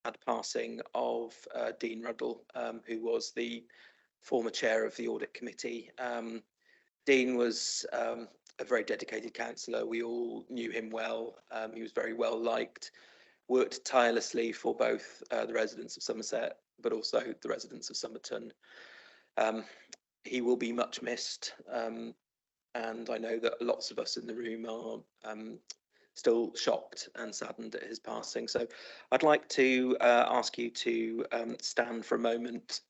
had the passing of Dean Ruddle, who was the former chair of the Audit Committee. Dean was a very dedicated councillor. We all knew him well. He was very well liked, worked tirelessly for both the residents of Somerset, but also the residents of Somerton. He will be much missed, and I know that lots of us in the room are still shocked and saddened at his passing. So I'd like to ask you to stand for a moment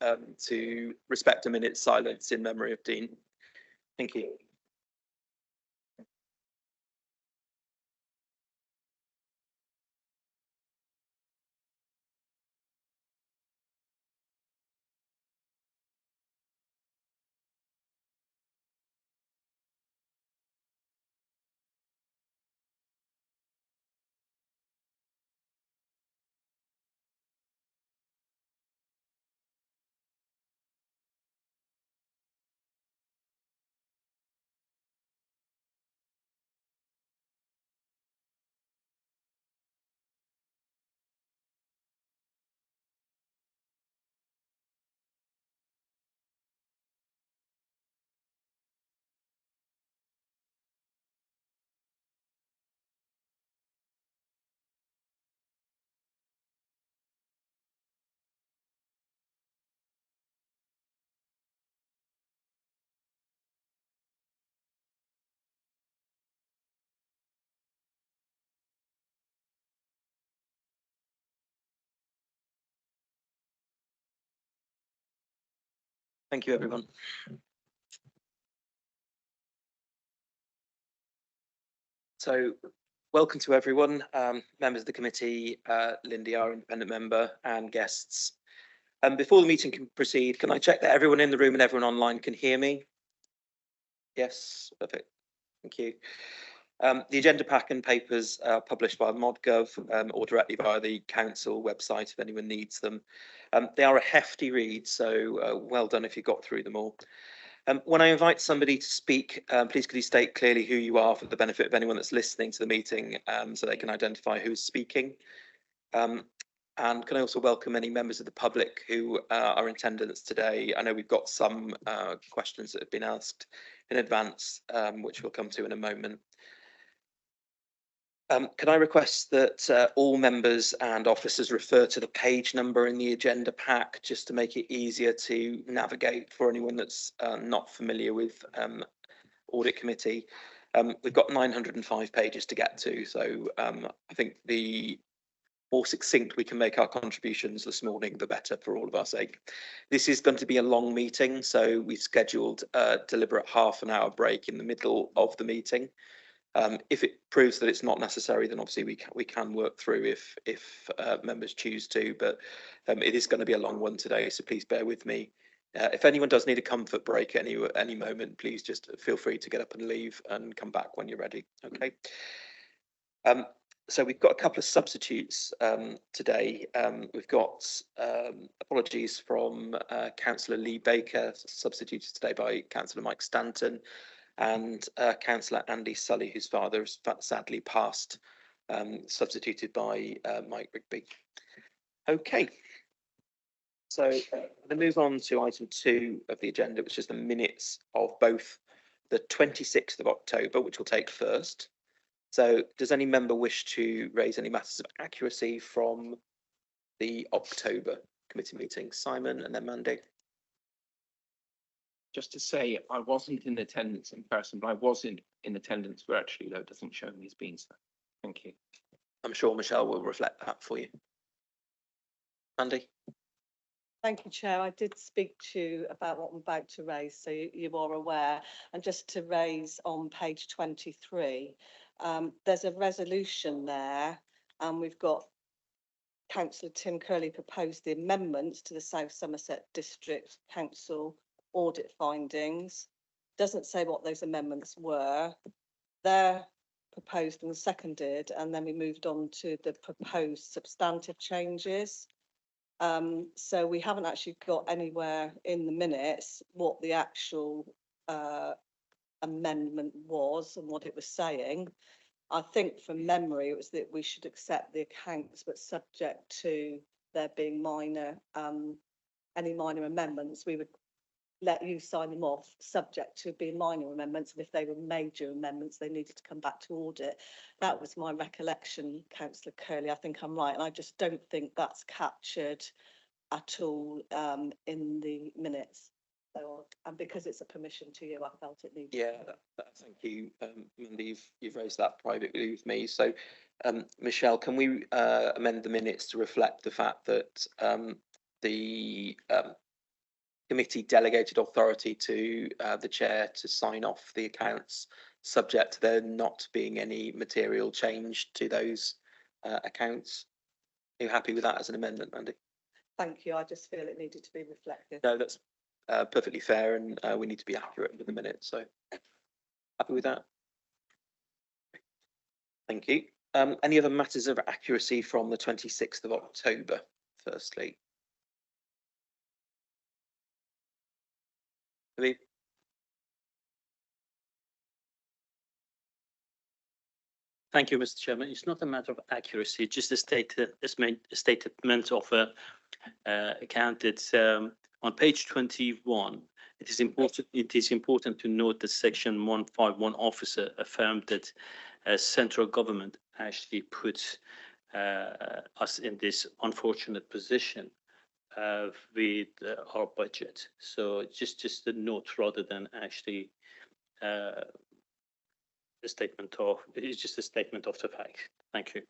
to respect a minute's silence in memory of Dean. Thank you. Thank you, everyone. So, welcome to everyone, members of the committee, Lindy, our independent member, and guests. Before the meeting can proceed, can I check that everyone in the room and everyone online can hear me? Yes, perfect. Thank you. The agenda pack and papers are published by ModGov or directly via the council website if anyone needs them. They are a hefty read, so well done if you got through them all. When I invite somebody to speak, please could you state clearly who you are for the benefit of anyone that's listening to the meeting, so they can identify who's speaking. And can I also welcome any members of the public who are in attendance today? I know we've got some questions that have been asked in advance, which we'll come to in a moment. Can I request that all members and officers refer to the page number in the agenda pack just to make it easier to navigate for anyone that's not familiar with Audit Committee? We've got 905 pages to get to, so I think the more succinct we can make our contributions this morning, the better for all of our sake. This is going to be a long meeting, so we've scheduled a deliberate half-an-hour break in the middle of the meeting. If it proves that it's not necessary, then obviously we can work through if members choose to, but it is going to be a long one today, so please bear with me. If anyone does need a comfort break at any moment, please just feel free to get up and leave and come back when you're ready. Okay. So we've got a couple of substitutes today. We've got apologies from Councillor Lee Baker, substituted today by Councillor Mike Stanton, and Councillor Andy Sully, whose father has sadly passed, substituted by Mike Rigby. Okay, so I'm going to move on to item 2 of the agenda, which is the minutes of both the 26th of October, which we'll take first. So does any member wish to raise any matters of accuracy from the October committee meeting? Simon and then Mandy. Just to say, I wasn't in attendance in person, but I was in attendance virtually, though it doesn't show me as being so. Thank you. I'm sure Michelle will reflect that for you. Mandy? Thank you, Chair. I did speak to you about what I'm about to raise, so you are aware. And just to raise on page 23, there's a resolution there, and we've got Councillor Tim Curley proposed the amendments to the South Somerset District Council audit findings. Doesn't say what those amendments were. They're proposed and seconded, and then we moved on to the proposed substantive changes. So we haven't actually got anywhere in the minutes what the actual amendment was and what it was saying. I think from memory it was that we should accept the accounts but subject to there being any minor amendments, we would let you sign them off, subject to being minor amendments, and if they were major amendments, they needed to come back to audit. That was my recollection, Councillor Curley. I think I'm right, and I just don't think that's captured at all in the minutes. So, and because it's a permission to you, I felt it needed. Yeah, thank you, Mandy. You've raised that privately with me. So, Michelle, can we amend the minutes to reflect the fact that the committee delegated authority to the chair to sign off the accounts, subject to there not being any material change to those accounts? Are you happy with that as an amendment, Mandy? Thank you. I just feel it needed to be reflected. No, that's perfectly fair, and we need to be accurate with the minutes. So, happy with that? Thank you. Any other matters of accuracy from the 26th of October, firstly? Habib? Thank you, Mr. Chairman. It's not a matter of accuracy, it's just a statement of account. It's on page 21. It is important to note that section 151 officer affirmed that central government actually puts us in this unfortunate position with our budget. So just a note rather than actually it's just a statement of the fact. Thank you.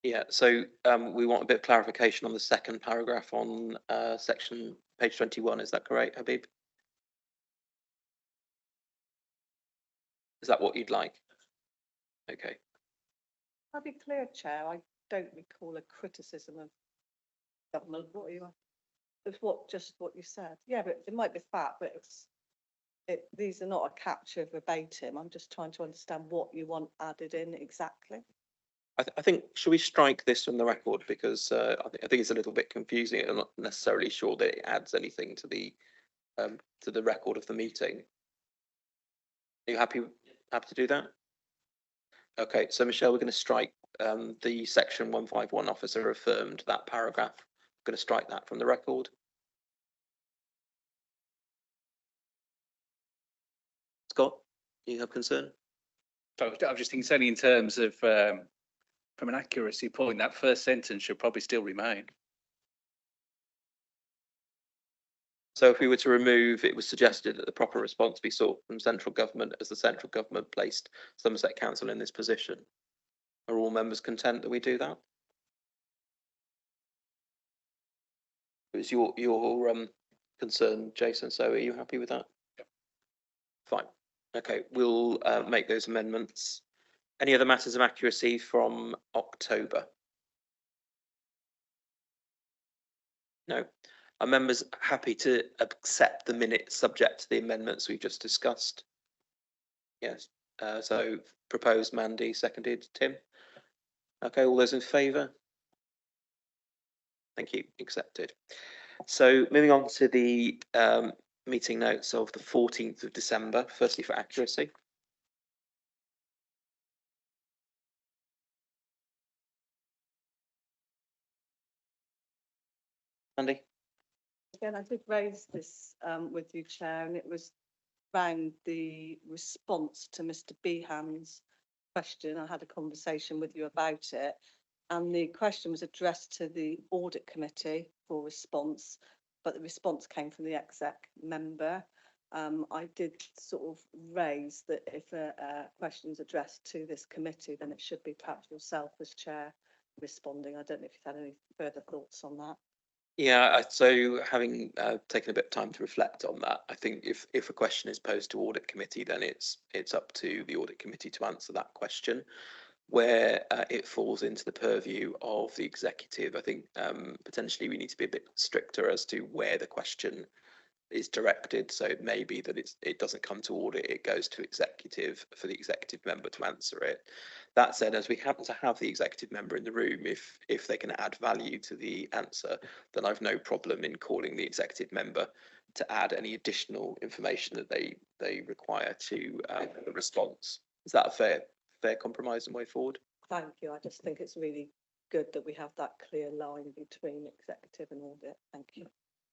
Yeah, so we want a bit of clarification on the second paragraph on section page 21. Is that correct, Habib? Is that what you'd like? Okay. I'll be clear, Chair. I don't recall a criticism of government. What are you? It's just what you said. Yeah, but it might be fact, but these are not a capture verbatim. I'm just trying to understand what you want added in exactly. I think, should we strike this from the record, because I think it's a little bit confusing. I'm not necessarily sure that it adds anything to the record of the meeting. Are you happy to do that? Okay, so Michelle, we're going to strike the section 151 officer affirmed, that paragraph. We're going to strike that from the record. Scott, you have concern? So I was just thinking, certainly in terms of from an accuracy point, that first sentence should probably still remain. So if we were to remove, it was suggested that the proper response be sought from central government as the central government placed Somerset Council in this position. Are all members content that we do that? It was your concern, Jason, so are you happy with that? Yep. Fine. Okay, we'll make those amendments. Any other matters of accuracy from October? No. Are members happy to accept the minutes subject to the amendments we've just discussed? Yes. So proposed Mandy, seconded Tim. Okay, all those in favour? Thank you, accepted. So moving on to the meeting notes of the 14th of December, firstly for accuracy. Andy? Again, I did raise this with you, Chair, and it was around the response to Mr. Behan's question. I had a conversation with you about it, and the question was addressed to the Audit Committee for response, but the response came from the exec member. I did sort of raise that if a question is addressed to this committee, then it should be perhaps yourself as chair responding. I don't know if you've had any further thoughts on that. Yeah, so having taken a bit of time to reflect on that, I think if a question is posed to Audit Committee, then it's up to the Audit Committee to answer that question. Where it falls into the purview of the executive, I think potentially we need to be a bit stricter as to where the question is directed. So it may be that it doesn't come to audit, it goes to executive for the executive member to answer it. That said, as we happen to have the executive member in the room, if they can add value to the answer, then I've no problem in calling the executive member to add any additional information that they require to the response. Is that a fair compromise and way forward? Thank you. I just think it's really good that we have that clear line between executive and audit. Thank you.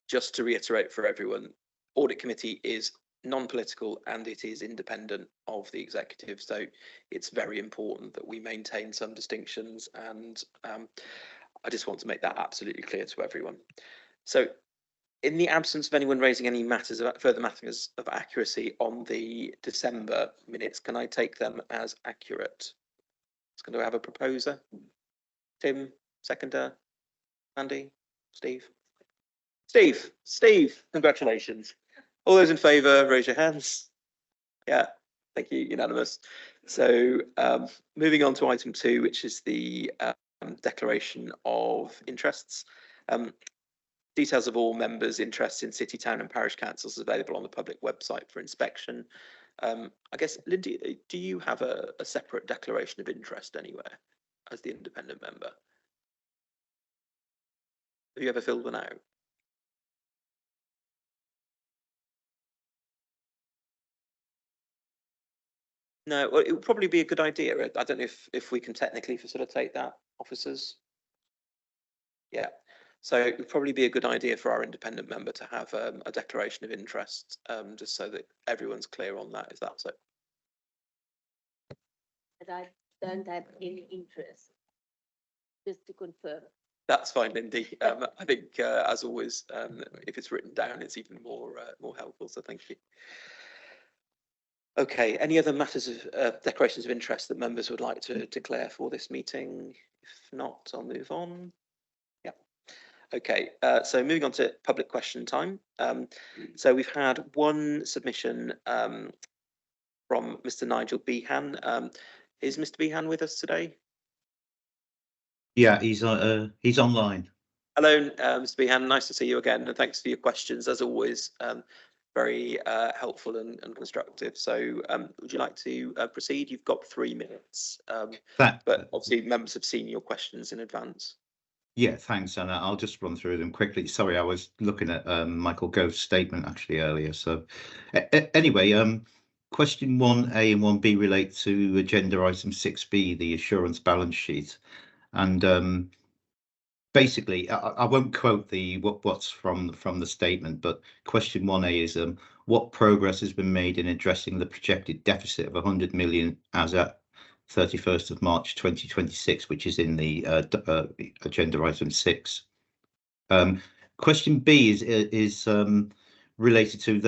Just to reiterate for everyone, audit committee is non-political and it is independent of the executive. So it's very important that we maintain some distinctions, and I just want to make that absolutely clear to everyone. So in the absence of anyone raising any further matters of accuracy on the December minutes, can I take them as accurate? It's going to have a proposer. Tim, seconder, Andy, Steve. Steve, congratulations. All those in favour, raise your hands. Yeah, thank you, unanimous. So moving on to item 2, which is the declaration of interests. Details of all members' interests in city, town and parish councils is available on the public website for inspection. I guess, Lindy, do you have a separate declaration of interest anywhere as the independent member? Have you ever filled one out? No, well, it would probably be a good idea. I don't know if we can technically facilitate that, officers. Yeah, so it would probably be a good idea for our independent member to have a declaration of interest, just so that everyone's clear on that. Is that so? But I don't have any interest, just to confirm. That's fine, Lindy. I think, as always, if it's written down, it's even more helpful. So thank you. Okay, any other matters of declarations of interest that members would like to declare for this meeting? If not, I'll move on. Yeah. Okay, so moving on to public question time. So we've had one submission from Mr. Nigel Behan. Is Mr. Behan with us today? Yeah, he's online. Hello, Mr. Behan, nice to see you again, and thanks for your questions, as always. Very helpful and constructive. So would you like to proceed? You've got 3 minutes, but obviously members have seen your questions in advance. Yeah, thanks, and I'll just run through them quickly. Sorry, I was looking at Michael Gove's statement actually earlier. So anyway, question 1A and 1B relate to agenda item 6B, the assurance balance sheet, and basically, I won't quote what's from the statement, but question 1A is what progress has been made in addressing the projected deficit of 100 million as at 31st of March 2026, which is in the agenda item 6. Question B is related to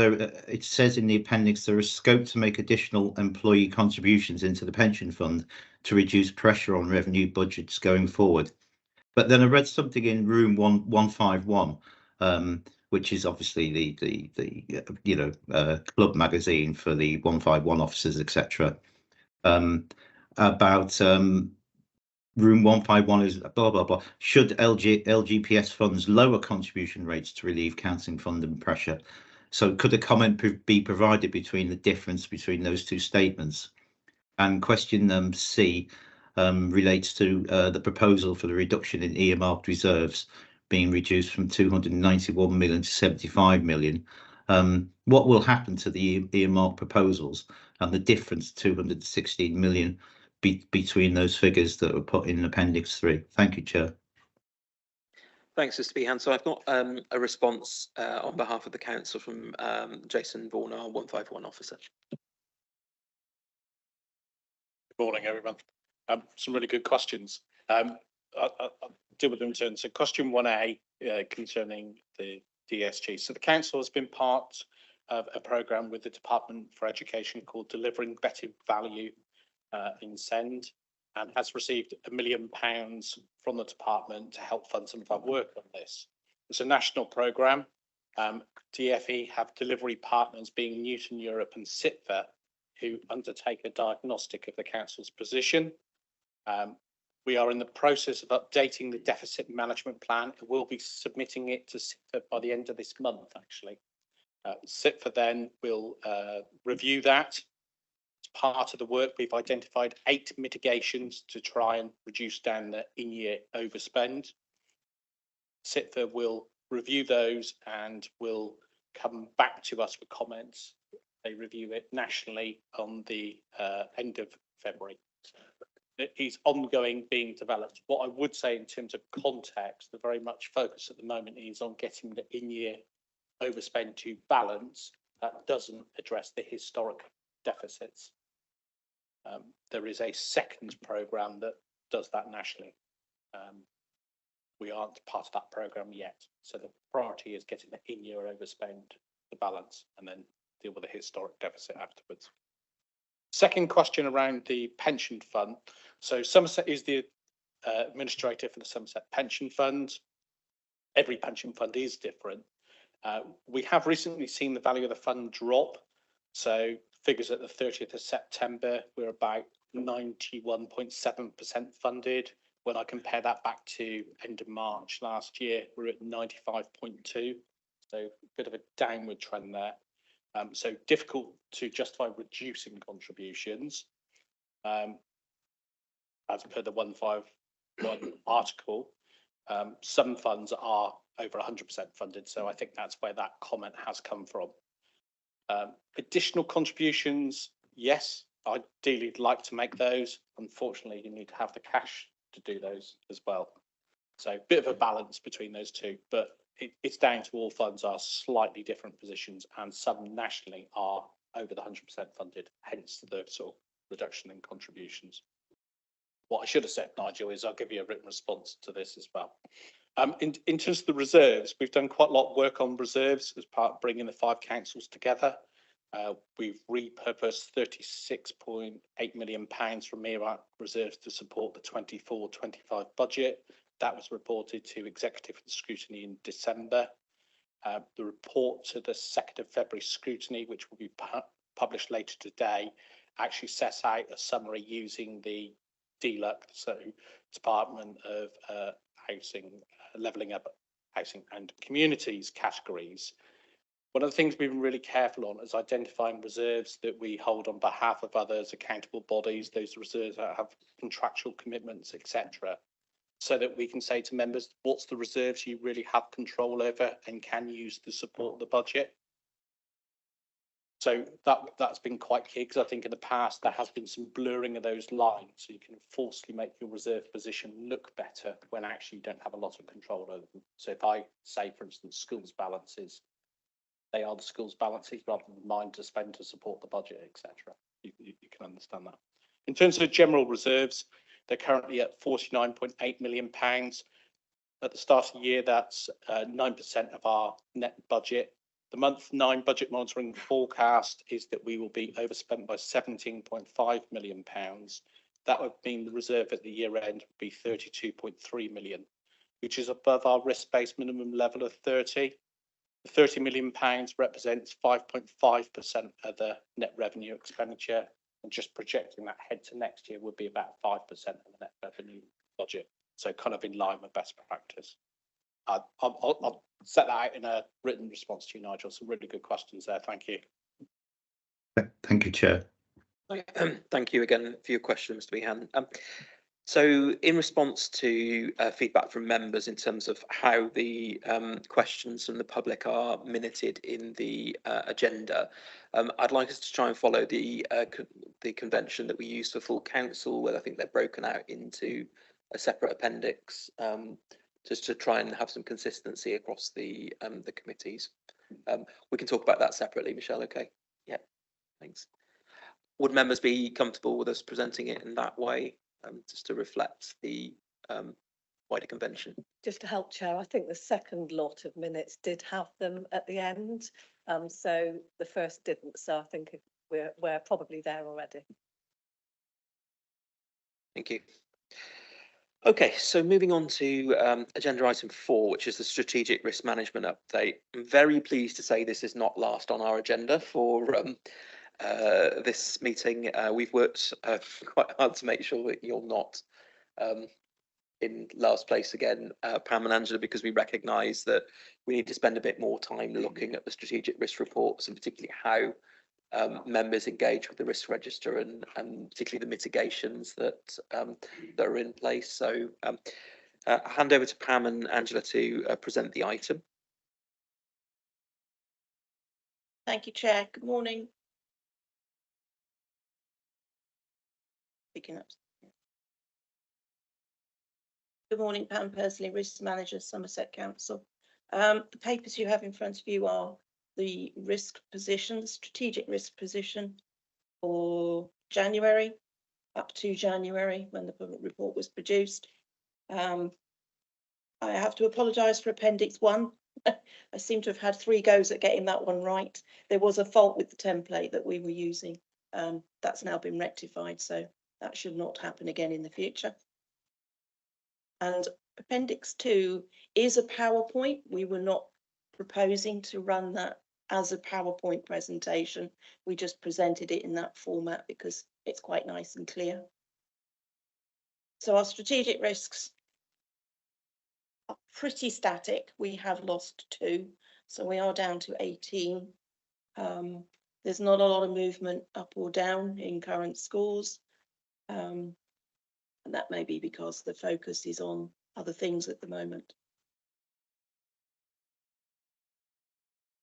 it says in the appendix there is scope to make additional employee contributions into the pension fund to reduce pressure on revenue budgets going forward. But then I read something in room 151, which is obviously the club magazine for the 151 officers, etc. About room 151 is blah blah blah. Should LGPS funds lower contribution rates to relieve counselling funding pressure? So could a comment be provided between the difference between those two statements? And question C relates to the proposal for the reduction in earmarked reserves being reduced from 291 million to 75 million. What will happen to the earmarked proposals and the difference 216 million between those figures that were put in Appendix 3? Thank you, Chair. Thanks, Mr. Behan. So I've got a response on behalf of the council from Jason Vaughan, our 151 officer. Good morning, everyone. Some really good questions. I'll deal with them in turn. So question 1A concerning the DSG. So the council has been part of a programme with the Department for Education called Delivering Better Value in SEND, and has received £1 million from the department to help fund some of our work on this. It's a national programme. DFE have delivery partners being Newton Europe and SITVA, who undertake a diagnostic of the council's position. We are in the process of updating the deficit management plan. We'll be submitting it to SITVA by the end of this month, actually. SITFA then will review that. As part of the work, we've identified 8 mitigations to try and reduce down the in-year overspend. SITFA will review those and will come back to us with comments. They review it nationally on the end of February. It is ongoing, being developed. What I would say in terms of context, the very much focus at the moment is on getting the in-year overspend to balance. That doesn't address the historic deficits. There is a second programme that does that nationally. We aren't part of that programme yet. So the priority is getting the in-year overspend to balance and then deal with the historic deficit afterwards. Second question around the pension fund. So Somerset is the administrator for the Somerset Pension Fund. Every pension fund is different. We have recently seen the value of the fund drop. So figures at the 30th of September, we're about 91.7% funded. When I compare that back to end of March last year, we're at 95.2. So a bit of a downward trend there. So difficult to justify reducing contributions. As per the 151 article, some funds are over 100% funded. So I think that's where that comment has come from. Additional contributions, yes, ideally like to make those. Unfortunately, you need to have the cash to do those as well. So a bit of a balance between those two, but it's down to all funds are slightly different positions, and some nationally are over the 100% funded, hence the sort of reduction in contributions. What I should have said, Nigel, is I'll give you a written response to this as well. In terms of the reserves, we've done quite a lot of work on reserves as part of bringing the 5 councils together. We've repurposed £36.8 million from earmark reserves to support the 24-25 budget. That was reported to executive scrutiny in December. The report to the 2nd of February scrutiny, which will be published later today, actually sets out a summary using the DLUC, so Department of Housing, Levelling Up Housing and Communities categories. One of the things we've been really careful on is identifying reserves that we hold on behalf of others, accountable bodies, those reserves that have contractual commitments, etc., so that we can say to members, what's the reserves you really have control over and can use to support the budget. So that's been quite key, because I think in the past there has been some blurring of those lines, so you can falsely make your reserve position look better when actually you don't have a lot of control over them. So if I say, for instance, schools balances, they are the schools balances rather than mine to spend to support the budget, etc. You can understand that. In terms of general reserves, they're currently at £49.8 million. At the start of the year, that's 9% of our net budget. The month 9 budget monitoring forecast is that we will be overspent by £17.5 million. That would mean the reserve at the year end would be £32.3 million, which is above our risk-based minimum level of 30. The £30 million represents 5.5% of the net revenue expenditure, and just projecting that ahead to next year would be about 5% of the net revenue budget. So kind of in line with best practice. I'll set that out in a written response to you, Nigel. Some really good questions there. Thank you. Thank you, Chair. Thank you again for your questions, Mr. Behan. So in response to feedback from members in terms of how the questions from the public are minuted in the agenda, I'd like us to try and follow the convention that we use for full council, where I think they're broken out into a separate appendix, just to try and have some consistency across the committees. We can talk about that separately, Michelle. Okay. Yeah. Thanks. Would members be comfortable with us presenting it in that way, just to reflect the wider convention? Just to help, Chair, I think the second lot of minutes did have them at the end, so the first didn't. So I think we're probably there already. Thank you. Okay, so moving on to agenda item 4, which is the strategic risk management update. I'm very pleased to say this is not last on our agenda for this meeting. We've worked quite hard to make sure that you're not in last place again, Pam and Angela, because we recognise that we need to spend a bit more time looking at the strategic risk reports and particularly how members engage with the risk register and particularly the mitigations that that are in place. So I'll hand over to Pam and Angela to present the item. Thank you, Chair. Good morning. Picking up. Good morning, Pam Persley, Risk Manager, Somerset Council. The papers you have in front of you are the risk position, the strategic risk position for January, up to January when the report was produced. I have to apologise for Appendix 1. I seem to have had 3 goes at getting that one right. There was a fault with the template that we were using. That's now been rectified, so that should not happen again in the future. And Appendix 2 is a PowerPoint. We were not proposing to run that as a PowerPoint presentation. We just presented it in that format because it's quite nice and clear. So our strategic risks are pretty static. We have lost 2, so we are down to 18. There's not a lot of movement up or down in current scores. And that may be because the focus is on other things at the moment.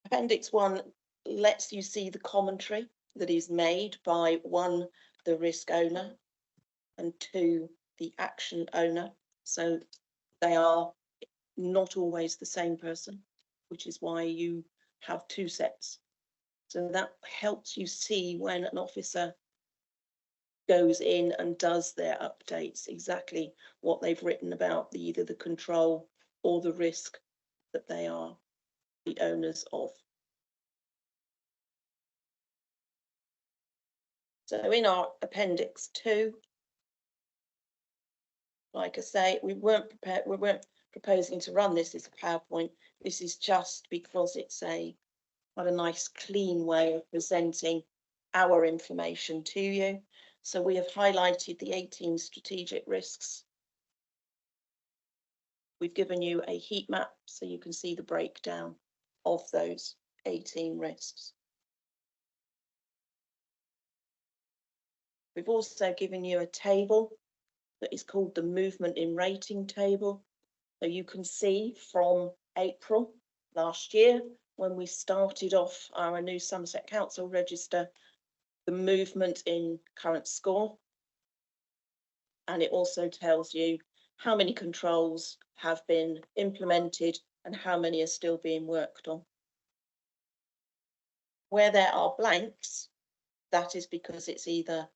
Appendix 1 lets you see the commentary that is made by 1, the risk owner, and 2, the action owner. So they are not always the same person, which is why you have 2 sets. So that helps you see when an officer goes in and does their updates, exactly what they've written about either the control or the risk that they are the owners of. So in our Appendix 2, like I say, we weren't proposing to run this as a PowerPoint. This is just because it's quite a nice clean way of presenting our information to you. So we have highlighted the 18 strategic risks. We've given you a heat map so you can see the breakdown of those 18 risks. We've also given you a table that is called the movement in rating table. So you can see from April last year, when we started off our new Somerset Council register, the movement in current score. And it also tells you how many controls have been implemented and how many are still being worked on. Where there are blanks, that is because it's either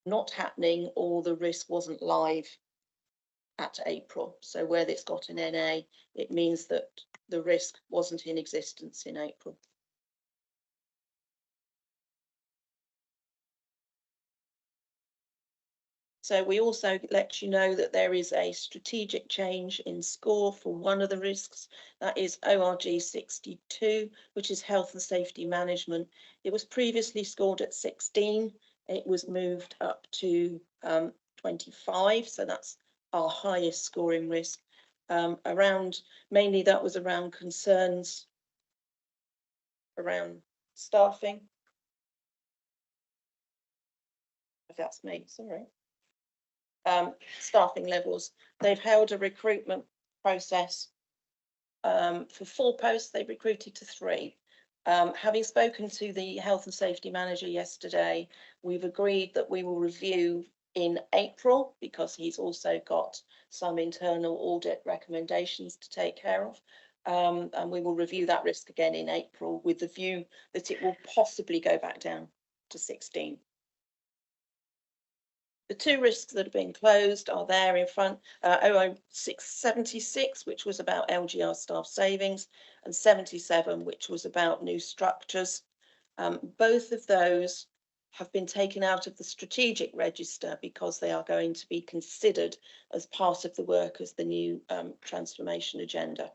not happening or the risk wasn't live at April. So where it's got an NA, it means that the risk wasn't in existence in April. So we also let you know that there is a strategic change in score for one of the risks. That is ORG 62, which is health and safety management. It was previously scored at 16. It was moved up to 25. So that's our highest scoring risk. Mainly that was around concerns around staffing. If that's me, sorry. Staffing levels. They've held a recruitment process for 4 posts. They've recruited to 3. Having spoken to the health and safety manager yesterday, we've agreed that we will review in April because he's also got some internal audit recommendations to take care of. And we will review that risk again in April with the view that it will possibly go back down to 16. The 2 risks that have been closed are there in front, 00676, which was about LGR staff savings, and 77, which was about new structures. Both of those have been taken out of the strategic register because they are going to be considered as part of the work as the new transformation agenda.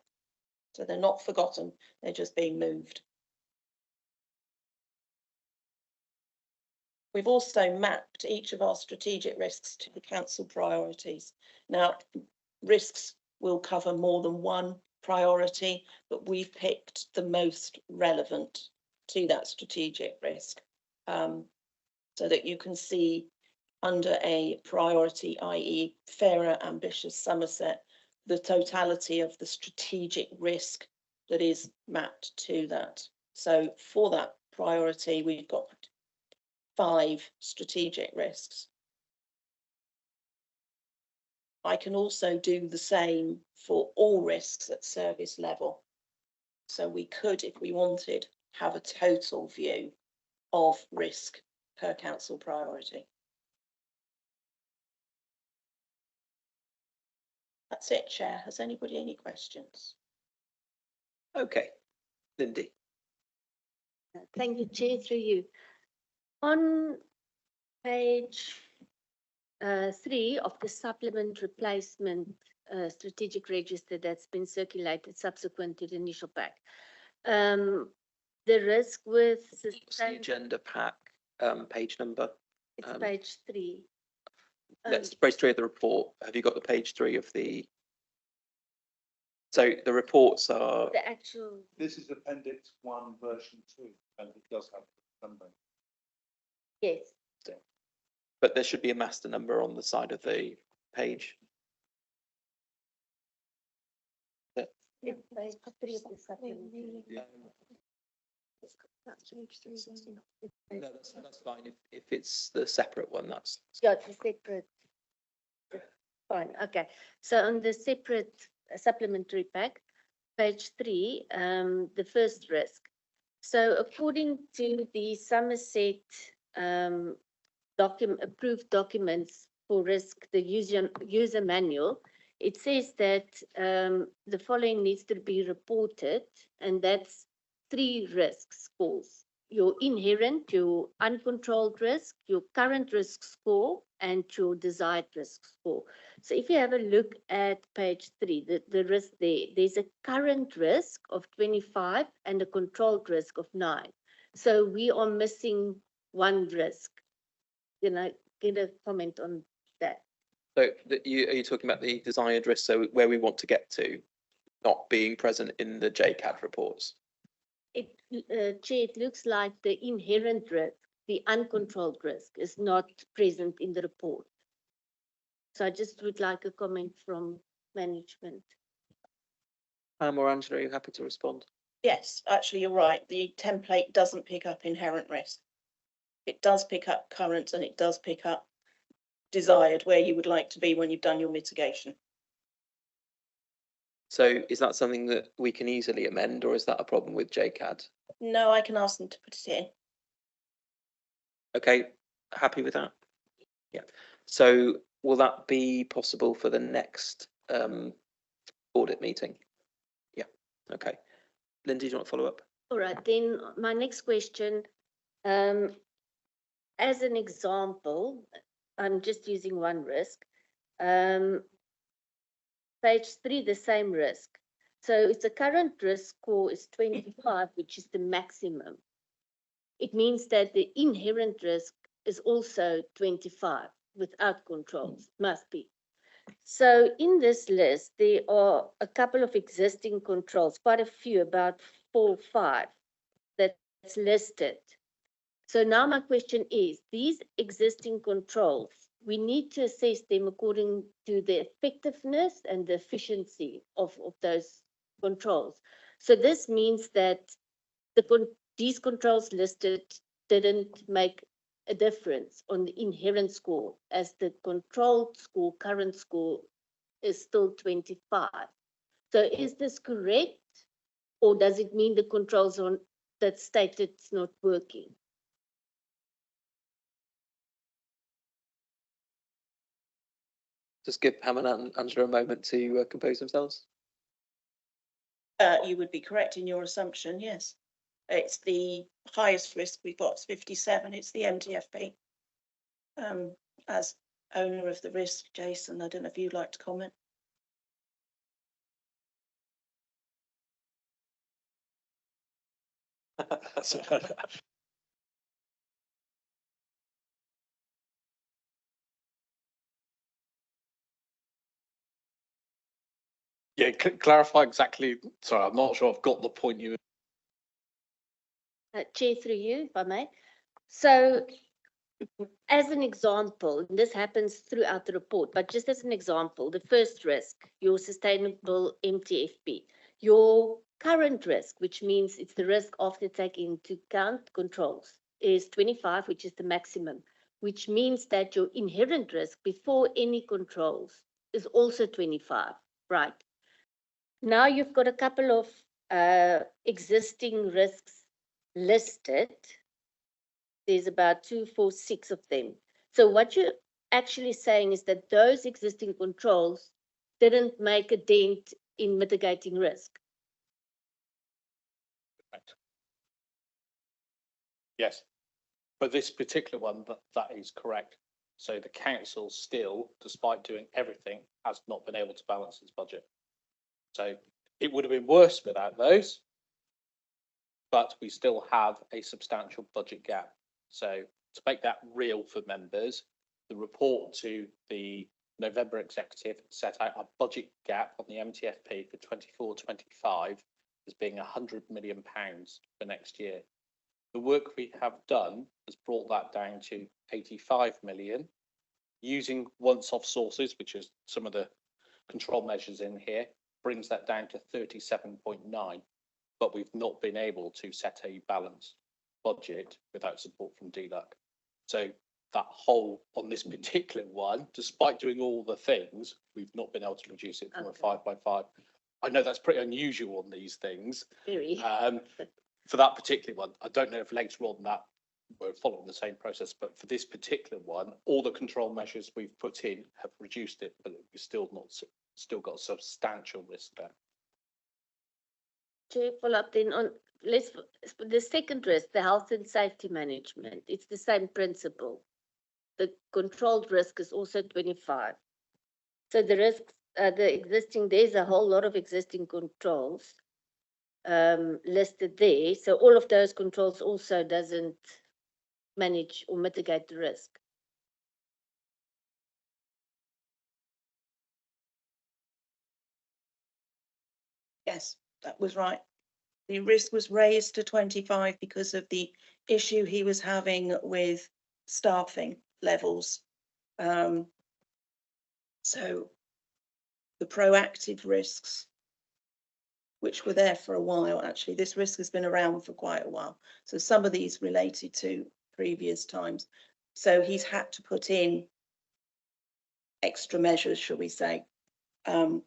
So they're not forgotten, they're just being moved. We've also mapped each of our strategic risks to the council priorities. Now, risks will cover more than one priority, but we've picked the most relevant to that strategic risk. So that you can see under a priority, i.e. fairer, ambitious Somerset, the totality of the strategic risk that is mapped to that. So for that priority, we've got 5 strategic risks. I can also do the same for all risks at service level. So we could, if we wanted, have a total view of risk per council priority. That's it, Chair. Has anybody any questions? Okay, Lindy. Thank you, Chair, through you. On page 3 of the supplement replacement strategic register that's been circulated subsequent to the initial pack, the risk with What's the sustain, agenda pack, page number? it's page 3. That's page 3 of the report. Have you got the page 3 of the? So the reports are, The actual, This is appendix 1 version 2 and it does have a number. yes, but there should be a master number on the side of the page. it's page 3 of the supplement. No, that's fine. If it's the separate one, that's Yeah, it's a separate. Fine, okay. So on the separate supplementary pack, page 3, the first risk. So according to the Somerset approved documents for risk, the user manual, it says that the following needs to be reported, and that's 3 risk scores: your inherent, your uncontrolled risk, your current risk score, and your desired risk score. So if you have a look at page 3, the risk there's a current risk of 25 and a controlled risk of 9. So we are missing 1 risk. Can I get a comment on that? so are you talking about the desired risk? So where we want to get to, not being present in the JCAD reports. Chair, it looks like the inherent risk, the uncontrolled risk, is not present in the report. So I just would like a comment from management. Or Angela, are you happy to respond? Yes, actually, you're right. The template doesn't pick up inherent risk. It does pick up current and it does pick up desired, where you would like to be when you've done your mitigation. So is that something that we can easily amend, or is that a problem with JCAD? No, I can ask them to put it in. Okay, happy with that? Yeah. So will that be possible for the next audit meeting? Yeah, okay. Lindy, do you want to follow up? All right, then my next question, as an example, I'm just using 1 risk. Page 3, the same risk. So it's the current risk score is 25, which is the maximum. It means that the inherent risk is also 25 without controls, must be. So in this list, there are a couple of existing controls, quite a few, about 4 or 5 that's listed. So now my question is, these existing controls, we need to assess them according to the effectiveness and the efficiency of those controls. So this means that these controls listed didn't make a difference on the inherent score, as the controlled score, current score, is still 25. So is this correct? Or does it mean the controls on that stated it's not working? Just give Pam and Angela a moment to compose themselves. You would be correct in your assumption, yes. It's the highest risk we've got, 57. It's the MTFP. As owner of the risk, Jason, I don't know if you'd like to comment. Yeah, clarify exactly. Sorry, I'm not sure I've got the point you. Chair, through you, if I may. So as an example, and this happens throughout the report, but just as an example, the first risk, your sustainable MTFP, your current risk, which means it's the risk after taking into account controls, is 25, which is the maximum, which means that your inherent risk before any controls is also 25, right? Now you've got a couple of existing risks listed. There's about 2, 4, 6 of them. So what you're actually saying is that those existing controls didn't make a dent in mitigating risk. Right. Yes, but this particular one, that is correct. So the council still, despite doing everything, has not been able to balance its budget. So it would have been worse without those, but we still have a substantial budget gap. So to make that real for members, the report to the November executive set out a budget gap on the MTFP for 24-25 as being £100 million for next year. The work we have done has brought that down to 85 million using once-off sources, which is some of the control measures in here, brings that down to 37.9. But we've not been able to set a balanced budget without support from DLUC. So that hole on this particular one, despite doing all the things, we've not been able to reduce it from a 5 by 5. I know that's pretty unusual on these things. Very. For that particular one, I don't know if later on that we're following the same process, but for this particular one, all the control measures we've put in have reduced it, but we've still got substantial risk there. To follow up then on the second risk, the health and safety management. It's the same principle. The controlled risk is also 25. So the risks, there's a whole lot of existing controls listed there. So all of those controls also doesn't manage or mitigate the risk. Yes, that was right. The risk was raised to 25 because of the issue he was having with staffing levels. So the proactive risks, which were there for a while, actually, this risk has been around for quite a while. So some of these related to previous times. So he's had to put in extra measures, shall we say, to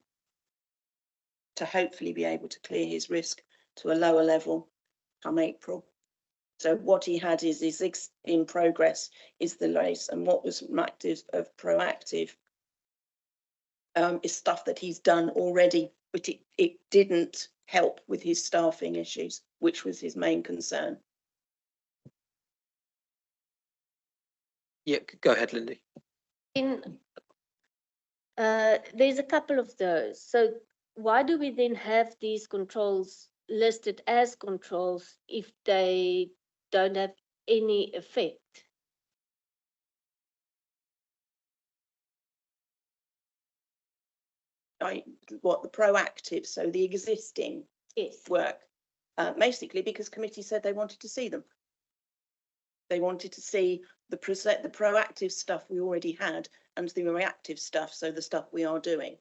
hopefully be able to clear his risk to a lower level come April. So what he had is in progress is the race, and what was active of proactive is stuff that he's done already, but it didn't help with his staffing issues, which was his main concern. Yeah, go ahead, Lindy. There's a couple of those. So why do we then have these controls listed as controls if they don't have any effect? What the proactive, so the existing work, basically because committee said they wanted to see them. They wanted to see the proactive stuff we already had and the reactive stuff, so the stuff we are doing.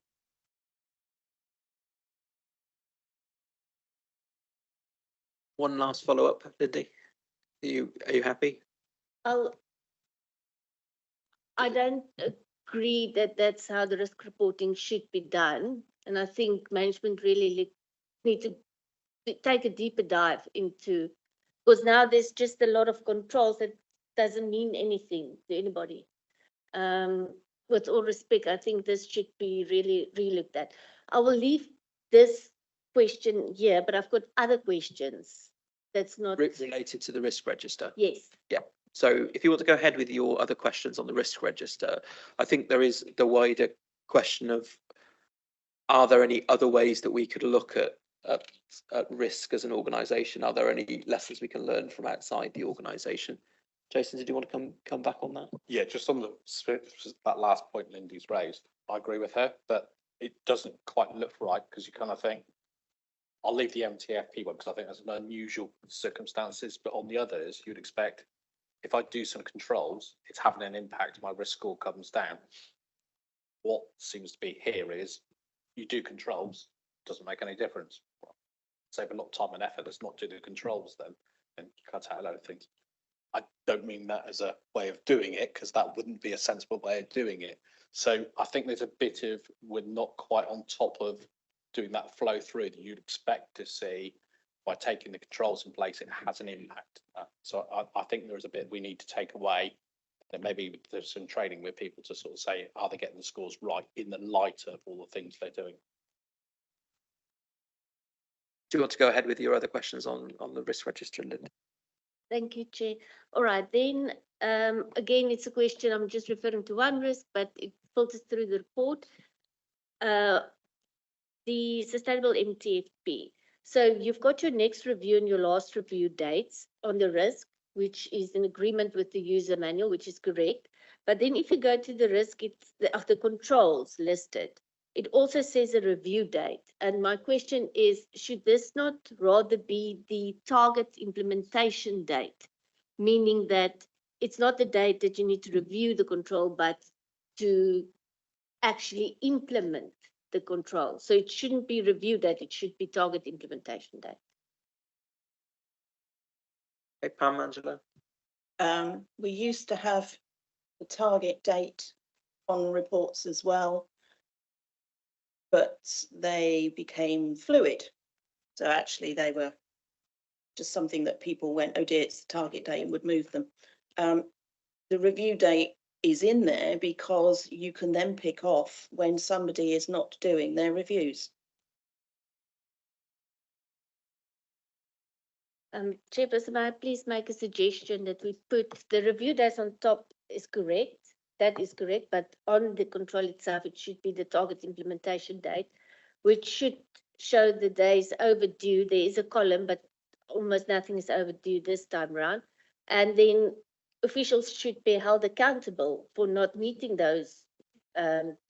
One last follow-up, Lindy. Are you happy? I don't agree that that's how the risk reporting should be done. And I think management really need to take a deeper dive into, because now there's just a lot of controls that doesn't mean anything to anybody. With all respect, I think this should be really relooked at. I will leave this question here, but I've got other questions. That's not related to the risk register. Yes. Yeah. So if you want to go ahead with your other questions on the risk register, I think there is the wider question of, are there any other ways that we could look at risk as an organisation? Are there any lessons we can learn from outside the organisation? Jason, did you want to come back on that? Yeah, just on that last point Lindy's raised, I agree with her, but it doesn't quite look right, because you kind of think, I'll leave the MTFP one because I think that's an unusual circumstances, but on the others, you'd expect if I do some controls, it's having an impact, my risk score comes down. What seems to be here is you do controls, doesn't make any difference. Save a lot of time and effort, let's not do the controls then, and cut out a load of things. I don't mean that as a way of doing it, because that wouldn't be a sensible way of doing it. So I think there's a bit of, we're not quite on top of doing that flow through that you'd expect to see by taking the controls in place. It has an impact. So I think there is a bit we need to take away. And maybe there's some training with people to sort of say, are they getting the scores right in the light of all the things they're doing? Do you want to go ahead with your other questions on the risk register, Linda? Thank you, Chair. All right, then, again, it's a question, I'm just referring to one risk, but it filters through the report. The sustainable MTFP. So you've got your next review and your last review dates on the risk, which is in agreement with the user manual, which is correct. But then if you go to the risk, it's the controls listed. It also says a review date. And my question is, should this not rather be the target implementation date? Meaning that it's not the date that you need to review the control, but to actually implement the control. So it shouldn't be review date, it should be target implementation date. Okay, Pam, Angela? We used to have the target date on reports as well, but they became fluid. So actually they were just something that people went, oh dear, it's the target date, and would move them. The review date is in there because you can then pick off when somebody is not doing their reviews. Chairperson, may I please make a suggestion that we put the review dates on top is correct. That is correct, but on the control itself, it should be the target implementation date, which should show the days overdue. There is a column, but almost nothing is overdue this time around. And then officials should be held accountable for not meeting those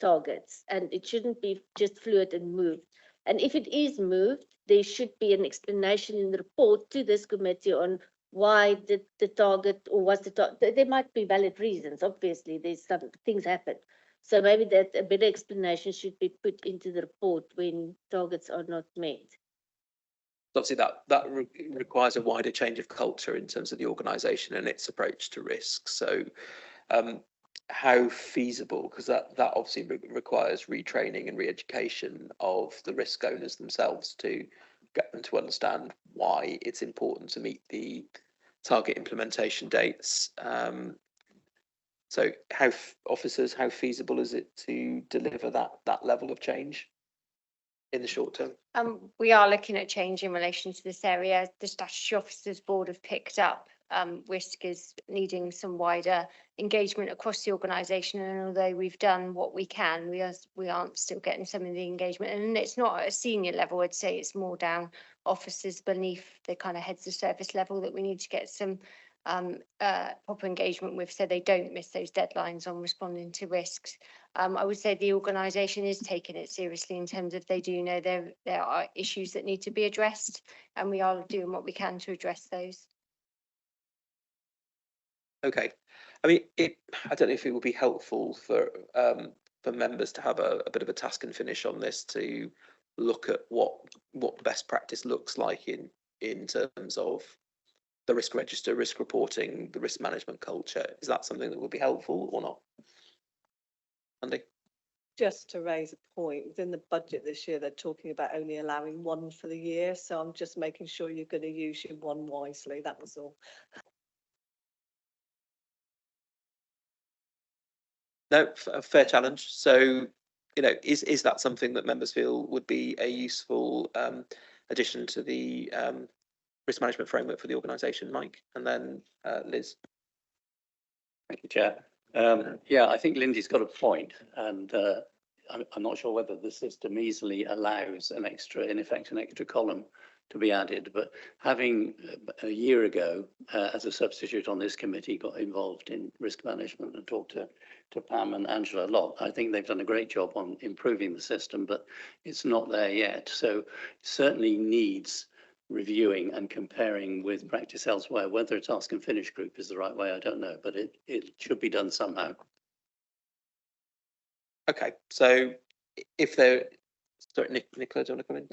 targets, and it shouldn't be just fluid and moved. And if it is moved, there should be an explanation in the report to this committee on why did the target, or was the target, there might be valid reasons, obviously, there's some things happen. So maybe that a better explanation should be put into the report when targets are not met. Obviously, that requires a wider change of culture in terms of the organisation and its approach to risk. So, how feasible? Because that obviously requires retraining and re-education of the risk owners themselves to get them to understand why it's important to meet the target implementation dates. So, officers, how feasible is it to deliver that level of change in the short term? We are looking at change in relation to this area. The Statutory Officers Board have picked up risk is needing some wider engagement across the organisation, and although we've done what we can, we aren't still getting some of the engagement, and it's not at a senior level. I'd say it's more down officers beneath the kind of heads of service level that we need to get some proper engagement with, so they don't miss those deadlines on responding to risks. I would say the organisation is taking it seriously in terms of they do know there are issues that need to be addressed, and we are doing what we can to address those. Okay, I mean, I don't know if it would be helpful for members to have a bit of a task and finish on this, to look at what best practice looks like in terms of the risk register, risk reporting, the risk management culture. Is that something that would be helpful or not? Andy? Just to raise a point, within the budget this year, they're talking about only allowing one for the year. So I'm just making sure you're going to use your one wisely. That was all. No, a fair challenge. So, is that something that members feel would be a useful addition to the risk management framework for the organisation, Mike? And then Liz. Thank you, Chair. Yeah, I think Lindy's got a point, and I'm not sure whether the system easily allows in effect, an extra column to be added, but having a year ago, as a substitute on this committee, got involved in risk management and talked to Pam and Angela a lot. I think they've done a great job on improving the system, but it's not there yet. So certainly needs reviewing and comparing with practice elsewhere. Whether a task and finish group is the right way, I don't know, but it should be done somehow. Okay, so if there, sorry, Nicola, do you want to come in?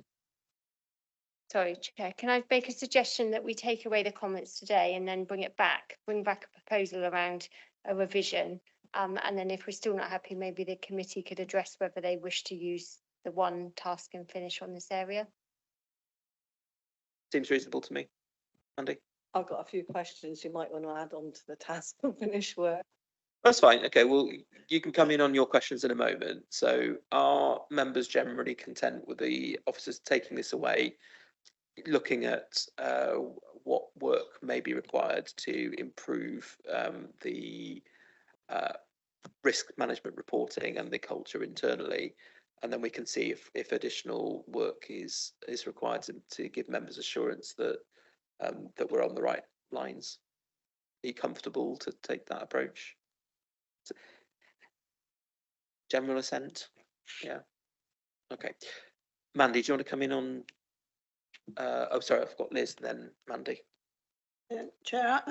Sorry, Chair, can I make a suggestion that we take away the comments today and then bring back a proposal around a revision? And then if we're still not happy, maybe the committee could address whether they wish to use the one task and finish on this area. Seems reasonable to me. Andy? I've got a few questions you might want to add on to the task and finish work. That's fine. Okay, well, you can come in on your questions in a moment. So are members generally content with the officers taking this away, looking at what work may be required to improve the risk management reporting and the culture internally, and then we can see if additional work is required to give members assurance that that we're on the right lines. Are you comfortable to take that approach? General assent? Yeah. Okay. Mandy, do you want to come in on? Oh, sorry, I've got Liz, then Mandy. Chair,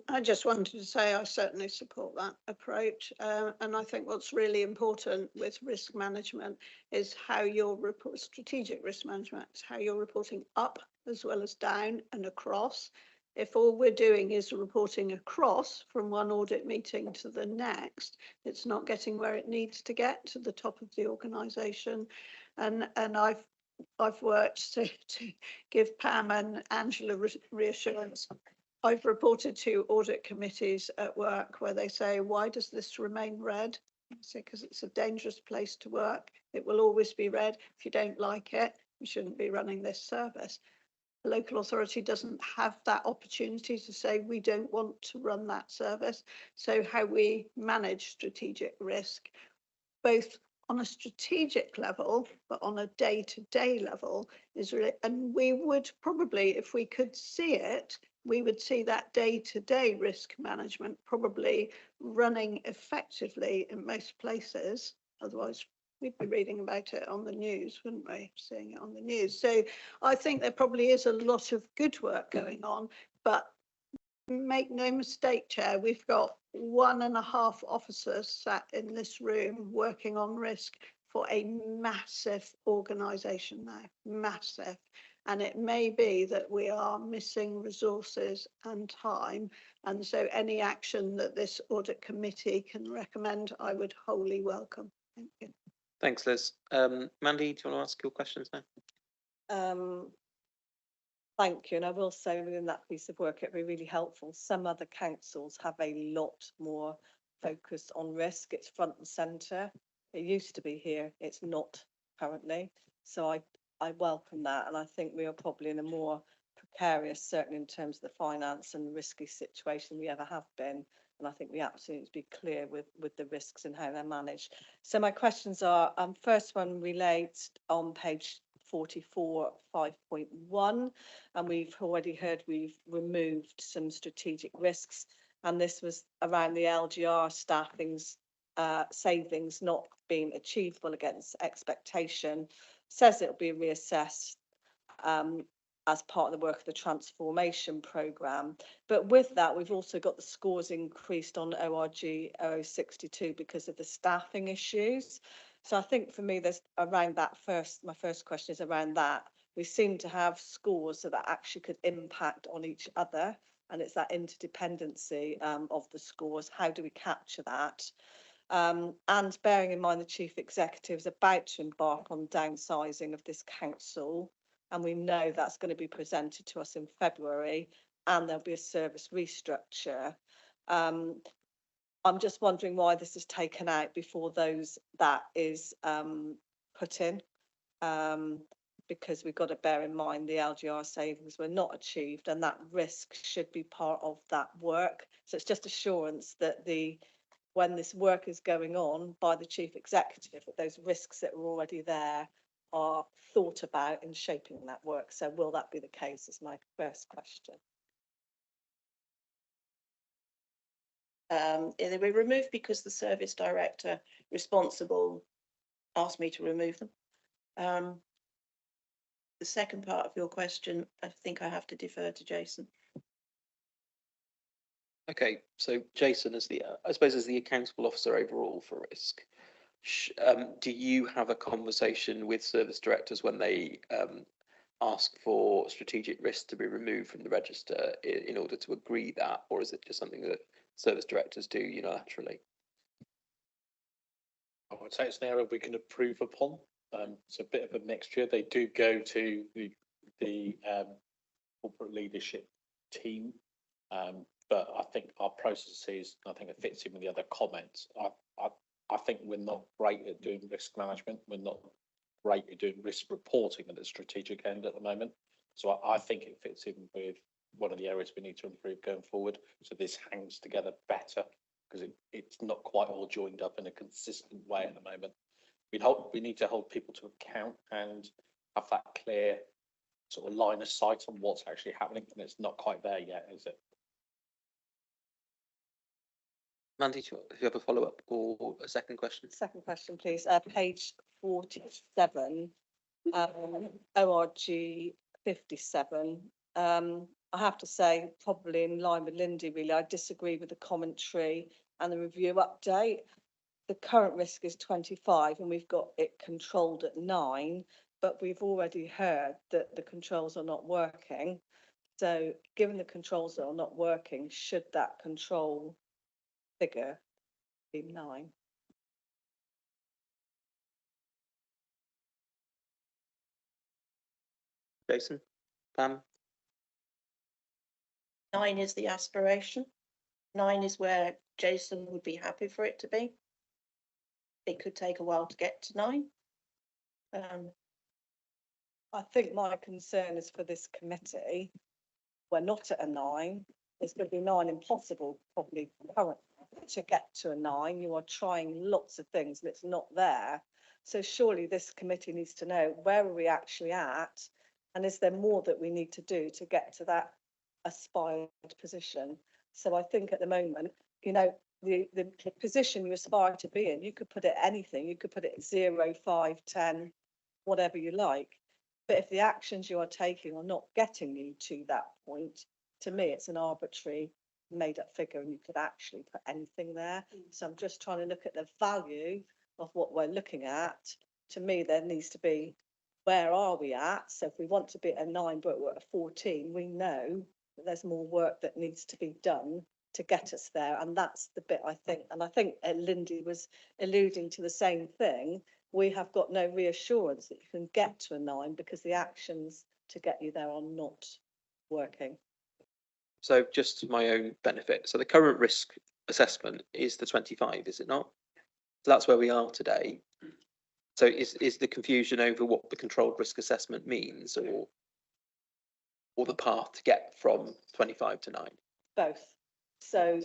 I just wanted to say I certainly support that approach, and I think what's really important with risk management is how you're strategic risk management is how you're reporting up as well as down and across. If all we're doing is reporting across from one audit meeting to the next, it's not getting where it needs to get to the top of the organisation, and I've worked to give Pam and Angela reassurance. I've reported to audit committees at work where they say, why does this remain red? I say, because it's a dangerous place to work. It will always be red. If you don't like it, you shouldn't be running this service. The local authority doesn't have that opportunity to say, we don't want to run that service. So how we manage strategic risk, both on a strategic level, but on a day-to-day level is really, and we would probably, if we could see it, we would see that day-to-day risk management probably running effectively in most places. Otherwise, we'd be reading about it on the news, wouldn't we? Seeing it on the news. So I think there probably is a lot of good work going on, but make no mistake, Chair, we've got 1.5 officers sat in this room working on risk for a massive organisation now, massive. And it may be that we are missing resources and time. And so any action that this audit committee can recommend, I would wholly welcome. Thank you. Thanks, Liz. Mandy, do you want to ask your questions now? Thank you. And I will say within that piece of work, it'd be really helpful. Some other councils have a lot more focus on risk. It's front and centre. It used to be here. It's not currently. So I welcome that. And I think we are probably in a more precarious, certainly in terms of the finance and risky situation we ever have been. And I think we absolutely need to be clear with the risks and how they're managed. So my questions are, first one relates on page 44, 5.1, and we've already heard we've removed some strategic risks, and this was around the LGR staffing's savings not being achievable against expectation. Says it'll be reassessed as part of the work of the transformation programme. But with that, we've also got the scores increased on ORG 0062 because of the staffing issues. So I think for me, there's around that my first question is around that. We seem to have scores that actually could impact on each other, and it's that interdependency of the scores. How do we capture that? And bearing in mind the chief executive is about to embark on downsizing of this council, and we know that's going to be presented to us in February, and there'll be a service restructure. I'm just wondering why this is taken out before that is put in, because we've got to bear in mind the LGR savings were not achieved, and that risk should be part of that work. So it's just assurance that when this work is going on by the chief executive, that those risks that were already there are thought about in shaping that work. So will that be the case is my first question. They were removed because the service director responsible asked me to remove them. The second part of your question, I think I have to defer to Jason. Okay, so Jason, as the, I suppose as the accountable officer overall for risk, do you have a conversation with service directors when they ask for strategic risk to be removed from the register in order to agree that, or is it just something that service directors do unilaterally? I would say it's an area we can improve upon. It's a bit of a mixture. They do go to the corporate leadership team, but I think our processes, I think it fits in with the other comments. I think we're not great at doing risk management. We're not great at doing risk reporting at the strategic end at the moment. So I think it fits in with one of the areas we need to improve going forward. So this hangs together better because it's not quite all joined up in a consistent way at the moment. We need to hold people to account and have that clear sort of line of sight on what's actually happening, and it's not quite there yet, is it? Mandy, do you have a follow-up or a second question? Second question, please. Page 47, ORG 57. I have to say, probably in line with Lindy, really, I disagree with the commentary and the review update. The current risk is 25 and we've got it controlled at 9, but we've already heard that the controls are not working. So given the controls are not working, should that control figure be 9? Jason, Pam? 9 is the aspiration. 9 is where Jason would be happy for it to be. It could take a while to get to 9. I think my concern is for this committee, we're not at a 9. It's going to be 9 impossible, probably currently, to get to a 9. You are trying lots of things and it's not there. So surely this committee needs to know, where are we actually at? And is there more that we need to do to get to that aspired position? So I think at the moment, the position you aspire to be in, you could put it anything. You could put it 0, 5, 10, whatever you like. But if the actions you are taking are not getting you to that point, to me, it's an arbitrary made up figure and you could actually put anything there. So I'm just trying to look at the value of what we're looking at. To me, there needs to be, where are we at? So if we want to be at a 9, but we're at a 14, we know that there's more work that needs to be done to get us there. And that's the bit I think, and I think Lindy was alluding to the same thing. We have got no reassurance that you can get to a 9 because the actions to get you there are not working. So just my own benefit. So the current risk assessment is the 25, is it not? So that's where we are today. So is the confusion over what the controlled risk assessment means, or the path to get from 25 to 9? Both. So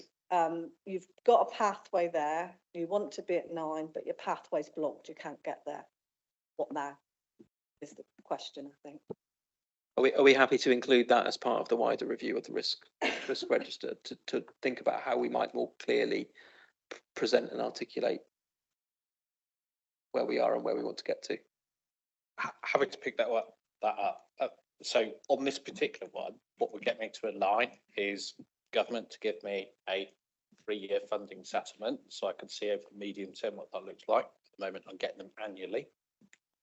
you've got a pathway there. You want to be at 9, but your pathway's blocked. You can't get there. What now is the question, I think. Are we happy to include that as part of the wider review of the risk register to think about how we might more clearly present and articulate where we are and where we want to get to? Having to pick that up. So on this particular one, what would get me to a 9 is government to give me a 3-year funding settlement, so I can see over the medium term what that looks like. At the moment, I'm getting them annually,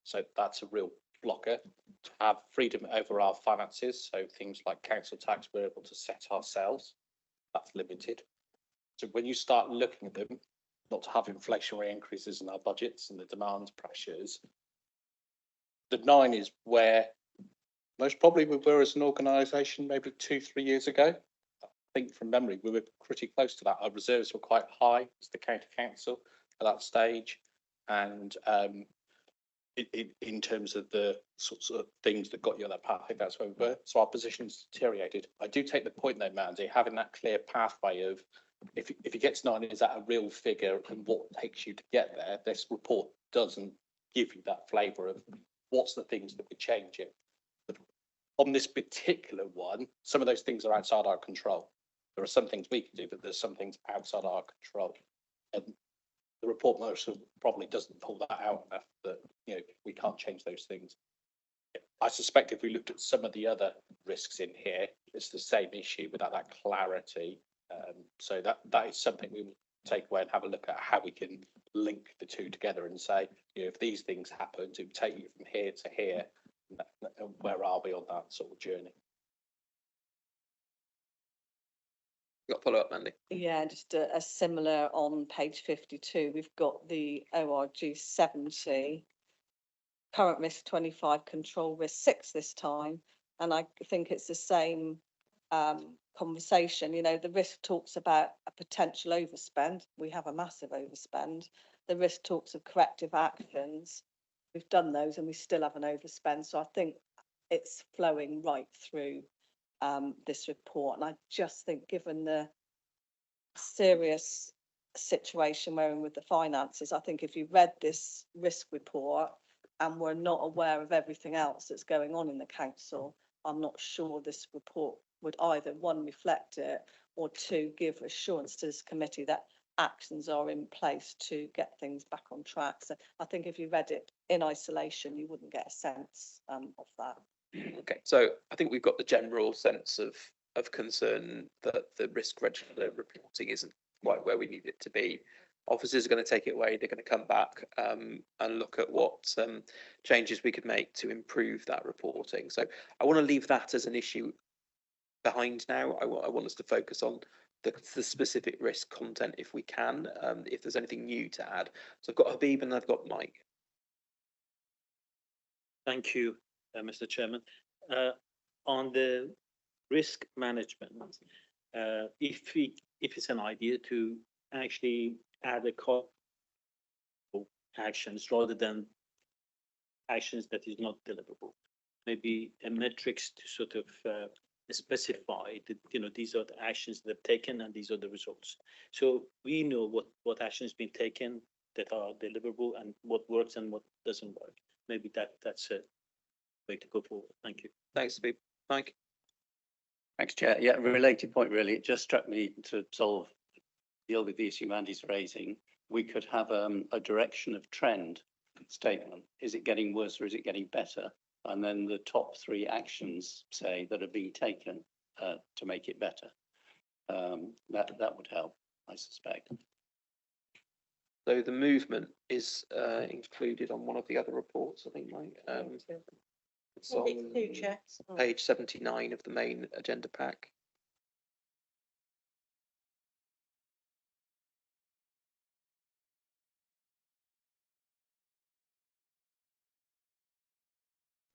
so that's a real blocker. To have freedom over our finances, so things like council tax, we're able to set ourselves. That's limited. So when you start looking at them, not to have inflationary increases in our budgets and the demand pressures, the 9 is where most probably we were as an organisation maybe 2-3 years ago. I think from memory we were pretty close to that. Our reserves were quite high as the county council at that stage, and in terms of the sorts of things that got you on that path, I think that's where we were. So our position's deteriorated. I do take the point though, Mandy, having that clear pathway of if you get to 9, is that a real figure and what takes you to get there? This report doesn't give you that flavour of what's the things that we're changing. But on this particular one, some of those things are outside our control. There are some things we can do, but there's some things outside our control. And the report probably doesn't pull that out enough that, you know, we can't change those things. I suspect if we looked at some of the other risks in here, it's the same issue without that clarity. So that is something we will take away and have a look at how we can link the two together and say, you know, if these things happen, to take you from here to here, where are we on that sort of journey? Got follow up, Mandy? Yeah, just a similar on page 52. We've got the ORG 70, current risk 25, control risk 6 this time. And I think it's the same conversation. You know, the risk talks about a potential overspend. We have a massive overspend. The risk talks of corrective actions. We've done those and we still have an overspend. So I think it's flowing right through this report. And I just think, given the serious situation we're in with the finances, I think if you read this risk report and we're not aware of everything else that's going on in the council, I'm not sure this report would either, one, reflect it, or two, give assurance to this committee that actions are in place to get things back on track. So I think if you read it in isolation, you wouldn't get a sense of that. Okay, so I think we've got the general sense of concern that the risk register reporting isn't quite where we need it to be. Officers are going to take it away. They're going to come back and look at what changes we could make to improve that reporting. So I want to leave that as an issue behind now. I want us to focus on the specific risk content if we can, if there's anything new to add. So I've got Habib and I've got Mike. Thank you, Mr. Chairman. On the risk management, if it's an idea to actually add a call actions rather than actions that is not deliverable, maybe a metrics to sort of specify that, you know, these are the actions that have taken and these are the results. So we know what action has been taken that are deliverable and what works and what doesn't work. Maybe that's a way to go forward. Thank you. Thanks, Habib. Mike? Thanks, Chair. Yeah, related point really. It just struck me to deal with the issue Mandy's raising. We could have a direction of trend statement. Is it getting worse or is it getting better? And then the top 3 actions, say, that are being taken to make it better. That would help, I suspect. So the movement is included on one of the other reports, I think, Mike. It's on page 79 of the main agenda pack.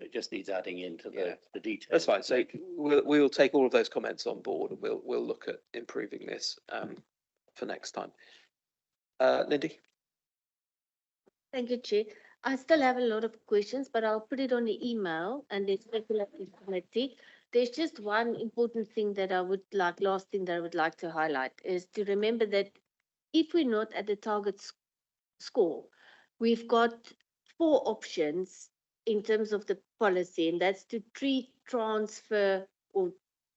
It just needs adding into the details. That's fine. So we'll take all of those comments on board and we'll look at improving this for next time. Lindy? Thank you, Chair. I still have a lot of questions, but I'll put it on the email and then circulate to the committee. There's just one important thing that I would like, last thing that I would like to highlight is to remember that if we're not at the target score, we've got 4 options in terms of the policy, and that's to treat, transfer, or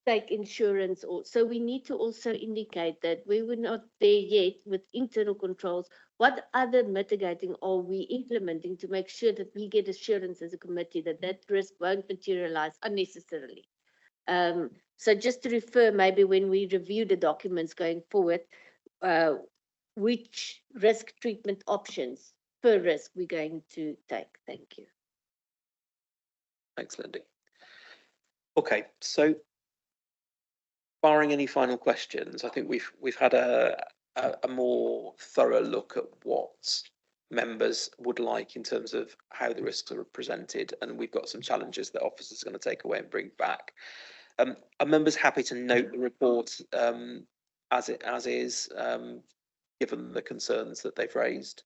take insurance. Or so we need to also indicate that we were not there yet with internal controls. What other mitigating are we implementing to make sure that we get assurance as a committee that that risk won't materialize unnecessarily? So just to refer, maybe when we review the documents going forward, which risk treatment options per risk we're going to take. Thank you. Thanks, Lindy. Okay, so barring any final questions, I think we've had a more thorough look at what members would like in terms of how the risks are presented, and we've got some challenges that officers are going to take away and bring back. Are members happy to note the report as is, given the concerns that they've raised?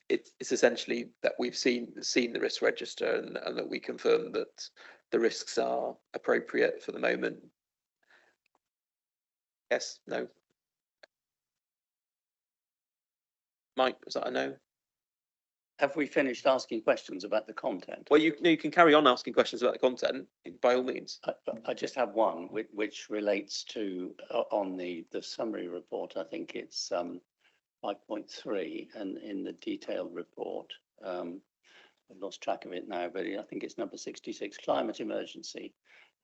It's essentially that we've seen the risk register and that we confirm that the risks are appropriate for the moment. Yes, no? Mike, was that a no? have we finished asking questions about the content? Well, you can carry on asking questions about the content by all means. I just have one which relates to on the summary report. I think it's 5.3, and in the detailed report, I've lost track of it now, but I think it's number 66, climate emergency,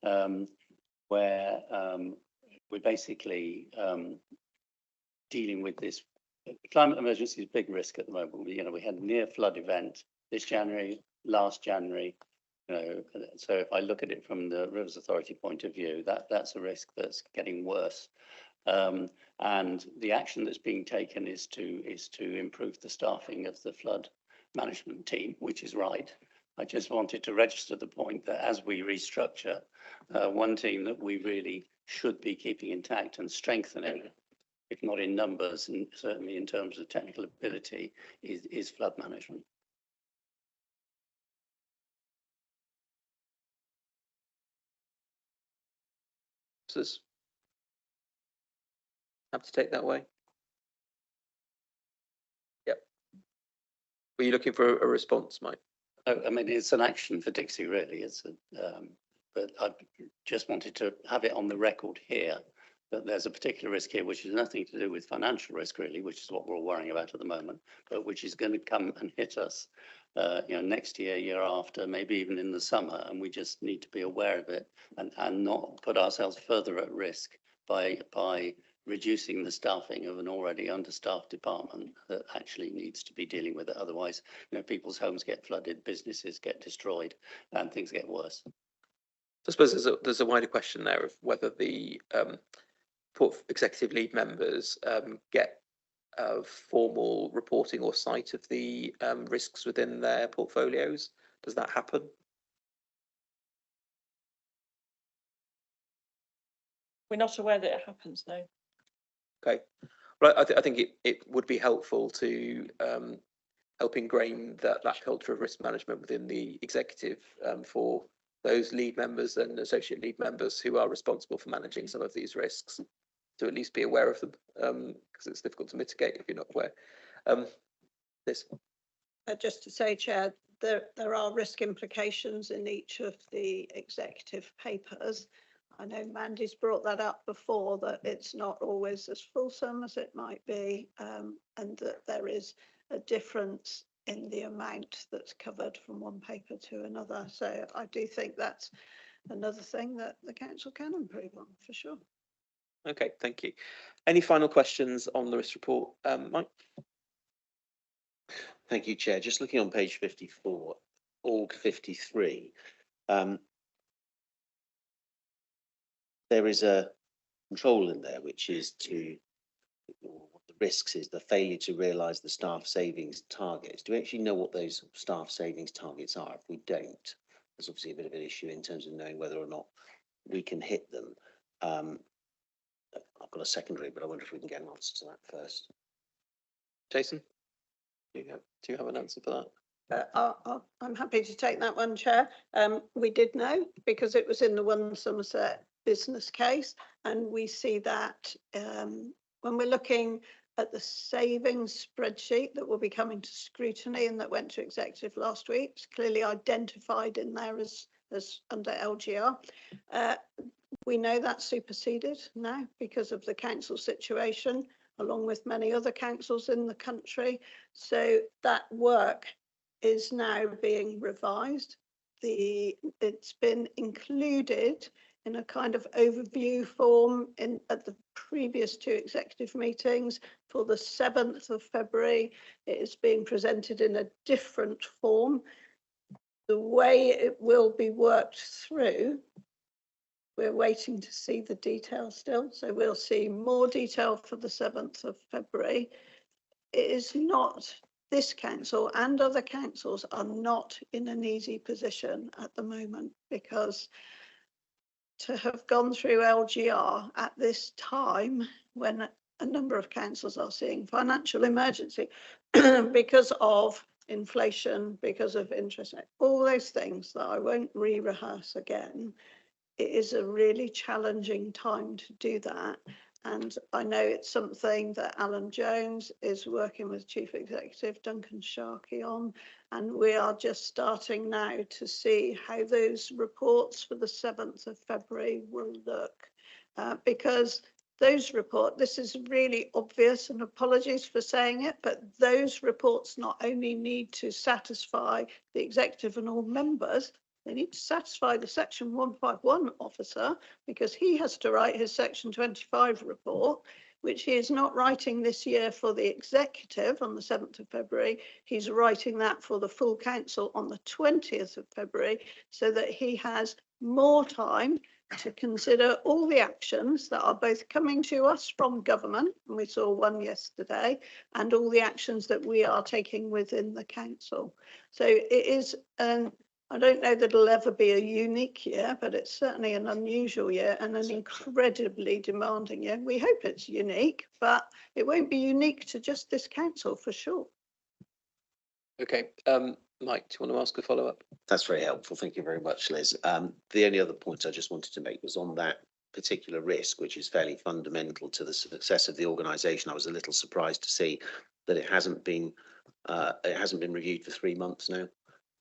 where we're basically dealing with this. Climate emergency is a big risk at the moment. We had a near flood event this January, last January. So if I look at it from the Rivers Authority point of view, that's a risk that's getting worse. And the action that's being taken is to improve the staffing of the flood management team, which is right. I just wanted to register the point that as we restructure, one team that we really should be keeping intact and strengthening, if not in numbers and certainly in terms of technical ability, is flood management. Have to take that way. Yep. Were you looking for a response, Mike? I mean, it's an action for Dixie, really. But I just wanted to have it on the record here that there's a particular risk here, which has nothing to do with financial risk, really, which is what we're all worrying about at the moment, but which is going to come and hit us, next year, year after, maybe even in the summer, and we just need to be aware of it and not put ourselves further at risk by reducing the staffing of an already understaffed department that actually needs to be dealing with it. Otherwise, people's homes get flooded, businesses get destroyed, and things get worse. I suppose there's a wider question there of whether the executive lead members get formal reporting or sight of the risks within their portfolios. Does that happen? We're not aware that it happens, no. Okay. Well, I think it would be helpful to help ingrain that culture of risk management within the executive for those lead members and associate lead members who are responsible for managing some of these risks, to at least be aware of them, because it's difficult to mitigate if you're not aware. Just to say, Chair, there are risk implications in each of the executive papers. I know Mandy's brought that up before, that it's not always as fulsome as it might be, and that there is a difference in the amount that's covered from one paper to another. So I do think that's another thing that the council can improve on, for sure. Okay, thank you. Any final questions on the risk report, Mike? Thank you, Chair. Just looking on page 54, Org 53, there is a control in there, which is what the risks is the failure to realise the staff savings targets. Do we actually know what those staff savings targets are? If we don't, there's obviously a bit of an issue in terms of knowing whether or not we can hit them. I've got a secondary, but I wonder if we can get an answer to that first. Jason, do you have an answer for that? I'm happy to take that one, Chair. We did know because it was in the One Somerset business case, and we see that when we're looking at the savings spreadsheet that will be coming to scrutiny and that went to executive last week. It's clearly identified in there as under LGR. We know that's superseded now because of the council situation, along with many other councils in the country. So that work is now being revised. It's been included in a kind of overview form at the previous two executive meetings. For the 7th of February, it is being presented in a different form. The way it will be worked through, we're waiting to see the detail still. So we'll see more detail for the 7th of February. It is not, this council and other councils are not in an easy position at the moment, because to have gone through LGR at this time when a number of councils are seeing financial emergency because of inflation, because of interest, all those things that I won't re-rehearse again, it is a really challenging time to do that. And I know it's something that Alan Jones is working with Chief Executive Duncan Sharkey on. And we are just starting now to see how those reports for the 7th of February will look. Because this is really obvious, and apologies for saying it, but those reports not only need to satisfy the executive and all members, they need to satisfy the Section 151 officer, because he has to write his Section 25 report, which he is not writing this year for the executive on the 7th of February. He's writing that for the full council on the 20th of February, so that he has more time to consider all the actions that are both coming to us from government, and we saw one yesterday, and all the actions that we are taking within the council. So it is, I don't know that it'll ever be a unique year, but it's certainly an unusual year and an incredibly demanding year. We hope it's unique, but it won't be unique to just this council for sure. Okay, Mike, do you want to ask a follow-up? That's very helpful. Thank you very much, Liz. The only other point I just wanted to make was on that particular risk, which is fairly fundamental to the success of the organisation. I was a little surprised to see that it hasn't been reviewed for 3 months now.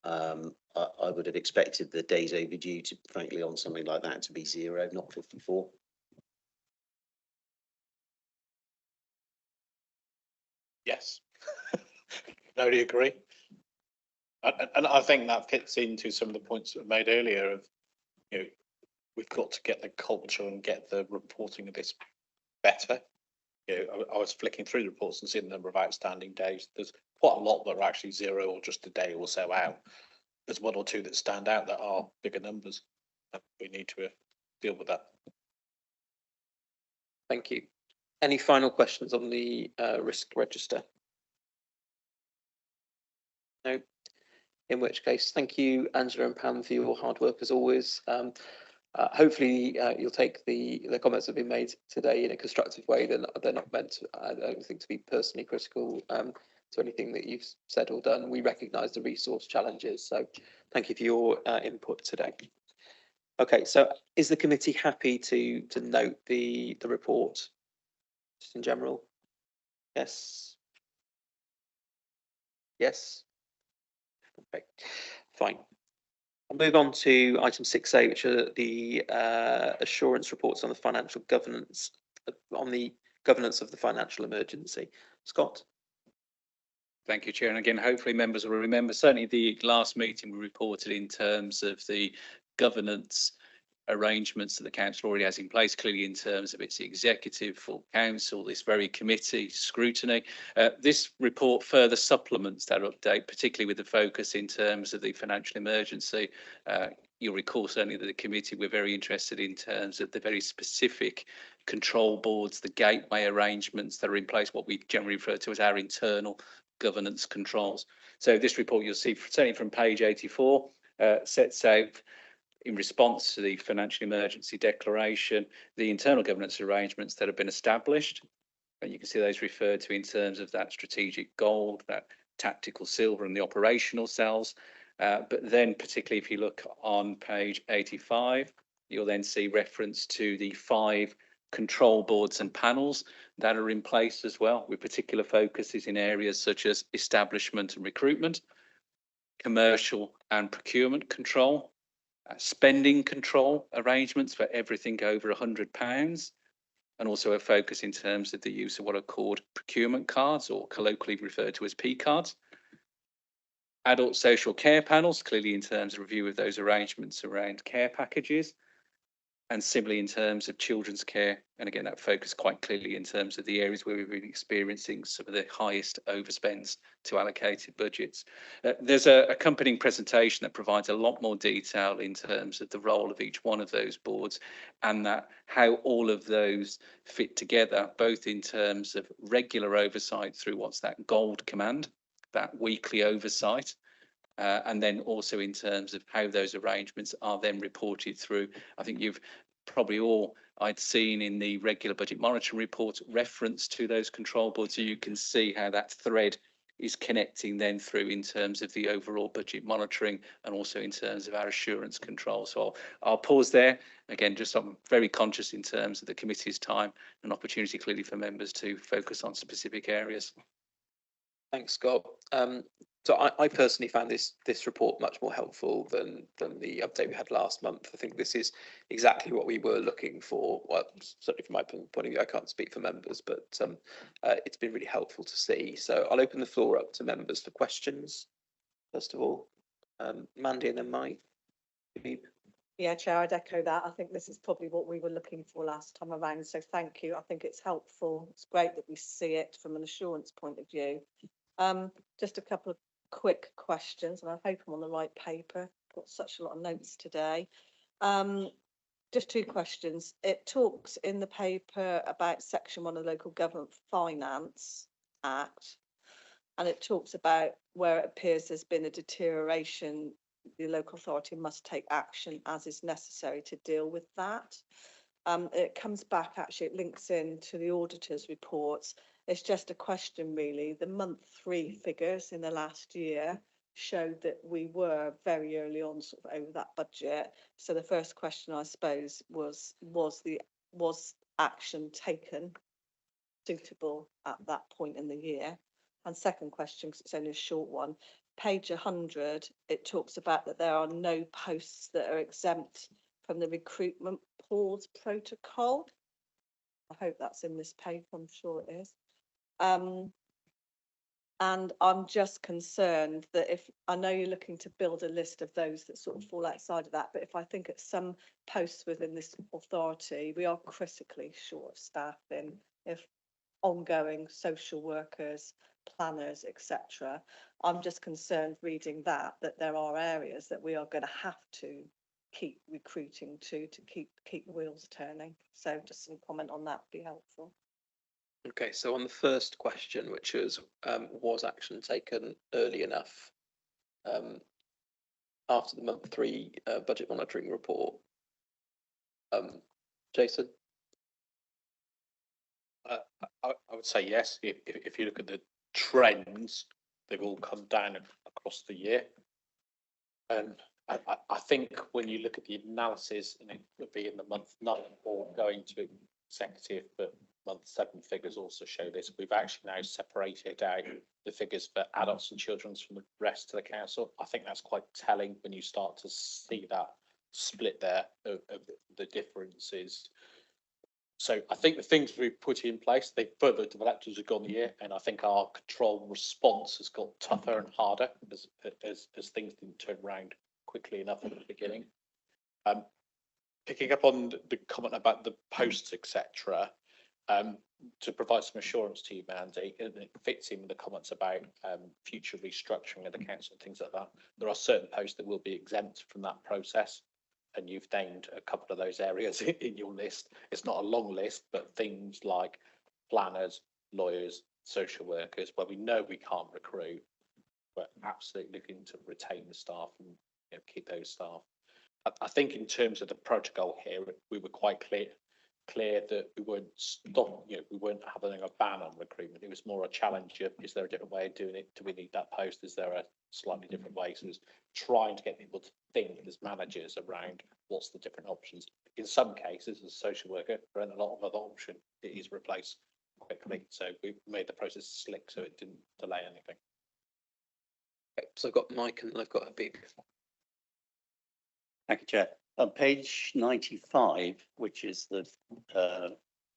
I would have expected the days overdue to, frankly, on something like that to be 0, not 54. Yes. Totally agree. And I think that fits into some of the points that were made earlier of, you know, we've got to get the culture and get the reporting of this better. You know, I was flicking through the reports and seeing the number of outstanding days. There's quite a lot that are actually 0 or just a day or so out. There's 1 or 2 that stand out that are bigger numbers. We need to deal with that. Thank you. Any final questions on the risk register? No. In which case, thank you, Angela and Pam, for your hard work as always. Hopefully, you'll take the comments that have been made today in a constructive way. They're not meant, I don't think, to be personally critical to anything that you've said or done. We recognise the resource challenges, so thank you for your input today. Okay, so is the committee happy to note the report, just in general? Yes. Yes. Okay, fine. I'll move on to item 6A, which are the assurance reports on the financial governance, of the financial emergency. Scott. Thank you, Chair. And again, hopefully members will remember, certainly the last meeting we reported in terms of the governance arrangements that the council already has in place, clearly in terms of its executive, full council, this very committee scrutiny. This report further supplements that update, particularly with the focus in terms of the financial emergency. You'll recall certainly that the committee were very interested in terms of the very specific control boards, the gateway arrangements that are in place, what we generally refer to as our internal governance controls. So this report you'll see certainly from page 84 sets out, in response to the financial emergency declaration, the internal governance arrangements that have been established. And you can see those referred to in terms of that strategic gold, that tactical silver and the operational cells. But then particularly if you look on page 85, you'll then see reference to the 5 control boards and panels that are in place as well, with particular focuses in areas such as establishment and recruitment, commercial and procurement control, spending control arrangements for everything over £100, and also a focus in terms of the use of what are called procurement cards, or colloquially referred to as P cards. Adult social care panels, clearly in terms of review of those arrangements around care packages, and similarly in terms of children's care. And again, that focus quite clearly in terms of the areas where we've been experiencing some of the highest overspends to allocated budgets. There's a accompanying presentation that provides a lot more detail in terms of the role of each one of those boards, and that how all of those fit together, both in terms of regular oversight through what's that gold command, that weekly oversight, and then also in terms of how those arrangements are then reported through. I think you've probably all, I'd seen in the regular budget monitoring report, reference to those control boards, so you can see how that thread is connecting then through in terms of the overall budget monitoring and also in terms of our assurance control. So I'll pause there. Again, just I'm very conscious in terms of the committee's time and opportunity clearly for members to focus on specific areas. Thanks, Scott. So I personally found this report much more helpful than the update we had last month. I think this is exactly what we were looking for. Well, certainly from my point of view, I can't speak for members, but it's been really helpful to see. So I'll open the floor up to members for questions. First of all, Mandy and then Mike. Yeah, Chair, I'd echo that. I think this is probably what we were looking for last time around. So thank you. I think it's helpful. It's great that we see it from an assurance point of view. Just a couple of quick questions, and I hope I'm on the right paper. Got such a lot of notes today. Just two questions. It talks in the paper about Section 1 of the Local Government Finance Act, and it talks about where it appears there's been a deterioration, the local authority must take action as is necessary to deal with that. It comes back, actually, it links in to the auditor's reports. It's just a question, really. The month 3 figures in the last year showed that we were very early on sort of over that budget. So the first question, I suppose, was action taken suitable at that point in the year? And second question, because it's only a short one, page 100, it talks about that there are no posts that are exempt from the recruitment pause protocol. I hope that's in this paper, I'm sure it is. And I'm just concerned that if, I know you're looking to build a list of those that sort of fall outside of that, but if I think at some posts within this authority, we are critically short of staffing, if ongoing social workers, planners, etc. I'm just concerned reading that there are areas that we are going to have to keep recruiting to keep the wheels turning. So just some comment on that would be helpful. Okay, so on the first question, which was action taken early enough after the month 3 budget monitoring report? Jason? I would say yes. If you look at the trends, they've all come down across the year. And I think when you look at the analysis, and it would be in the month 9 or going to executive, but month 7 figures also show this. We've actually now separated out the figures for adults and children from the rest of the council. I think that's quite telling when you start to see that split there of the differences. So I think the things we've put in place, they've further developed as we've gone the year, and I think our control and response has got tougher and harder as things didn't turn around quickly enough at the beginning. Picking up on the comment about the posts, etc., to provide some assurance to you, Mandy, and it fits in with the comments about future restructuring of the council and things like that. There are certain posts that will be exempt from that process, and you've named a couple of those areas in your list. It's not a long list, but things like planners, lawyers, social workers, where we know we can't recruit, but absolutely looking to retain the staff and keep those staff. I think in terms of the protocol here, we were quite clear that we weren't stop, we weren't having a ban on recruitment. It was more a challenge of, is there a different way of doing it? Do we need that post? Is there a slightly different way? So it's trying to get people to think as managers around what's the different options. In some cases, as a social worker, there aren't a lot of other option. It is replaced quickly. So we made the process slick so it didn't delay anything. Okay, so I've got Mike and I've got a big. Thank you, Chair. On page 95, which is the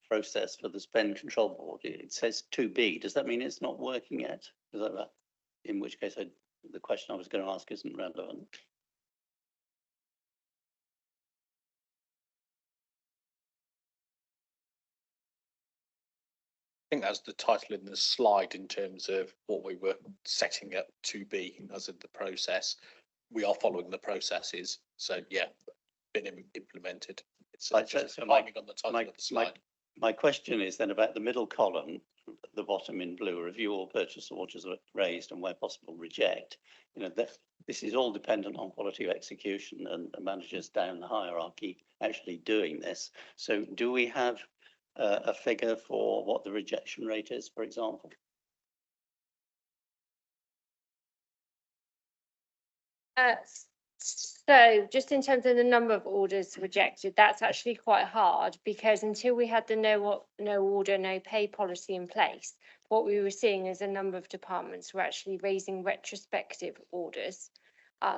process for the spend control board, it says 2B. Does that mean it's not working yet? Is that right? In which case, the question I was going to ask isn't relevant. I think that's the title in the slide in terms of what we were setting up to be as in the process. We are following the processes. So yeah, been implemented. It's just timing on the title of the slide. My question is then about the middle column, the bottom in blue, review all purchase orders raised and where possible reject. This is all dependent on quality of execution and the managers down the hierarchy actually doing this. So do we have a figure for what the rejection rate is, for example? So just in terms of the number of orders rejected, that's actually quite hard because until we had the no order, no pay policy in place, what we were seeing is a number of departments were actually raising retrospective orders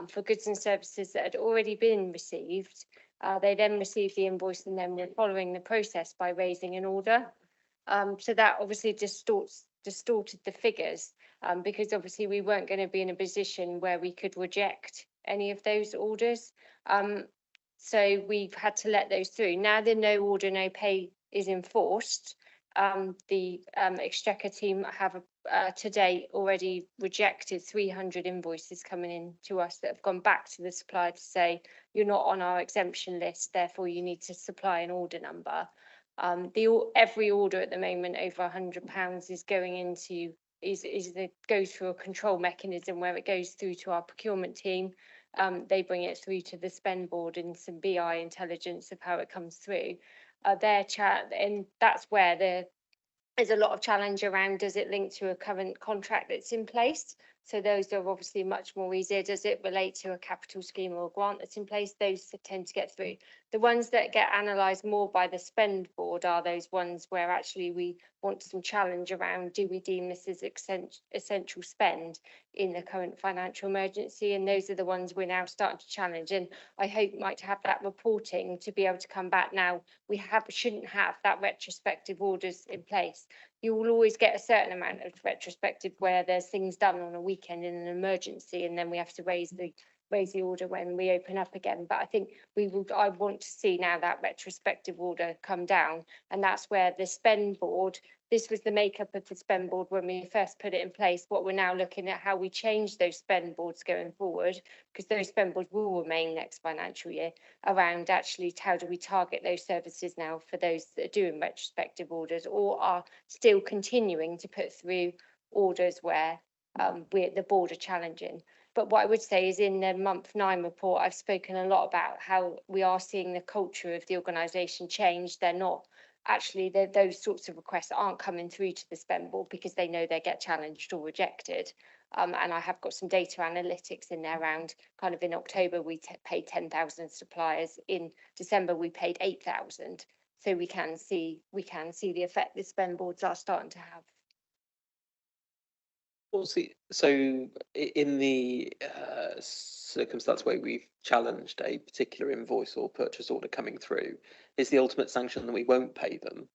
for goods and services that had already been received. They then received the invoice and then were following the process by raising an order. So that obviously distorted the figures because obviously we weren't going to be in a position where we could reject any of those orders. So we've had to let those through. Now the no order, no pay is enforced. The Exchequer team have to date already rejected 300 invoices coming in to us that have gone back to the supplier to say, you're not on our exemption list, therefore you need to supply an order number. Every order at the moment over £100 is going into goes through a control mechanism where it goes through to our procurement team. They bring it through to the spend board and some BI intelligence of how it comes through. Their chat, and that's where there's a lot of challenge around, does it link to a current contract that's in place? So those are obviously much more easier. Does it relate to a capital scheme or a grant that's in place? Those tend to get through. The ones that get analysed more by the spend board are those ones where actually we want some challenge around, do we deem this as essential spend in the current financial emergency? And those are the ones we're now starting to challenge. And I hope might have that reporting to be able to come back now. We shouldn't have that retrospective orders in place. You will always get a certain amount of retrospective where there's things done on a weekend in an emergency, and then we have to raise the order when we open up again. But I think I want to see now that retrospective order come down, and that's where the spend board, this was the makeup of the spend board when we first put it in place. What we're now looking at how we change those spend boards going forward, because those spend boards will remain next financial year, around actually how do we target those services now for those that are doing retrospective orders or are still continuing to put through orders where the board are challenging. But what I would say is in the month 9 report, I've spoken a lot about how we are seeing the culture of the organisation change. They're not actually, those sorts of requests aren't coming through to the spend board because they know they get challenged or rejected. And I have got some data analytics in there around kind of in October, we paid 10,000 suppliers. In December, we paid 8,000. So we can see the effect the spend boards are starting to have. So in the circumstance where we've challenged a particular invoice or purchase order coming through, is the ultimate sanction that we won't pay them,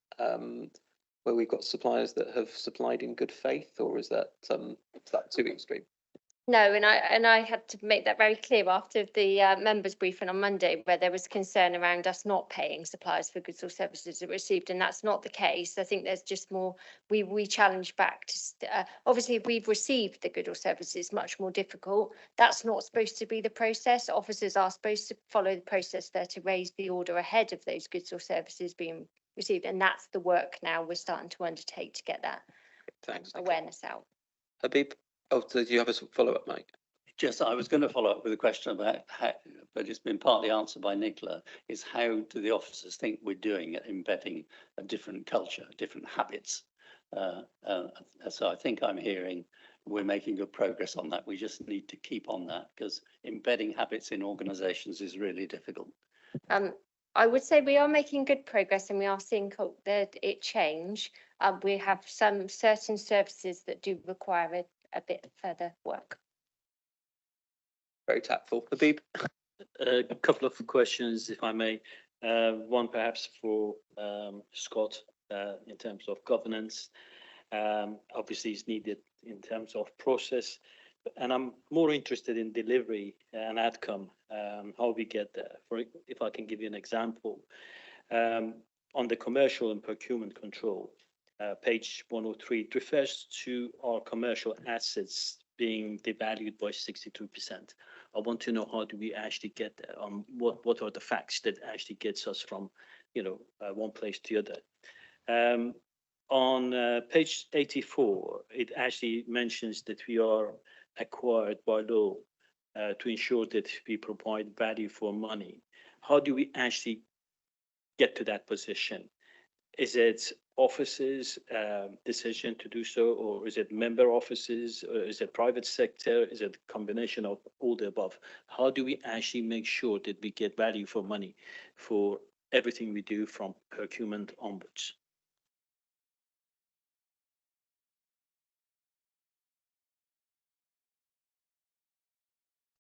where we've got suppliers that have supplied in good faith, or is that too extreme? No, and I had to make that very clear after the members briefing on Monday, where there was concern around us not paying suppliers for goods or services that received, and that's not the case. I think there's just more, we challenge back to, obviously if we've received the good or services, it's much more difficult. That's not supposed to be the process. Officers are supposed to follow the process there to raise the order ahead of those goods or services being received, and that's the work now we're starting to undertake to get that awareness out. Habib? Oh, so do you have a follow-up, Mike? Just, I was going to follow up with a question about how, but it's been partly answered by Nicola, is how do the officers think we're doing at embedding a different culture, different habits? So I think I'm hearing we're making good progress on that. We just need to keep on that because embedding habits in organisations is really difficult. I would say we are making good progress and we are seeing it change. We have some certain services that do require a bit further work. Very tactful. Habib? A couple of questions, if I may. One perhaps for Scott in terms of governance. Obviously, it's needed in terms of process, and I'm more interested in delivery and outcome, how we get there. If I can give you an example, on the commercial and procurement control, page 103, it refers to our commercial assets being devalued by 62%. I want to know how do we actually get there? What are the facts that actually gets us from, one place to the other? On page 84, it actually mentions that we are acquired by law to ensure that we provide value for money. How do we actually get to that position? Is it offices decision to do so, or is it member offices, or is it private sector? Is it a combination of all the above? How do we actually make sure that we get value for money for everything we do from procurement onwards?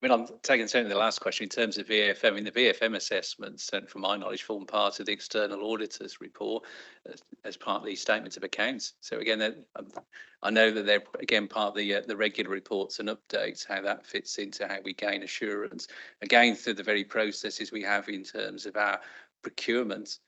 I mean, I'm taking certainly the last question in terms of VFM. I mean, the VFM assessments, and from my knowledge, form part of the external auditors report as part of the statements of accounts. So again, I know that they're again part of the regular reports and updates, how that fits into how we gain assurance. Again, through the very processes we have in terms of our procurement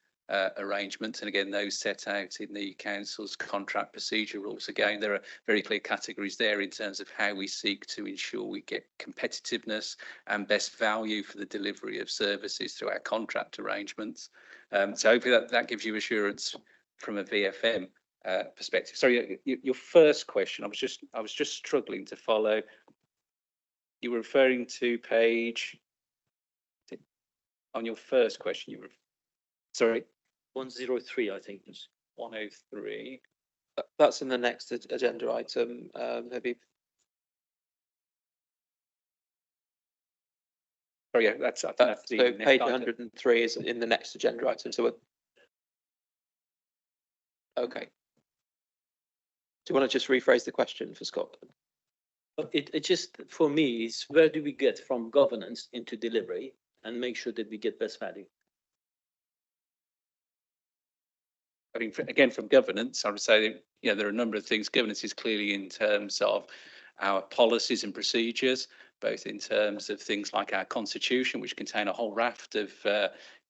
arrangements, and again, those set out in the council's contract procedure rules. Again, there are very clear categories there in terms of how we seek to ensure we get competitiveness and best value for the delivery of services through our contract arrangements. So hopefully that gives you assurance from a VFM perspective. Sorry, your first question, I was just struggling to follow. You were referring to page on your first question. You were sorry. 103, I think. 103. That's in the next agenda item, maybe. Oh yeah, I think that's the So next page item. 103 is in the next agenda item, so okay. Do you want to just rephrase the question for Scott? It just, for me, is where do we get from governance into delivery and make sure that we get best value? I mean, again, from governance, I would say, there are a number of things. Governance is clearly in terms of our policies and procedures, both in terms of things like our constitution, which contain a whole raft of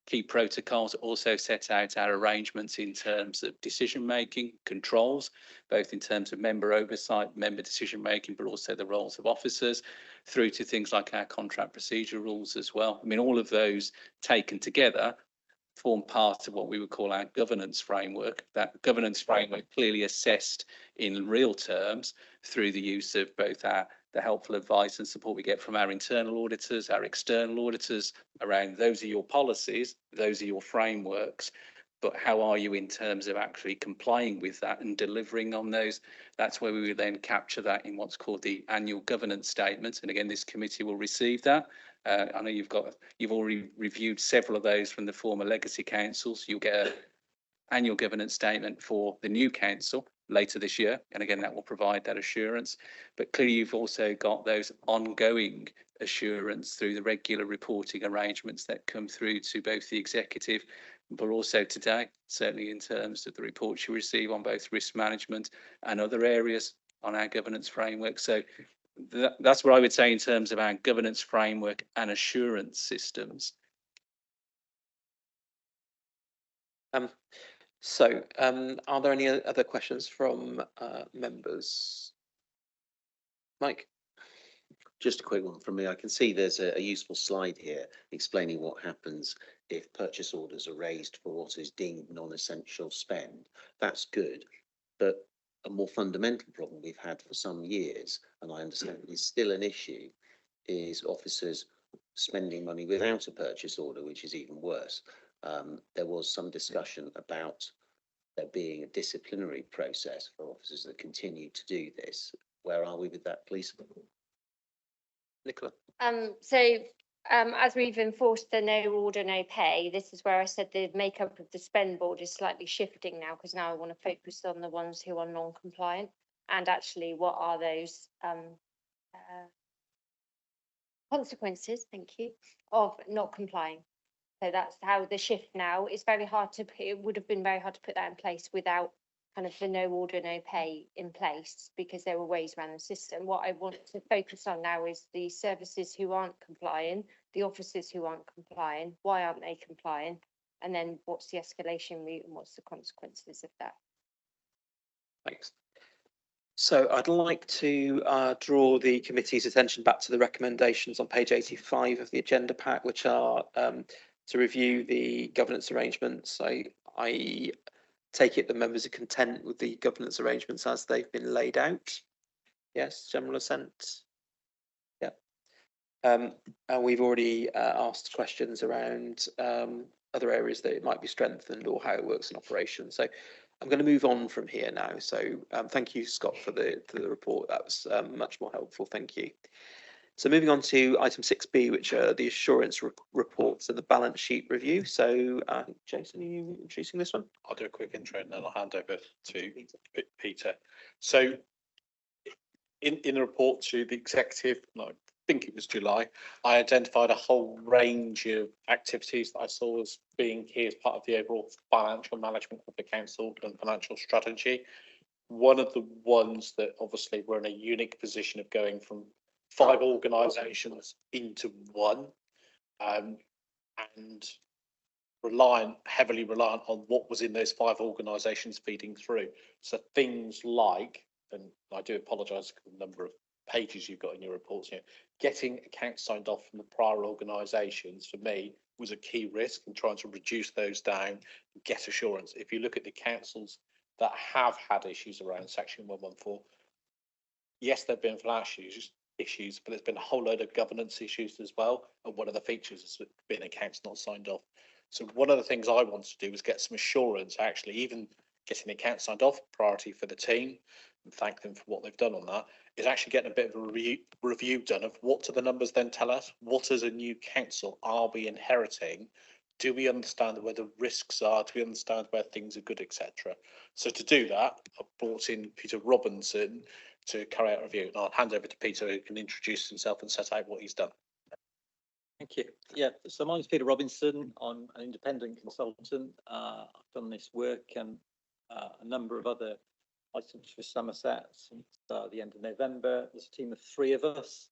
key protocols, also set out our arrangements in terms of decision-making, controls, both in terms of member oversight, member decision-making, but also the roles of officers, through to things like our contract procedure rules as well. I mean, all of those taken together form part of what we would call our governance framework. That governance framework clearly assessed in real terms through the use of both the helpful advice and support we get from our internal auditors, our external auditors around those are your policies, those are your frameworks, but how are you in terms of actually complying with that and delivering on those? That's where we would then capture that in what's called the annual governance statement. And again, this committee will receive that. I know you've already reviewed several of those from the former legacy councils. You'll get an annual governance statement for the new council later this year. And again, that will provide that assurance. But clearly, you've also got those ongoing assurance through the regular reporting arrangements that come through to both the executive, but also today, certainly in terms of the reports you receive on both risk management and other areas on our governance framework. So that's what I would say in terms of our governance framework and assurance systems. Are there any other questions from members? Mike? Just a quick one from me. I can see there's a useful slide here explaining what happens if purchase orders are raised for what is deemed non-essential spend. That's good, but a more fundamental problem we've had for some years, and I understand is still an issue, is officers spending money without a purchase order, which is even worse. There was some discussion about there being a disciplinary process for officers that continue to do this. Where are we with that, please? Nicola? As we've enforced the no order, no pay, this is where I said the makeup of the spend board is slightly shifting now, because now I want to focus on the ones who are non-compliant and actually what are those consequences, thank you, of not complying. So that's how the shift now. It's very hard to, it would have been very hard to put that in place without kind of the no order, no pay in place, because there were ways around the system. What I want to focus on now is the services who aren't complying, the officers who aren't complying, why aren't they complying? And then what's the escalation route and what's the consequences of that? Thanks. So I'd like to draw the committee's attention back to the recommendations on page 85 of the agenda pack, which are to review the governance arrangements. I take it the members are content with the governance arrangements as they've been laid out. Yes, general assent. Yeah. And we've already asked questions around other areas that it might be strengthened or how it works in operation. So I'm going to move on from here now. So thank you, Scott, for the report. That was much more helpful. Thank you. So moving on to item 6B, which are the assurance reports and the balance sheet review. So Jason, are you introducing this one? I'll do a quick intro and then I'll hand over to Peter. So in the report to the executive, I think it was July, I identified a whole range of activities that I saw as being key as part of the overall financial management of the council and financial strategy. One of the ones that obviously we're in a unique position of going from 5 organisations into one, and heavily reliant on what was in those 5 organisations feeding through. So things like, and I do apologise for the number of pages you've got in your reports here, getting accounts signed off from the prior organisations for me was a key risk, and trying to reduce those down and get assurance. If you look at the councils that have had issues around Section 114, yes, there have been financial issues, but there's been a whole load of governance issues as well. And one of the features has been accounts not signed off. So one of the things I want to do is get some assurance, actually, even getting the account signed off, priority for the team, and thank them for what they've done on that, is actually getting a bit of a review done of what do the numbers then tell us? What as a new council are we inheriting? Do we understand where the risks are? Do we understand where things are good, etc.? So to do that, I've brought in Peter Robinson to carry out a review. And I'll hand over to Peter, who can introduce himself and set out what he's done. Thank you. Yeah, so my name's Peter Robinson. I'm an independent consultant. I've done this work and a number of other items for Somerset since the end of November. There's a team of 3 of us.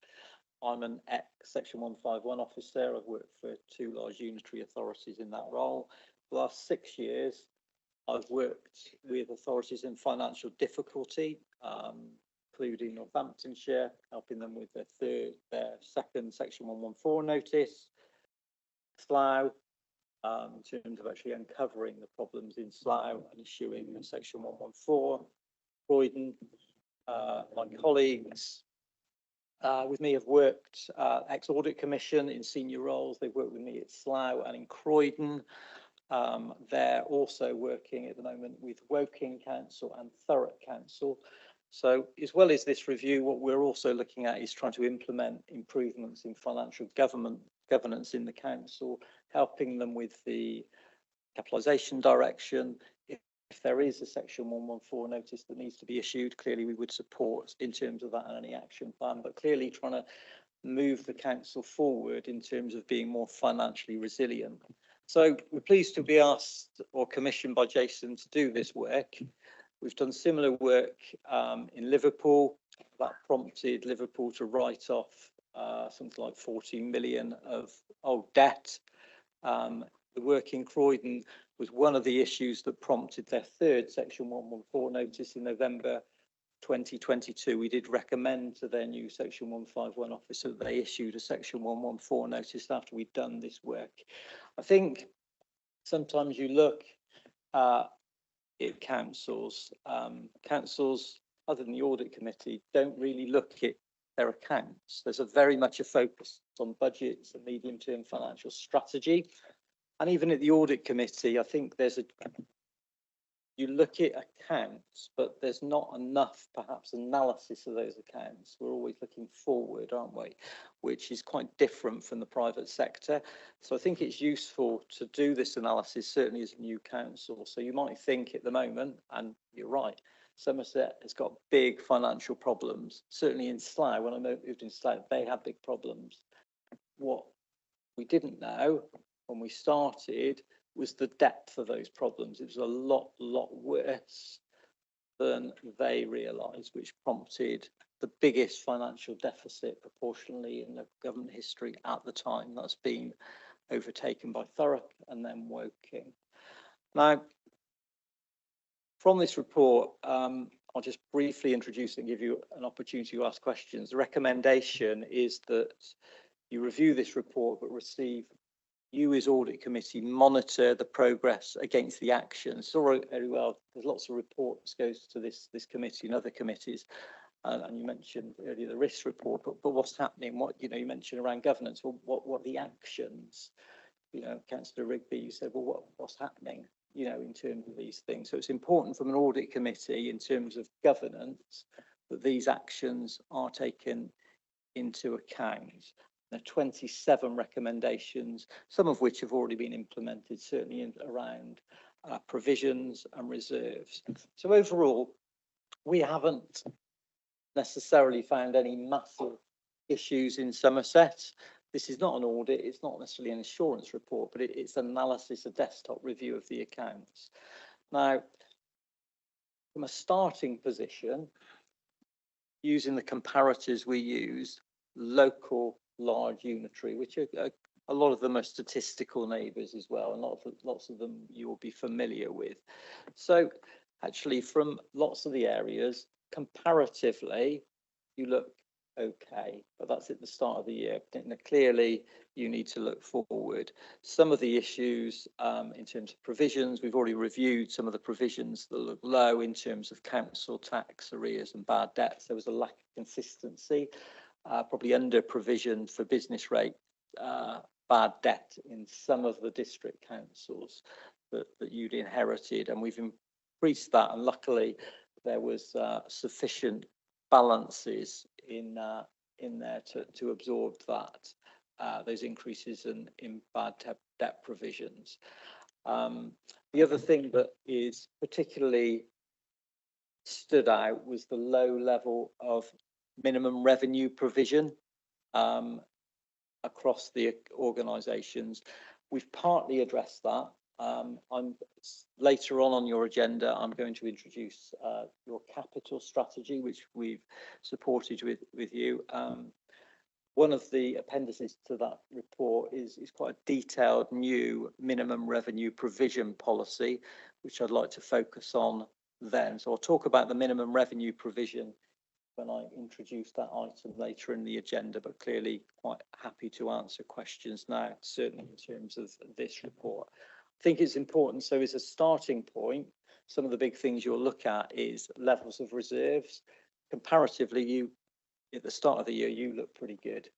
I'm an ex-Section 151 officer. I've worked for 2 large unitary authorities in that role. For the last 6 years, I've worked with authorities in financial difficulty, including Northamptonshire, helping them with their second Section 114 notice, Slough, in terms of actually uncovering the problems in Slough and issuing a Section 114. Croydon, my colleagues with me have worked ex-Audit Commission in senior roles. They've worked with me at Slough and in Croydon. They're also working at the moment with Woking Council and Thurrock Council. So as well as this review, what we're also looking at is trying to implement improvements in financial governance in the council, helping them with the capitalisation direction. If there is a Section 114 notice that needs to be issued, clearly we would support in terms of that and any action plan, but clearly trying to move the council forward in terms of being more financially resilient. So we're pleased to be asked or commissioned by Jason to do this work. We've done similar work in Liverpool. That prompted Liverpool to write off something like 14 million of old debt. The work in Croydon was one of the issues that prompted their 3rd Section 114 notice in November 2022. We did recommend to their new Section 151 officer that they issued a Section 114 notice after we'd done this work. I think sometimes you look at councils, other than the audit committee, don't really look at their accounts. There's very much a focus on budgets and medium-term financial strategy. And even at the audit committee, I think you look at accounts, but there's not enough perhaps analysis of those accounts. We're always looking forward, aren't we? Which is quite different from the private sector. So I think it's useful to do this analysis, certainly as a new council. So you might think at the moment, and you're right, Somerset has got big financial problems. Certainly in Slough, when I moved in Slough, they had big problems. What we didn't know when we started was the depth of those problems. It was a lot worse than they realised, which prompted the biggest financial deficit proportionally in the government history at the time. That's been overtaken by Thurrock and then Woking. Now, from this report, I'll just briefly introduce and give you an opportunity to ask questions. The recommendation is that you review this report, but you as audit committee monitor the progress against the actions. It's all very well. There's lots of reports goes to this committee and other committees, and you mentioned earlier the risk report. But what's happening? What you mentioned around governance. Well, what are the actions? you know, Councillor Rigby, you said, well, what's happening, you know, in terms of these things. So it's important from an audit committee in terms of governance that these actions are taken into account. There are 27 recommendations, some of which have already been implemented, certainly in, around provisions and reserves. So overall, we haven't necessarily found any massive issues in Somerset. This is not an audit, it's not necessarily an assurance report, but it's analysis, a desktop review of the accounts. Now, from a starting position, using the comparators we use, local, large, unitary, which are a lot of them are statistical neighbours as well, and lots of them you will be familiar with. So actually, from lots of the areas, comparatively, you look okay, but that's at the start of the year. Clearly, you need to look forward. Some of the issues in terms of provisions, we've already reviewed some of the provisions that look low in terms of council tax arrears and bad debts. There was a lack of consistency, probably under provision for business rate bad debt in some of the district councils that you'd inherited, and we've increased that, and luckily there was sufficient balances in there to absorb that those increases in bad debt provisions. The other thing that is particularly stood out was the low level of minimum revenue provision across the organisations. We've partly addressed that. I'm later on your agenda, I'm going to introduce your capital strategy, which we've supported with you. One of the appendices to that report is quite a detailed new minimum revenue provision policy, which I'd like to focus on then. So I'll talk about the minimum revenue provision when I introduce that item later in the agenda, but clearly quite happy to answer questions now, certainly in terms of this report. I think it's important, so as a starting point, some of the big things you'll look at is levels of reserves. Comparatively, you at the start of the year, you look pretty good.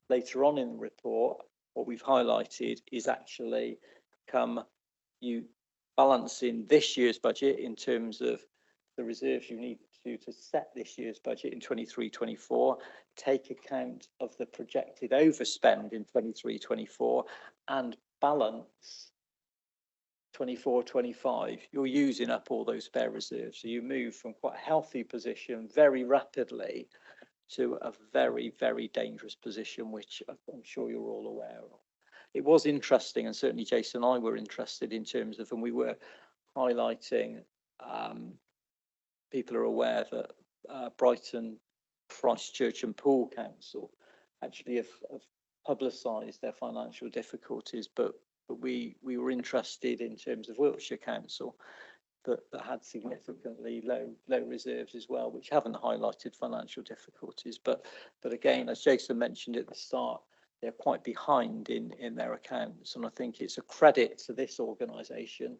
Later on in the report, what we've highlighted is actually you balance in this year's budget in terms of the reserves you need to set this year's budget in 23-24, take account of the projected overspend in 23-24 and balance 24-25. You're using up all those spare reserves. So you move from quite a healthy position very rapidly to a very, very dangerous position, which I'm sure you're all aware of. It was interesting, and certainly Jason and I were interested in terms of, and we were highlighting, people are aware that Brighton, Christchurch and Poole Council actually have publicised their financial difficulties, but we were interested in terms of Wiltshire Council that had significantly low reserves as well, which haven't highlighted financial difficulties. But again, as Jason mentioned at the start, they're quite behind in their accounts, and I think it's a credit to this organisation.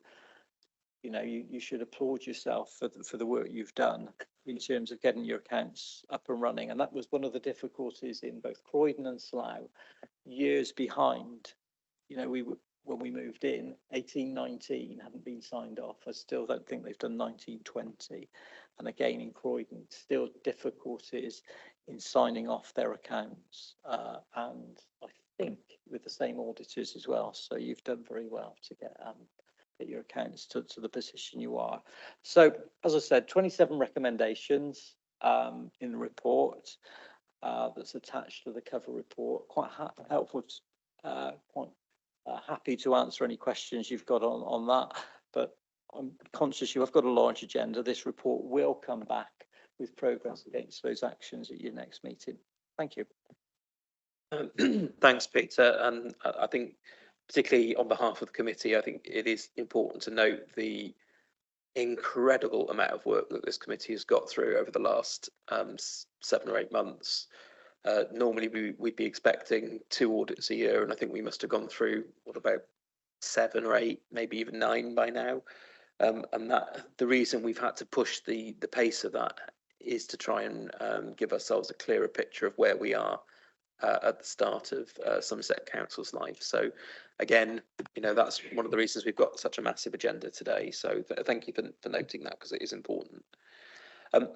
You know, you should applaud yourself for the work you've done in terms of getting your accounts up and running. And that was one of the difficulties in both Croydon and Slough, years behind. You know, when we moved in, 18-19 hadn't been signed off. I still don't think they've done 19-20. And again, in Croydon, still difficulties in signing off their accounts. And I think with the same auditors as well. So you've done very well to get your accounts to the position you are. So, as I said, 27 recommendations in the report that's attached to the cover report. Quite helpful, quite happy to answer any questions you've got on that. But I'm conscious you have got a large agenda. This report will come back with progress against those actions at your next meeting. Thank you. Thanks, Peter. And I think, particularly on behalf of the committee, I think it is important to note the incredible amount of work that this committee has got through over the last 7 or 8 months. Normally we'd be expecting 2 audits a year, and I think we must have gone through about 7 or 8, maybe even 9 by now. And that the reason we've had to push the pace of that is to try and give ourselves a clearer picture of where we are at the start of Somerset Council's life. So again, you know, that's one of the reasons we've got such a massive agenda today. So thank you for noting that, because it is important.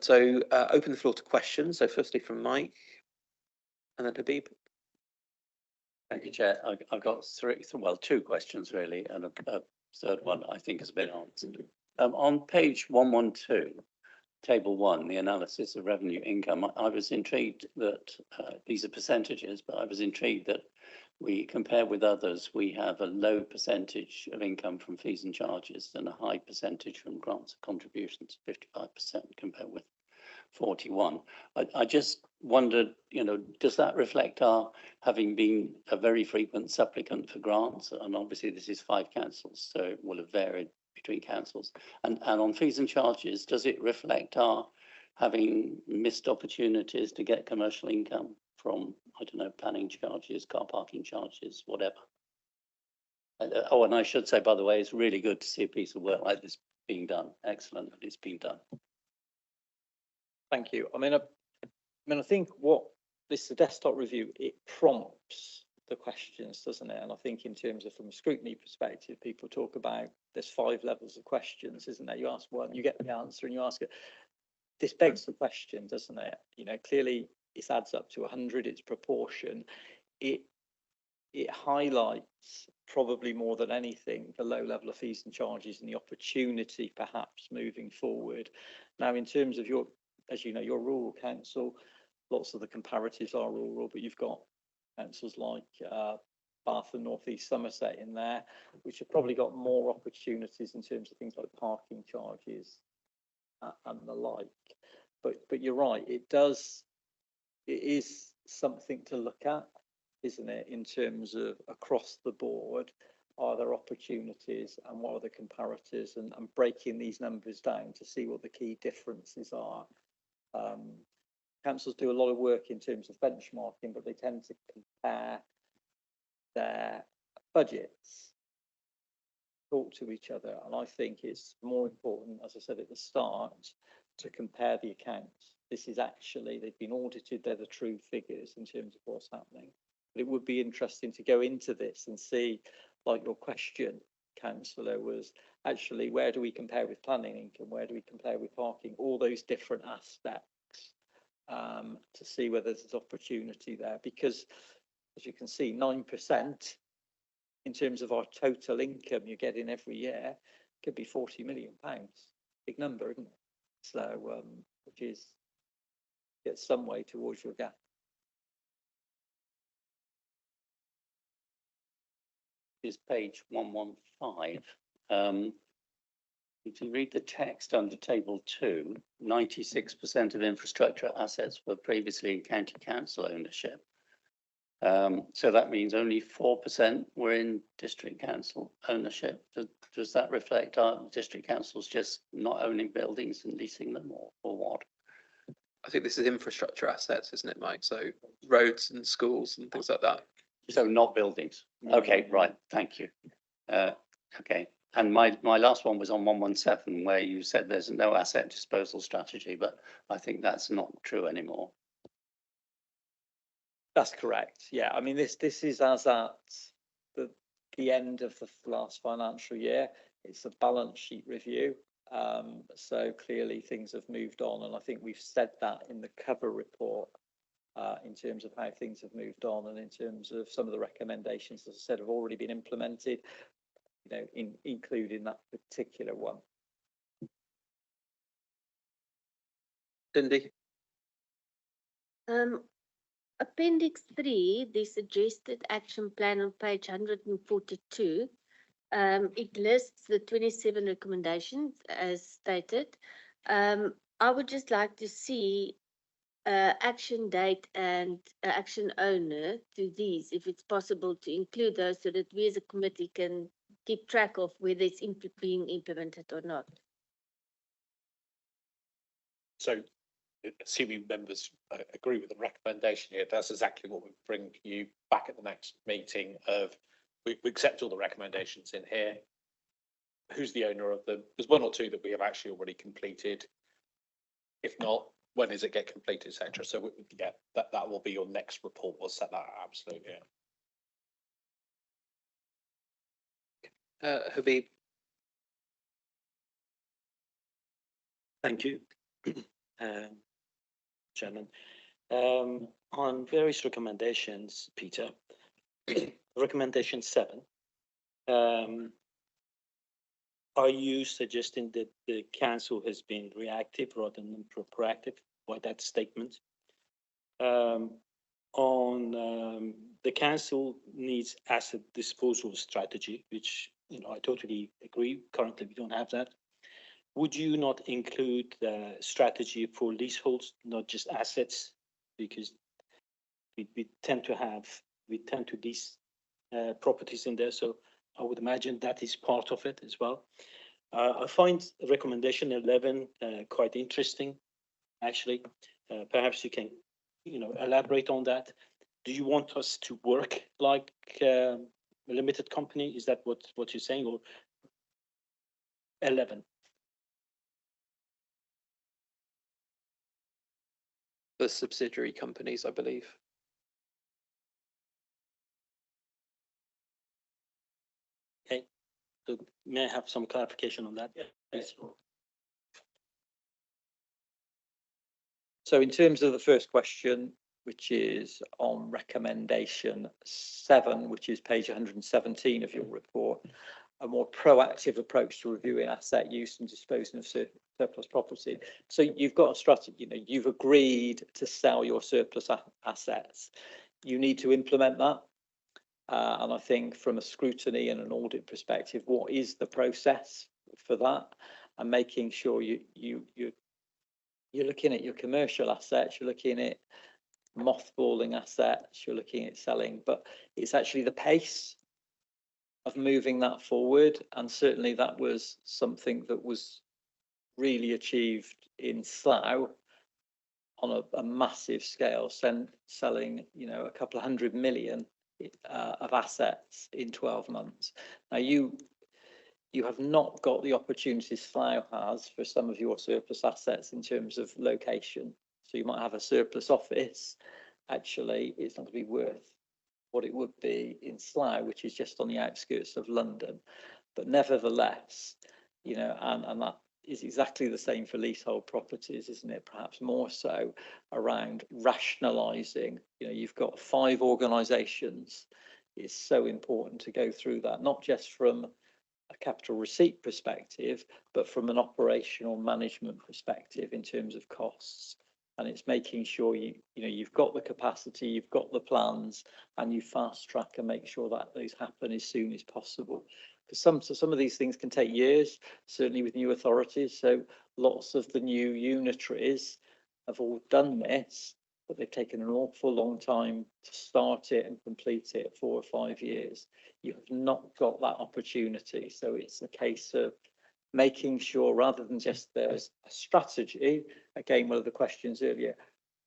So open the floor to questions. So firstly from Mike, and then Habib. Thank you, Chair. I've got two questions really, and a third one I think has been answered. On page 112, table 1, the analysis of revenue income, I was intrigued that these are percentages, but I was intrigued that we compare with others, we have a low percentage of income from fees and charges and a high percentage from grants and contributions, 55% compared with 41. I just wondered, you know, does that reflect our having been a very frequent supplicant for grants? And obviously this is 5 councils, so it will have varied between councils. And on fees and charges, does it reflect our having missed opportunities to get commercial income from, I don't know, planning charges, car parking charges, whatever? Oh, and I should say, by the way, it's really good to see a piece of work like this being done. Excellent that it's been done. Thank you. I think what this desktop review, it prompts the questions, doesn't it? And I think in terms of from a scrutiny perspective, people talk about there's 5 levels of questions, isn't there? You ask one, you get the answer, and you ask it. This begs the question, doesn't it? You know, clearly it adds up to 100. It's proportion. It highlights probably more than anything the low level of fees and charges and the opportunity perhaps moving forward. Now, in terms of your, as you know, your rural council, lots of the comparatives are rural, but you've got councils like Bath and North East Somerset in there, which have probably got more opportunities in terms of things like parking charges and the like. But you're right, it is something to look at, isn't it, in terms of across the board, are there opportunities and what are the comparators, and breaking these numbers down to see what the key differences are. Councils do a lot of work in terms of benchmarking, but they tend to compare their budgets, talk to each other, and I think it's more important, as I said at the start, to compare the accounts. This is actually, they've been audited, they're the true figures in terms of what's happening. But it would be interesting to go into this and see, like your question, Councillor, was actually where do we compare with planning income, where do we compare with parking, all those different aspects, to see whether there's opportunity there. Because as you can see, 9% in terms of our total income you're getting every year could be £40 million. Big number, isn't it? So which is get some way towards your gap. Is page 115. If you read the text under table 2, 96% of infrastructure assets were previously in county council ownership. So that means only 4% were in district council ownership. Does that reflect our district councils just not owning buildings and leasing them, or what? I think this is infrastructure assets, isn't it, Mike? So roads and schools and things like that. So not buildings. Okay, right. Thank you. Okay. And my last one was on 117, where you said there's no asset disposal strategy, but I think that's not true anymore. That's correct. Yeah, I mean this is as at the end of the last financial year. It's a balance sheet review. So clearly things have moved on, and I think we've said that in the cover report in terms of how things have moved on, and in terms of some of the recommendations, as I said, have already been implemented, you know, including that particular one. Cindy? Appendix 3, the suggested action plan on page 142. It lists the 27 recommendations as stated. I would just like to see action date and action owner to these, if it's possible to include those, so that we as a committee can keep track of whether it's being implemented or not. So, assuming members agree with the recommendation here, that's exactly what we bring you back at the next meeting. Of we accept all the recommendations in here. Who's the owner of them? There's 1 or 2 that we have actually already completed. If not, when does it get completed, etc. So yeah, that will be your next report. We'll set that out, absolutely. Habib, Thank you, Chairman. On various recommendations, Peter, recommendation 7, are you suggesting that the council has been reactive rather than proactive by that statement? The council needs asset disposal strategy, which, I totally agree. Currently, we don't have that. Would you not include the strategy for leaseholds, not just assets? Because we tend to lease properties in there. So I would imagine that is part of it as well. I find recommendation 11 quite interesting, actually. Perhaps you can, elaborate on that. Do you want us to work like a limited company? Is that what you're saying? Or 11? the subsidiary companies, I believe. Okay. So may I have some clarification on that? Yes. So in terms of the first question, which is on recommendation 7, which is page 117 of your report, a more proactive approach to reviewing asset use and disposing of surplus property. So you've got a strategy, you've agreed to sell your surplus assets. You need to implement that. And I think from a scrutiny and an audit perspective, what is the process for that? And making sure you're looking at your commercial assets, you're looking at mothballing assets, you're looking at selling, but it's actually the pace of moving that forward. And certainly that was something that was really achieved in Slough on a massive scale, selling, a couple of 100 million of assets in 12 months. Now you have not got the opportunities Slough has for some of your surplus assets in terms of location. So you might have a surplus office. Actually, it's not going to be worth what it would be in Slough, which is just on the outskirts of London. But nevertheless, and that is exactly the same for leasehold properties, isn't it? Perhaps more so around rationalising. You've got 5 organisations. It's so important to go through that, not just from a capital receipt perspective, but from an operational management perspective in terms of costs. And it's making sure you've got the capacity, you've got the plans, and you fast track and make sure that those happen as soon as possible. Because some of these things can take years, certainly with new authorities. So lots of the new unitaries have all done this, but they've taken an awful long time to start it and complete it, 4 or 5 years. You have not got that opportunity. So it's a case of making sure, rather than just there's a strategy, again, one of the questions earlier,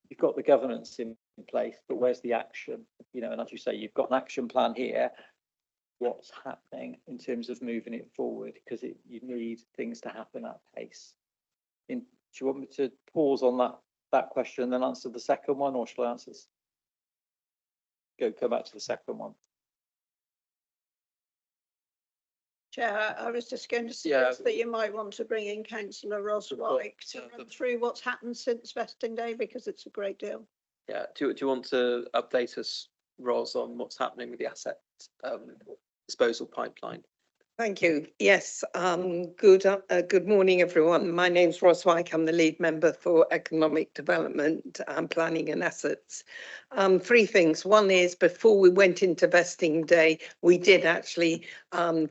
you've got the governance in place, but where's the action? And as you say, you've got an action plan here. What's happening in terms of moving it forward? Because you need things to happen at pace. Do you want me to pause on that question and then answer the second one, or shall I answer this? Go back to the second one. Chair, I was just going to suggest that you might want to bring in Councillor Roswyk to run through what's happened since vesting day, because it's a great deal. Yeah, do you want to update us, Ros, on what's happening with the asset disposal pipeline? Thank you. Yes, good morning, everyone. My name's Ros Wyke. I'm the lead member for Economic Development and Planning and Assets. 3 things. One is, before we went into vesting day, we did actually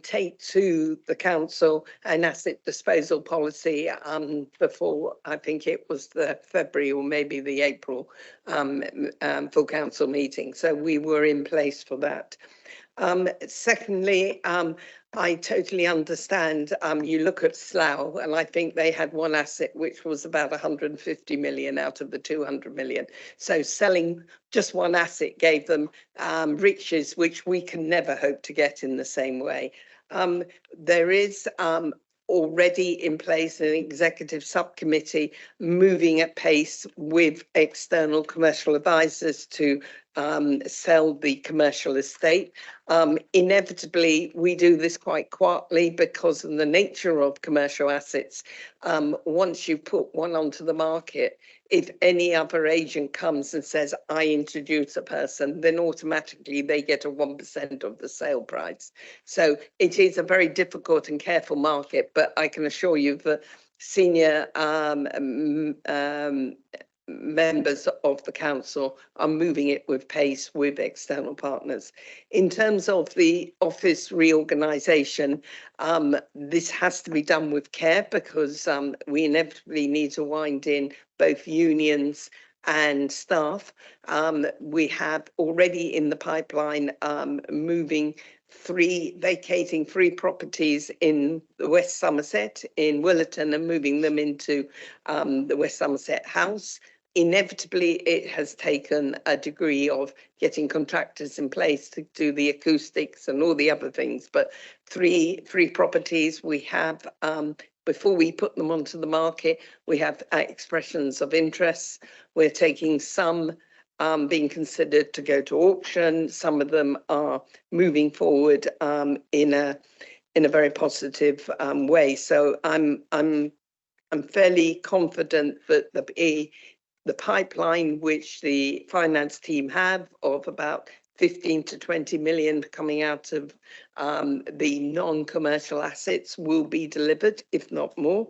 take to the council an asset disposal policy before, I think it was the February or maybe the April full council meeting. So we were in place for that. Secondly, I totally understand. You look at Slough, and I think they had one asset which was about 150 million out of the 200 million. So selling just one asset gave them riches which we can never hope to get in the same way. There is already in place an executive subcommittee moving at pace with external commercial advisors to sell the commercial estate. Inevitably, we do this quite quietly because of the nature of commercial assets. Once you put one onto the market, if any other agent comes and says, I introduce a person, then automatically they get a 1% of the sale price. So it is a very difficult and careful market, but I can assure you that senior members of the council are moving it with pace with external partners. In terms of the office reorganisation, this has to be done with care because we inevitably need to wind in both unions and staff. We have already in the pipeline vacating 3 properties in the West Somerset in Willerton and moving them into the West Somerset House. Inevitably, it has taken a degree of getting contractors in place to do the acoustics and all the other things. But three properties we have, before we put them onto the market, we have expressions of interest. We're taking some being considered to go to auction. Some of them are moving forward in a very positive way. So I'm fairly confident that the pipeline which the finance team have of about 15 to 20 million coming out of the non-commercial assets will be delivered, if not more.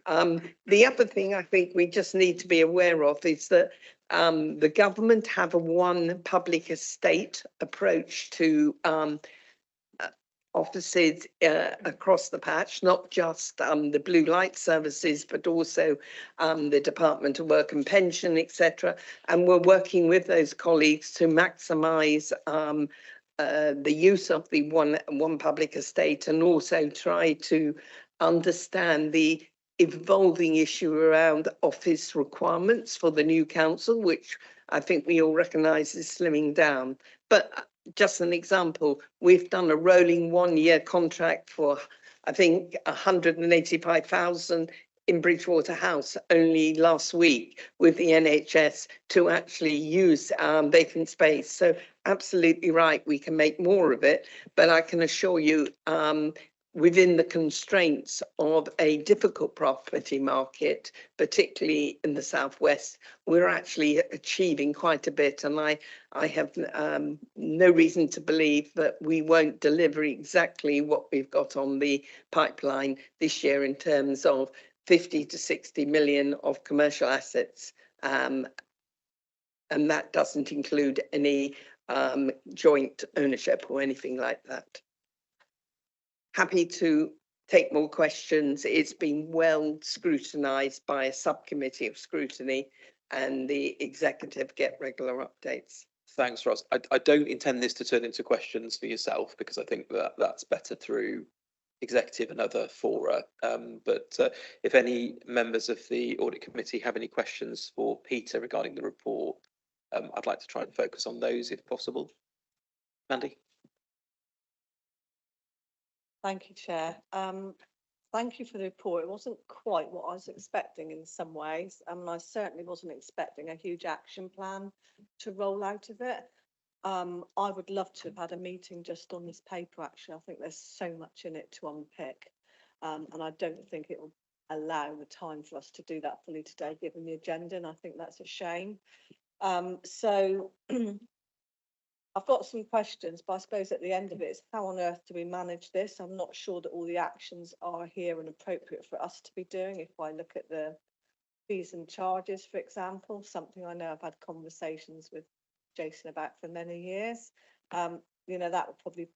The other thing I think we just need to be aware of is that the government have a one public estate approach to offices across the patch, not just the blue light services, but also the Department of Work and Pension, etc. And we're working with those colleagues to maximise the use of the one public estate and also try to understand the evolving issue around office requirements for the new council, which I think we all recognise is slimming down. But just an example, we've done a rolling 1-year contract for, I think, 185,000 in Bridgewater House only last week with the NHS to actually use vacant space. So absolutely right, we can make more of it, but I can assure you within the constraints of a difficult property market, particularly in the southwest, we're actually achieving quite a bit. And I have no reason to believe that we won't deliver exactly what we've got on the pipeline this year in terms of 50 to 60 million of commercial assets. And that doesn't include any joint ownership or anything like that. Happy to take more questions. It's been well scrutinised by a subcommittee of scrutiny and the executive get regular updates. Thanks, Ross. I don't intend this to turn into questions for yourself because I think that that's better through executive and other fora. But if any members of the audit committee have any questions for Peter regarding the report, I'd like to try and focus on those if possible. Mandy? Thank you, Chair. Thank you for the report. It wasn't quite what I was expecting in some ways. I certainly wasn't expecting a huge action plan to roll out of it. I would love to have had a meeting just on this paper, actually. I think there's so much in it to unpick. And I don't think it will allow the time for us to do that fully today, given the agenda, and I think that's a shame. So I've got some questions, but I suppose at the end of it is how on earth do we manage this? I'm not sure that all the actions are here and appropriate for us to be doing. If I look at the fees and charges, for example, something I know I've had conversations with Jason about for many years, you know, that would probably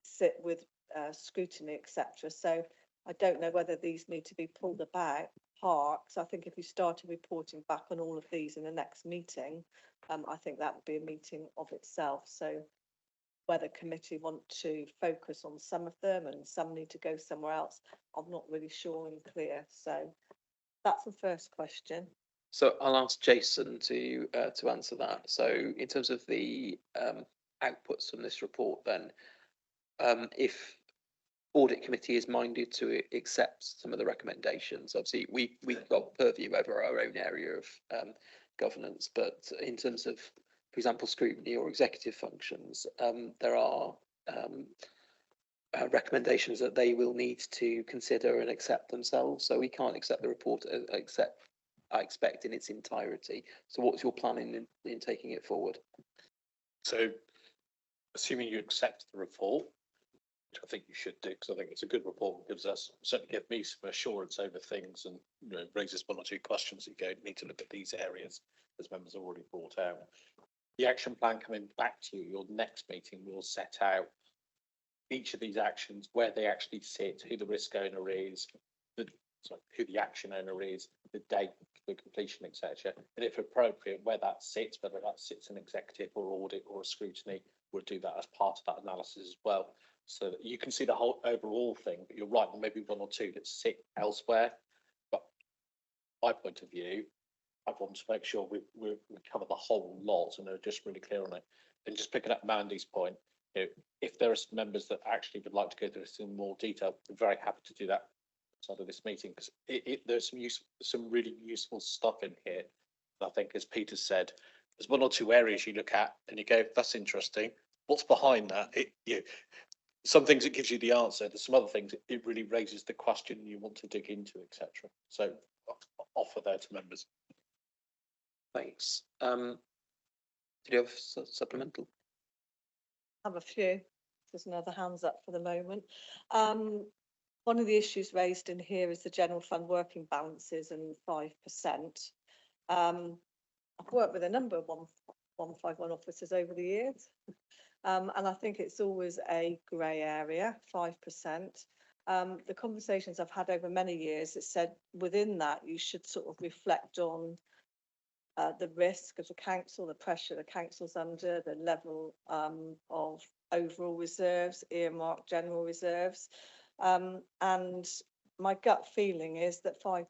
sit with scrutiny, etc. So I don't know whether these need to be pulled apart. So I think if you started reporting back on all of these in the next meeting, I think that would be a meeting of itself. So whether committee want to focus on some of them and some need to go somewhere else, I'm not really sure and clear. So that's the first question. So I'll ask Jason to answer that. So in terms of the outputs from this report, then, if audit committee is minded to accept some of the recommendations. Obviously, we've got purview over our own area of governance, but in terms of, for example, scrutiny or executive functions, there are recommendations that they will need to consider and accept themselves. So we can't accept the report I expect in its entirety. So what's your plan in taking it forward? So assuming you accept the report, which I think you should do, because I think it's a good report, and gives us, certainly give me some assurance over things, and raises one or two questions that you go, need to look at these areas, as members have already brought out. The action plan coming back to you, your next meeting will set out each of these actions, where they actually sit, who the risk owner is, who the action owner is, the date for completion, etc. And if appropriate, where that sits, whether that sits in executive or audit or a scrutiny, we'll do that as part of that analysis as well. So that you can see the whole overall thing, but you're right, there may be one or two that sit elsewhere. But my point of view, I want to make sure we cover the whole lot and are just really clear on it. And just picking up Mandy's point, if there are some members that actually would like to go through this in more detail, we're very happy to do that outside of this meeting, because there's some really useful stuff in here. And I think, as Peter said, there's one or two areas you look at and you go, that's interesting. What's behind that? Some things it gives you the answer. There's some other things it really raises the question you want to dig into, etc. So offer there to members. Thanks. Do you have supplemental? I have a few. There's no other hands up for the moment. One of the issues raised in here is the general fund working balances and 5%. I've worked with a number of 151 officers over the years. And I think it's always a grey area, 5%. The conversations I've had over many years, it said within that you should sort of reflect on the risk of the council, the pressure the council's under, the level of overall reserves, earmarked general reserves. And my gut feeling is that 5%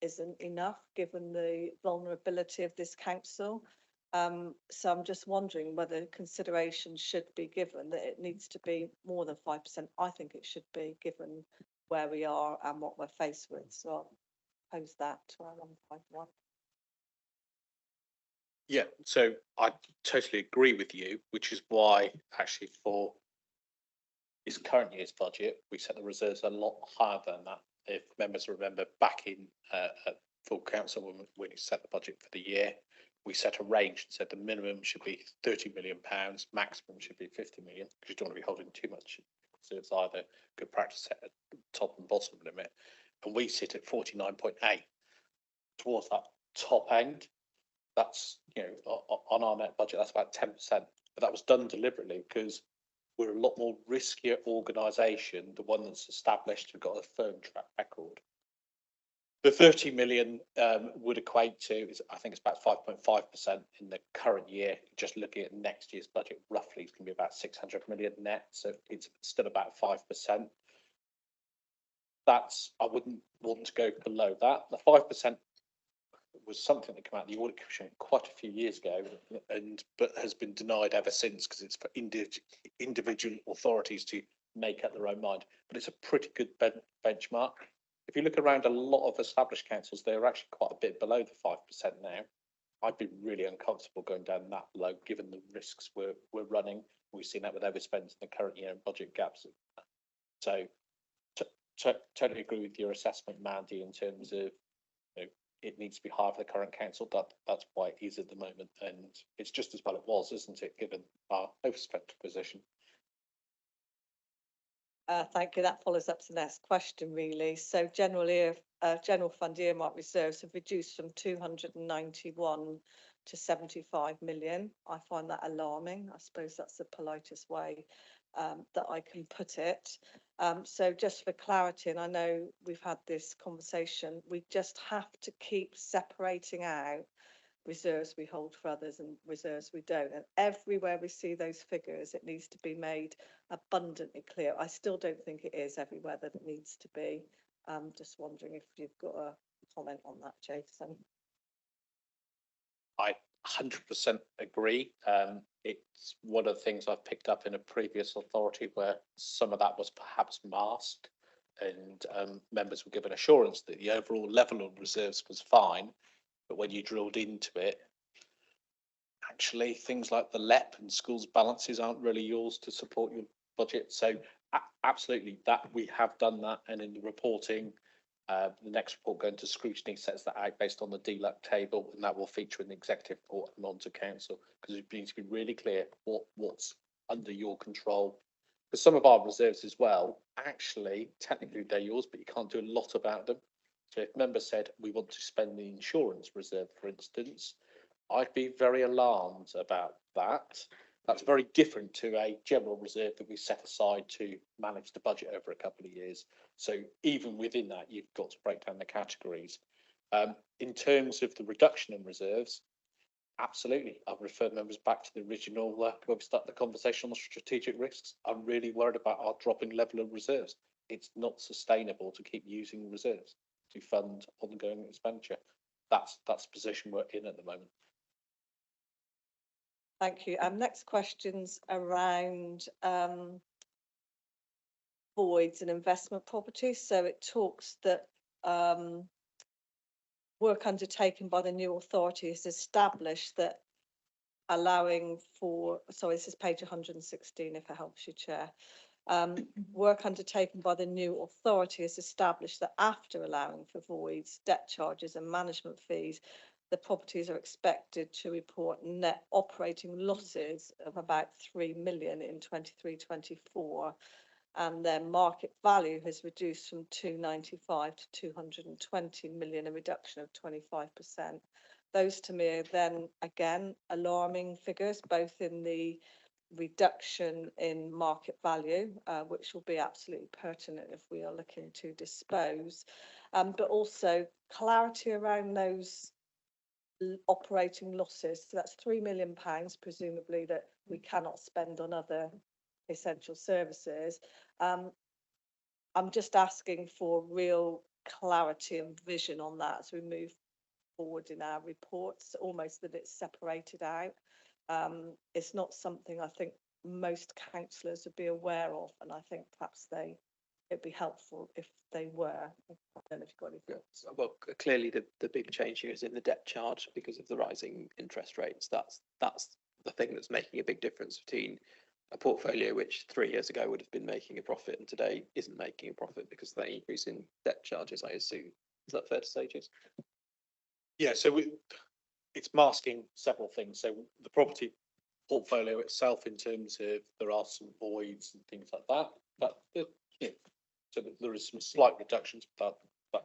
isn't enough given the vulnerability of this council. So I'm just wondering whether consideration should be given that it needs to be more than 5%. I think it should be, given where we are and what we're faced with. So I'll pose that to our 151. Yeah, so I totally agree with you, which is why actually for this current year's budget, we set the reserves a lot higher than that. If members remember back in at full council, when we set the budget for the year, we set a range and said the minimum should be £30 million, maximum should be 50 million, because you don't want to be holding too much. So it's either good practice set a top and bottom limit. And we sit at 49.8 towards that top end. That's, on our net budget, that's about 10%. But that was done deliberately because we're a lot more riskier organisation, the one that's established and got a firm track record. The 30 million would equate to, I think it's about 5.5% in the current year. Just looking at next year's budget, roughly it's going to be about 600 million net. So it's still about 5%. I wouldn't want to go below that. The 5% was something that came out of the Audit Commission quite a few years ago, but has been denied ever since, because it's for individual authorities to make up their own mind. But it's a pretty good benchmark. If you look around a lot of established councils, they're actually quite a bit below the 5% now. I'd be really uncomfortable going down that low, given the risks we're running. We've seen that with overspends in the current year and budget gaps. So totally agree with your assessment, Mandy, in terms of it needs to be higher for the current council. That's why it is at the moment, and it's just as well it was, isn't it, given our overspent position. Thank you. That follows up to the next question, really. So general fund earmark reserves have reduced from 291 to 75 million. I find that alarming. I suppose that's the politest way that I can put it. So just for clarity, and I know we've had this conversation, we just have to keep separating out reserves we hold for others and reserves we don't. And everywhere we see those figures, it needs to be made abundantly clear. I still don't think it is everywhere that it needs to be. Just wondering if you've got a comment on that, Jason. I 100% agree. It's one of the things I've picked up in a previous authority where some of that was perhaps masked, and members were given assurance that the overall level of reserves was fine, but when you drilled into it, actually things like the LEP and schools balances aren't really yours to support your budget. So absolutely, that we have done that, and in the reporting, the next report going to scrutiny sets that out based on the DLUC table, and that will feature in the executive report and on to council, because it needs to be really clear what's under your control. Because some of our reserves as well, actually, technically they're yours, but you can't do a lot about them. So if members said we want to spend the insurance reserve, for instance, I'd be very alarmed about that. That's very different to a general reserve that we set aside to manage the budget over a couple of years. So even within that, you've got to break down the categories. In terms of the reduction in reserves, absolutely. I've referred members back to the original where we started the conversation on the strategic risks. I'm really worried about our dropping level of reserves. It's not sustainable to keep using reserves to fund ongoing expenditure. That's the position we're in at the moment. Thank you. Next question's around voids and investment properties. So it talks that work undertaken by the new authority is established that allowing for, sorry, this is page 116 if it helps you, Chair. Work undertaken by the new authority is established that after allowing for voids, debt charges and management fees, the properties are expected to report net operating losses of about 3 million in 23-24, and their market value has reduced from 295 to 220 million, a reduction of 25%. Those to me are then again alarming figures, both in the reduction in market value, which will be absolutely pertinent if we are looking to dispose, but also clarity around those operating losses. So that's £3 million, presumably, that we cannot spend on other essential services. I'm just asking for real clarity and vision on that as we move forward in our reports, almost that it's separated out. It's not something I think most councillors would be aware of, and I think perhaps it'd be helpful if they were. I don't know if you've got anything. Yeah. Well, clearly the big change here is in the debt charge because of the rising interest rates. That's the thing that's making a big difference between a portfolio which 3 years ago would have been making a profit and today isn't making a profit because of the increase in debt charges, I assume. Is that fair to say, Jason? Yeah, so it's masking several things. So the property portfolio itself, in terms of there are some voids and things like that, so there is some slight reductions, but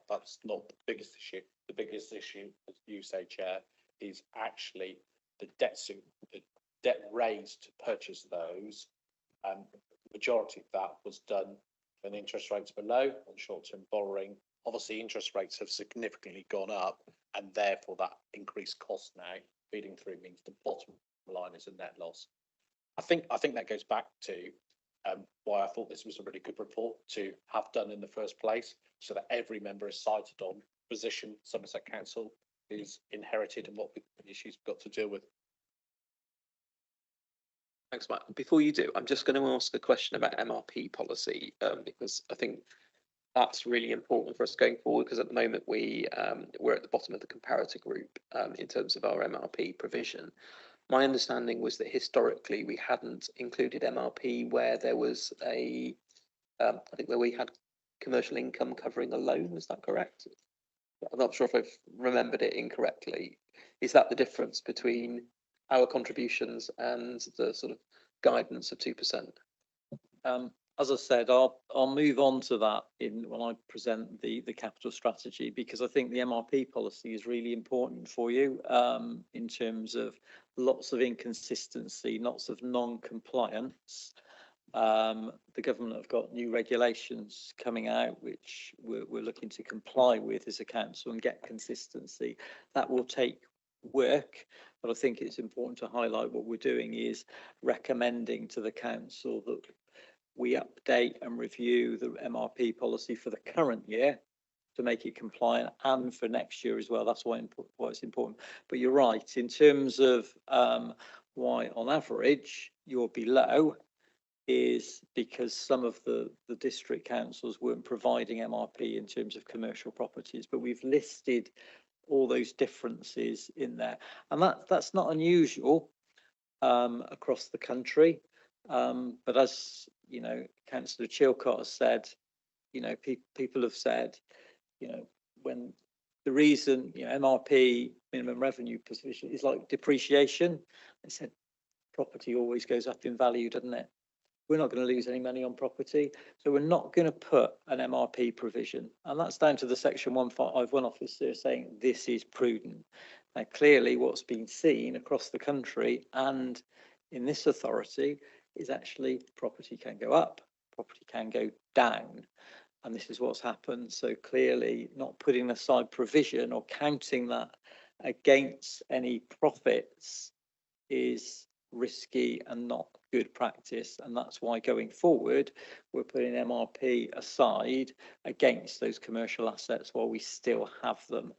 that's not the biggest issue. The biggest issue, as you say, Chair, is actually the debt raised to purchase those. The majority of that was done when interest rates were low on short-term borrowing. Obviously, interest rates have significantly gone up, and therefore that increased cost now feeding through means the bottom line is a net loss. I think that goes back to why I thought this was a really good report to have done in the first place, so that every member is cited on position Somerset Council is inherited and what issues we've got to deal with. Thanks, Mike. Before you do, I'm just going to ask a question about MRP policy, because I think that's really important for us going forward, because at the moment we're at the bottom of the comparator group in terms of our MRP provision. My understanding was that historically we hadn't included MRP where there was I think where we had commercial income covering a loan. Is that correct? I'm not sure if I've remembered it incorrectly. Is that the difference between our contributions and the sort of guidance of 2%? As I said, I'll move on to that when I present the capital strategy, because I think the MRP policy is really important for you in terms of lots of inconsistency, lots of non-compliance. The government have got new regulations coming out which we're looking to comply with as a council and get consistency. That will take work, but I think it's important to highlight what we're doing is recommending to the council that we update and review the MRP policy for the current year to make it compliant and for next year as well. That's why it's important. But you're right, in terms of why on average you're below is because some of the district councils weren't providing MRP in terms of commercial properties, but we've listed all those differences in there. And that's not unusual across the country. But as, you know, Councillor Chilcott has said, you know, people have said, you know, when the reason, you know, MRP, minimum revenue position, is like depreciation. They said property always goes up in value, doesn't it? We're not going to lose any money on property, so we're not going to put an MRP provision, and that's down to the Section 151 officer saying this is prudent. Now, clearly, what's been seen across the country and in this authority is actually property can go up, property can go down. And this is what's happened. So clearly not putting aside provision or counting that against any profits is risky and not good practice. And that's why going forward, we're putting MRP aside against those commercial assets while we still have them.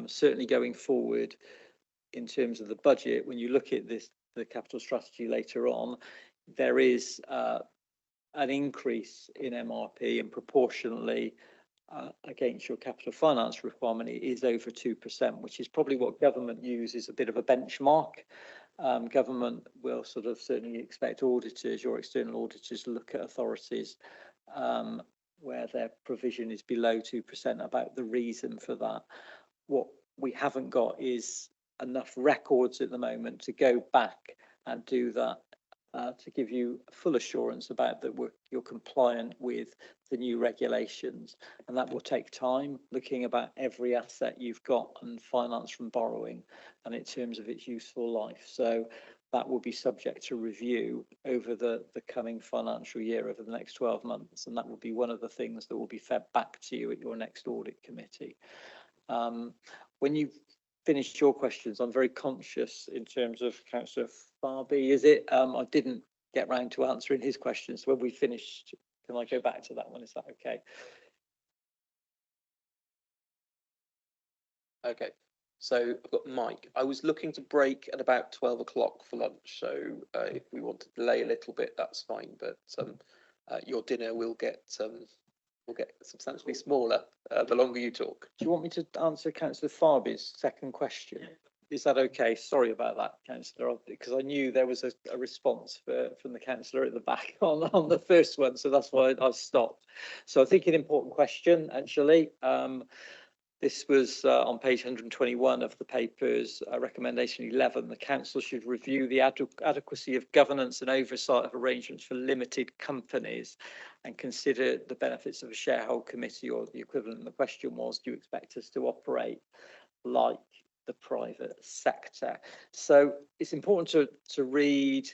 Certainly going forward in terms of the budget, when you look at this, the capital strategy later on, there is an increase in MRP, and proportionally against your capital finance requirement, it is over 2%, which is probably what government uses a bit of a benchmark. Government will sort of certainly expect auditors, your external auditors, to look at authorities where their provision is below 2%, about the reason for that. What we haven't got is enough records at the moment to go back and do that. To give you full assurance about that you're compliant with the new regulations, and that will take time, looking about every asset you've got and finance from borrowing and in terms of its useful life. So that will be subject to review over the coming financial year, over the next 12 months, and that will be one of the things that will be fed back to you at your next audit committee. When you've finished your questions, I'm very conscious in terms of Councillor Farby, is it? I didn't get round to answering his questions. So when we finished, can I go back to that one? Is that okay? Okay, so I've got Mike. I was looking to break at about 12 o'clock for lunch. So if we want to delay a little bit, that's fine. But your dinner will get substantially smaller the longer you talk. Do you want me to answer Councillor Farby's second question? Is that okay? Sorry about that, Councillor, because I knew there was a response from the councillor at the back on the first one, so that's why I stopped. So I think an important question, actually. This was on page 121 of the papers, recommendation 11. The council should review the adequacy of governance and oversight of arrangements for limited companies and consider the benefits of a shareholder committee or the equivalent. The question was, do you expect us to operate like the private sector? So it's important to read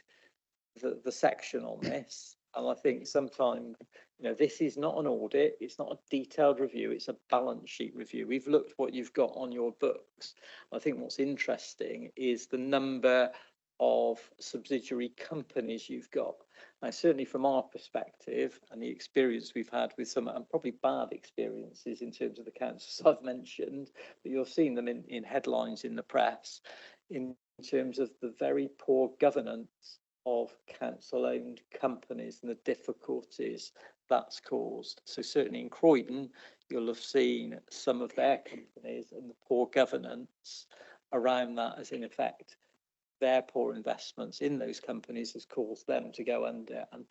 the section on this. And I think sometimes, you know, this is not an audit, it's not a detailed review, it's a balance sheet review. We've looked what you've got on your books. I think what's interesting is the number of subsidiary companies you've got. Now, certainly from our perspective and the experience we've had with some, and probably bad experiences in terms of the councils I've mentioned, but you're seeing them in headlines in the press, in terms of the very poor governance of council-owned companies and the difficulties that's caused. So certainly in Croydon, you'll have seen some of their companies and the poor governance around that as in effect their poor investments in those companies has caused them to go under and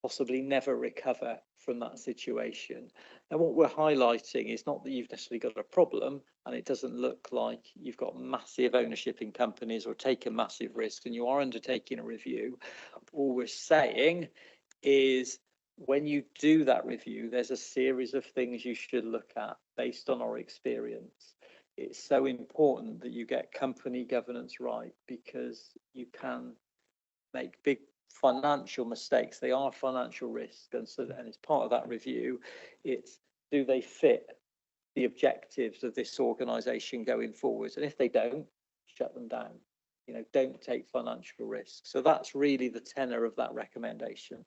possibly never recover from that situation. And what we're highlighting is not that you've necessarily got a problem and it doesn't look like you've got massive ownership in companies or taken massive risks and you are undertaking a review. All we're saying is when you do that review, there's a series of things you should look at based on our experience. It's so important that you get company governance right because you can make big financial mistakes. They are financial risks, and so and as part of that review, it's do they fit the objectives of this organisation going forward? And if they don't, shut them down. You know, don't take financial risks. So that's really the tenor of that recommendation.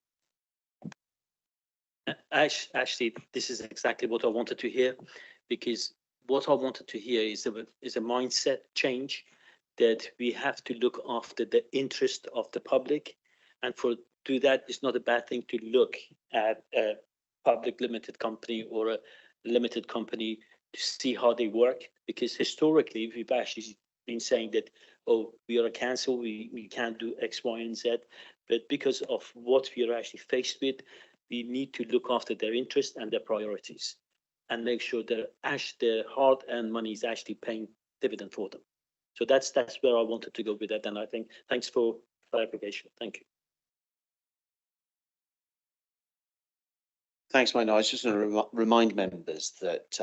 Actually, this is exactly what I wanted to hear, because what I wanted to hear is a mindset change, that we have to look after the interest of the public, and for do that, it's not a bad thing to look at a public limited company or a limited company to see how they work, because historically we've actually been saying that, oh, we are a council, we can't do X, Y, and Z, but because of what we are actually faced with, we need to look after their interests and their priorities and make sure that their hard-earned money is actually paying dividend for them. So that's where I wanted to go with that. And I think, thanks for clarification. Thank you. Thanks, Mike. I was just going to remind members that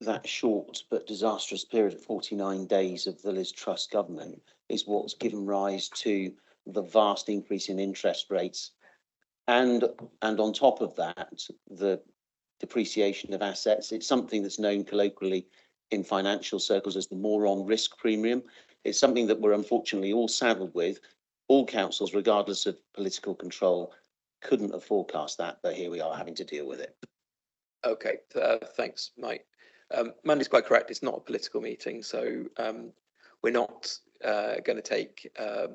that short but disastrous period of 49 days of the Liz Truss government is what's given rise to the vast increase in interest rates. And on top of that, the depreciation of assets. It's something that's known colloquially in financial circles as the moron risk premium. It's something that we're unfortunately all saddled with. All councils, regardless of political control, couldn't have forecast that, but here we are having to deal with it. Okay, thanks, Mike. Mandy's quite correct. It's not a political meeting, so we're not going to take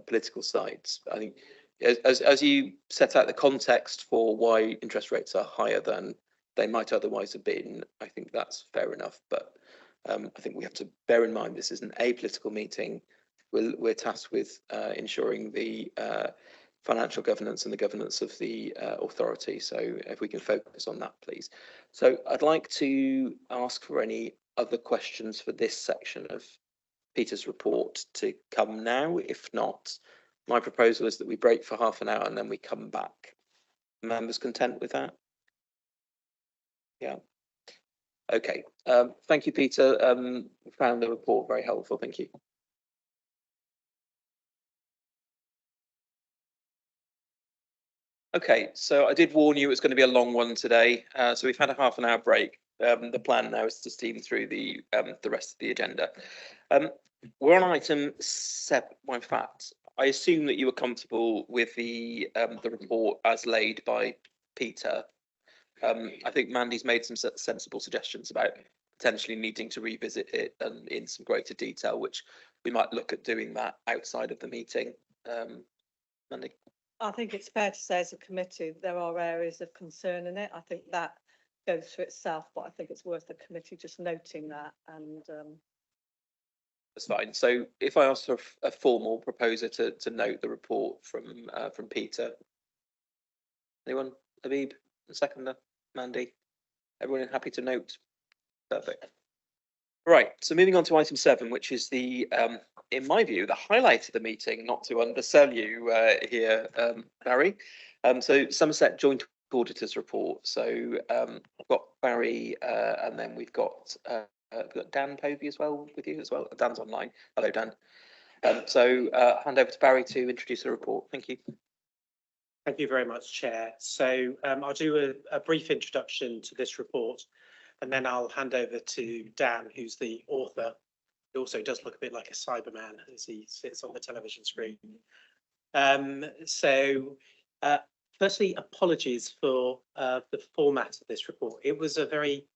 political sides. I think as you set out the context for why interest rates are higher than they might otherwise have been, I think that's fair enough. But I think we have to bear in mind this is an apolitical meeting. We're tasked with ensuring the financial governance and the governance of the authority. So if we can focus on that, please. So I'd like to ask for any other questions for this section of Peter's report to come now. If not, my proposal is that we break for half an hour and then we come back. Members content with that? Yeah. Okay. Thank you, Peter. Found the report very helpful. Thank you. Okay, so I did warn you it's going to be a long one today. So we've had a half an hour break. The plan now is to steam through the rest of the agenda. We're on item 7. Well, in fact, I assume that you were comfortable with the report as laid by Peter. I think Mandy's made some sensible suggestions about potentially needing to revisit it in some greater detail, which we might look at doing that outside of the meeting. Mandy? I think it's fair to say as a committee, there are areas of concern in it. I think that goes for itself, but I think it's worth the committee just noting that. And that's fine. So if I ask for a formal proposer to note the report from Peter, anyone? Habib, the seconder, Mandy, everyone happy to note? Perfect. Right. So moving on to item 7, which is the in my view, the highlight of the meeting, not to undersell you here, Barry. So Somerset Joint Auditors Report. So I've got Barry and then we've got Dan Povey as well with you as well. Dan's online. Hello, Dan. So hand over to Barry to introduce the report. Thank you. Thank you very much, Chair. So I'll do a brief introduction to this report, and then I'll hand over to Dan, who's the author. He also does look a bit like a Cyberman as he sits on the television screen. Firstly, apologies for the format of this report. It was a very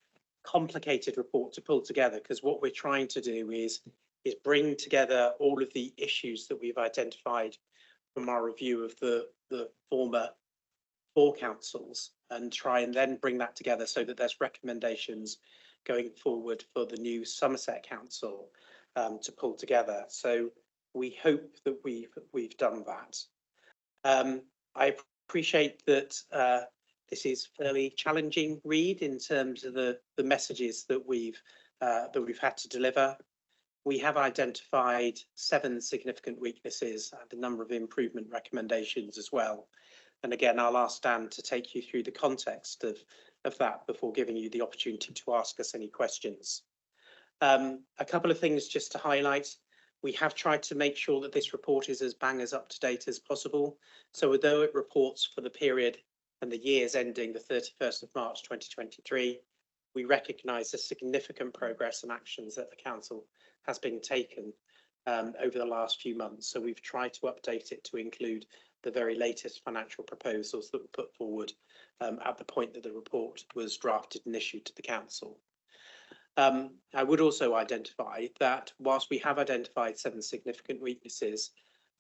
complicated report to pull together because what we're trying to do is bring together all of the issues that we've identified from our review of the former 4 councils and try and then bring that together so that there's recommendations going forward for the new Somerset Council to pull together. So we hope that we've done that. I appreciate that this is a fairly challenging read in terms of the messages that we've had to deliver. We have identified 7 significant weaknesses and a number of improvement recommendations as well. And again, I'll ask Dan to take you through the context of that before giving you the opportunity to ask us any questions. A couple of things just to highlight. We have tried to make sure that this report is as bangers up to date as possible. So although it reports for the period and the years ending the 31st of March 2023, we recognise the significant progress and actions that the council has been taken over the last few months. So we've tried to update it to include the very latest financial proposals that were put forward at the point that the report was drafted and issued to the council. I would also identify that whilst we have identified 7 significant weaknesses,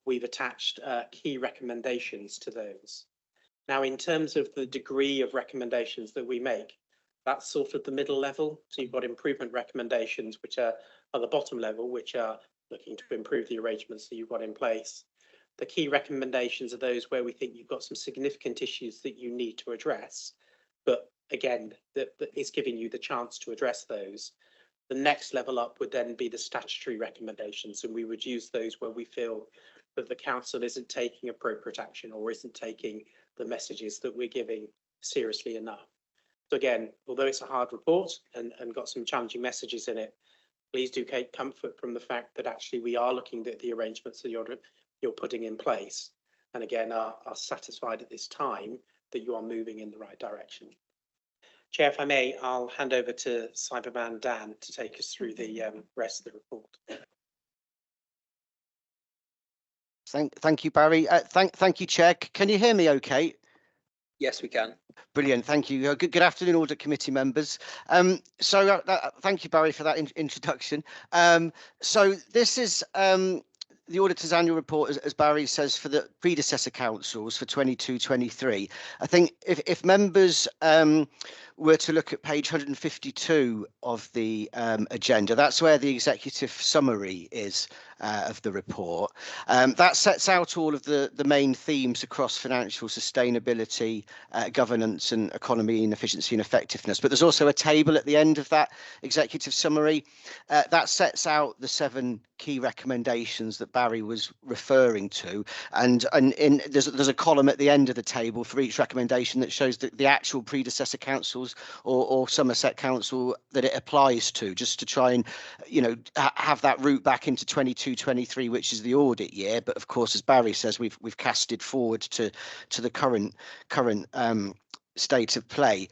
we've attached key recommendations to those. Now, in terms of the degree of recommendations that we make, that's sort of the middle level. So you've got improvement recommendations, which are the bottom level, which are looking to improve the arrangements that you've got in place. The key recommendations are those where we think you've got some significant issues that you need to address. But again, that is giving you the chance to address those. The next level up would then be the statutory recommendations, and we would use those where we feel that the council isn't taking appropriate action or isn't taking the messages that we're giving seriously enough. So again, although it's a hard report and got some challenging messages in it, please do take comfort from the fact that actually we are looking at the arrangements that you're putting in place, and again are satisfied at this time that you are moving in the right direction. Chair, if I may, I'll hand over to Cyberman Dan to take us through the rest of the report. Thank you, Barry. Thank you, Chair. Can you hear me okay? Yes, we can. Brilliant, thank you. Good afternoon, Audit Committee members. Thank you, Barry, for that introduction. So this is the Auditor's Annual Report, as Barry says, for the predecessor councils for 22-23. I think if members were to look at page 152 of the agenda, that's where the executive summary is of the report. That sets out all of the main themes across financial sustainability, governance and economy and efficiency and effectiveness. But there's also a table at the end of that executive summary that sets out the 7 key recommendations that Barry was referring to, and there's a column at the end of the table for each recommendation that shows the actual predecessor councils or Somerset Council that it applies to, just to try and have that route back into 22-23, which is the audit year. But of course, as Barry says, we've casted forward to the current state of play.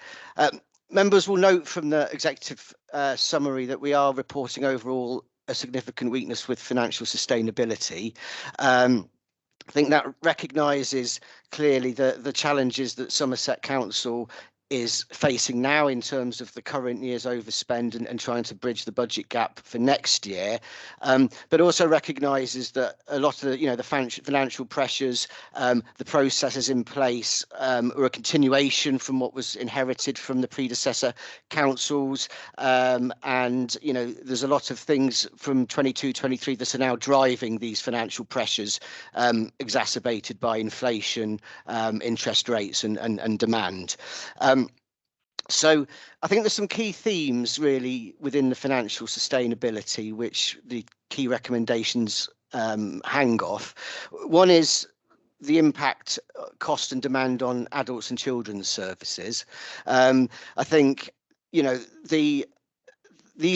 Members will note from the executive summary that we are reporting overall a significant weakness with financial sustainability. I think that recognises clearly the challenges that Somerset Council is facing now in terms of the current year's overspend and trying to bridge the budget gap for next year, but also recognises that a lot of the financial pressures, the processes in place are a continuation from what was inherited from the predecessor councils, and there's a lot of things from 22-23 that are now driving these financial pressures, exacerbated by inflation, interest rates and demand. So I think there's some key themes really within the financial sustainability which the key recommendations hang off. One is the impact, cost and demand on adults and children's services. I think these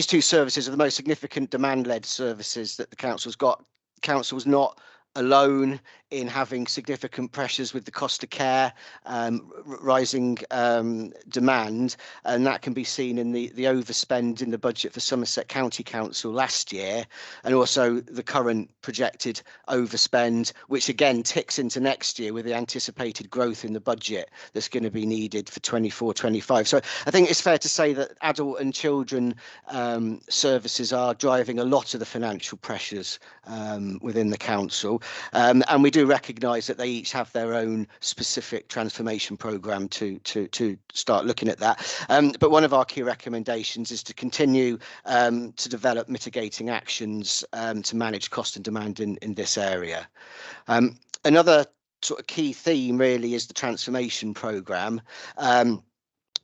2 services are the most significant demand-led services that the council's got. Council's not alone in having significant pressures with the cost of care, rising demand, and that can be seen in the overspend in the budget for Somerset County Council last year, and also the current projected overspend, which again ticks into next year with the anticipated growth in the budget that's going to be needed for 24-25. So I think it's fair to say that adult and children services are driving a lot of the financial pressures within the council, and we do recognise that they each have their own specific transformation programme to start looking at that. But one of our key recommendations is to continue to develop mitigating actions to manage cost and demand in this area. Another sort of key theme really is the transformation programme.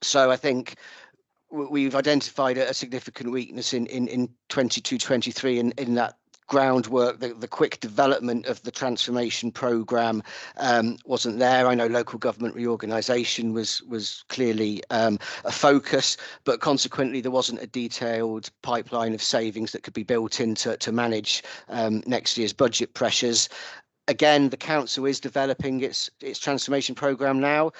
So I think we've identified a significant weakness in 22-23 in that groundwork. The quick development of the transformation programme wasn't there. I know local government reorganisation was clearly a focus, but consequently there wasn't a detailed pipeline of savings that could be built in to manage next year's budget pressures. Again, the council is developing its transformation programme now.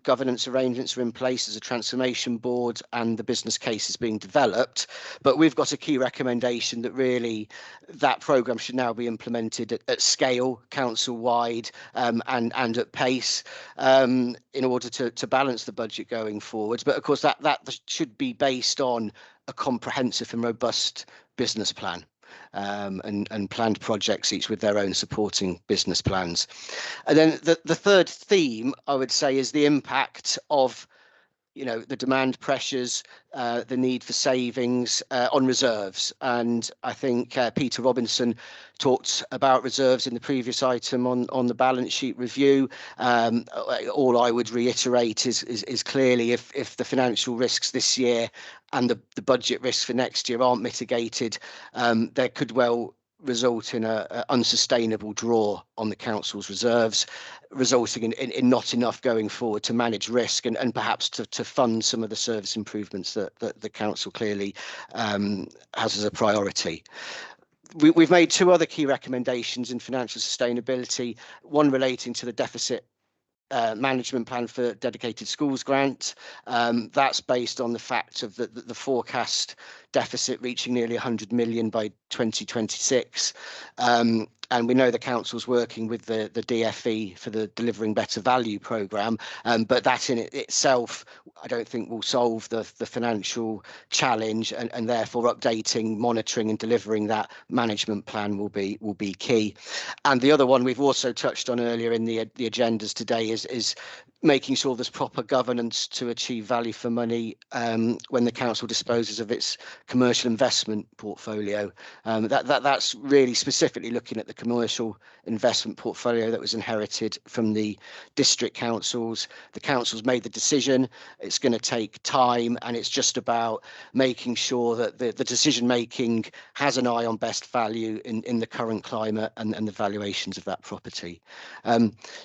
Governance arrangements are in place as a transformation board and the business case is being developed. But we've got a key recommendation that really that programme should now be implemented at scale, council-wide, and at pace in order to balance the budget going forwards. But of course, that should be based on a comprehensive and robust business plan. And planned projects, each with their own supporting business plans. And then the third theme, I would say, is the impact of the demand pressures, the need for savings on reserves. And I think Peter Robinson talked about reserves in the previous item on the balance sheet review. All I would reiterate is clearly if the financial risks this year and the budget risks for next year aren't mitigated, there could well result in an unsustainable draw on the council's reserves, resulting in not enough going forward to manage risk and perhaps to fund some of the service improvements that the council clearly has as a priority. We've made two other key recommendations in financial sustainability, one relating to the deficit management plan for dedicated schools grant. That's based on the fact of the forecast deficit reaching nearly 100 million by 2026. And we know the council's working with the DFE for the Delivering Better Value programme, but that in itself, I don't think will solve the financial challenge, and therefore updating, monitoring and delivering that management plan will be key. And the other one we've also touched on earlier in the agendas today is making sure there's proper governance to achieve value for money when the council disposes of its commercial investment portfolio. That's really specifically looking at the commercial investment portfolio that was inherited from the district councils. The council's made the decision. It's going to take time, and it's just about making sure that the decision making has an eye on best value in the current climate and the valuations of that property.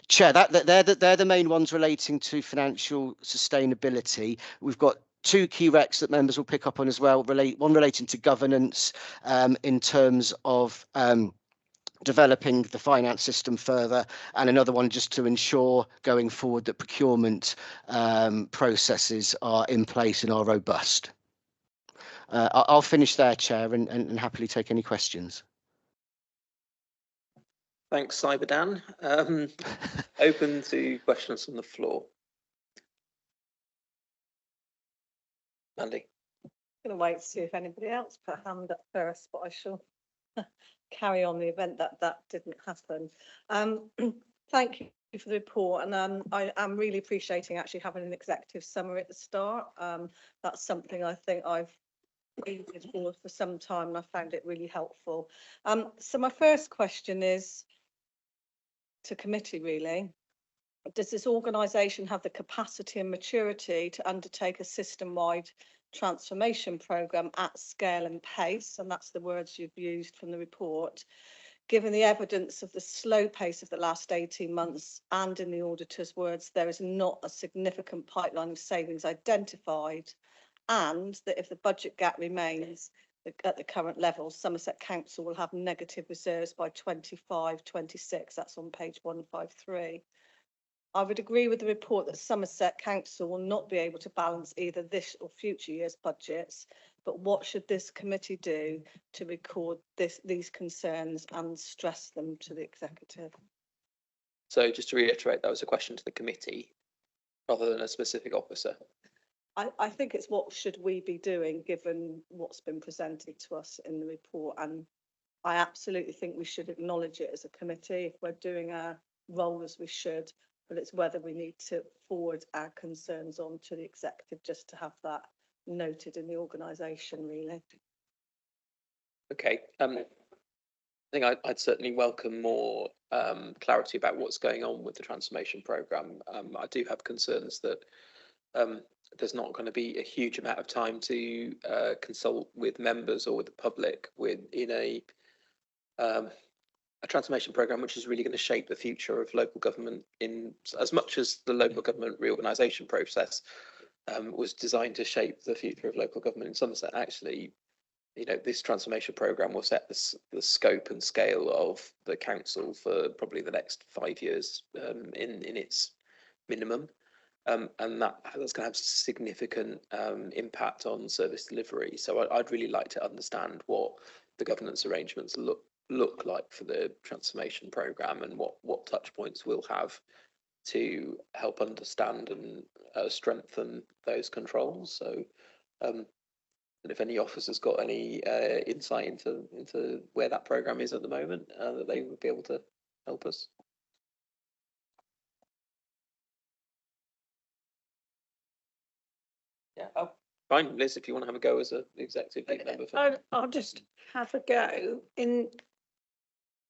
Chair, they're the main ones relating to financial sustainability. We've got two key recs that members will pick up on as well, one relating to governance in terms of developing the finance system further, and another one just to ensure going forward that procurement processes are in place and are robust. I'll finish there, Chair, and happily take any questions. Thanks, Cyberdan. Open to questions from the floor. Mandy. I'm going to wait to see if anybody else put a hand up first, but I shall carry on the event that didn't happen. Thank you for the report, and I am really appreciating actually having an executive summary at the start. That's something I think I've needed for some time, and I found it really helpful. So my first question is to committee, really. Does this organisation have the capacity and maturity to undertake a system-wide transformation programme at scale and pace? And that's the words you've used from the report. Given the evidence of the slow pace of the last 18 months and in the auditor's words, there is not a significant pipeline of savings identified, and that if the budget gap remains at the current level, Somerset Council will have negative reserves by 25-26. That's on page 153. I would agree with the report that Somerset Council will not be able to balance either this or future years' budgets, but what should this committee do to record these concerns and stress them to the executive? So just to reiterate, that was a question to the committee rather than a specific officer. I think it's what should we be doing given what's been presented to us in the report, and I absolutely think we should acknowledge it as a committee if we're doing our role as we should, but it's whether we need to forward our concerns on to the executive just to have that noted in the organisation, really. Okay. I think I'd certainly welcome more clarity about what's going on with the transformation programme. I do have concerns that there's not going to be a huge amount of time to consult with members or with the public in a transformation programme which is really going to shape the future of local government, in as much as the local government reorganisation process was designed to shape the future of local government in Somerset. Actually, you know, this transformation programme will set the scope and scale of the council for probably the next 5 years in its minimum. And that's going to have significant impact on service delivery. So I'd really like to understand what the governance arrangements look like for the transformation programme, and what touch points we'll have to help understand and strengthen those controls. So and if any officers got any insight into where that programme is at the moment, that they would be able to help us. Yeah, oh, fine, Liz, if you want to have a go as an executive lead member. I'll just have a go in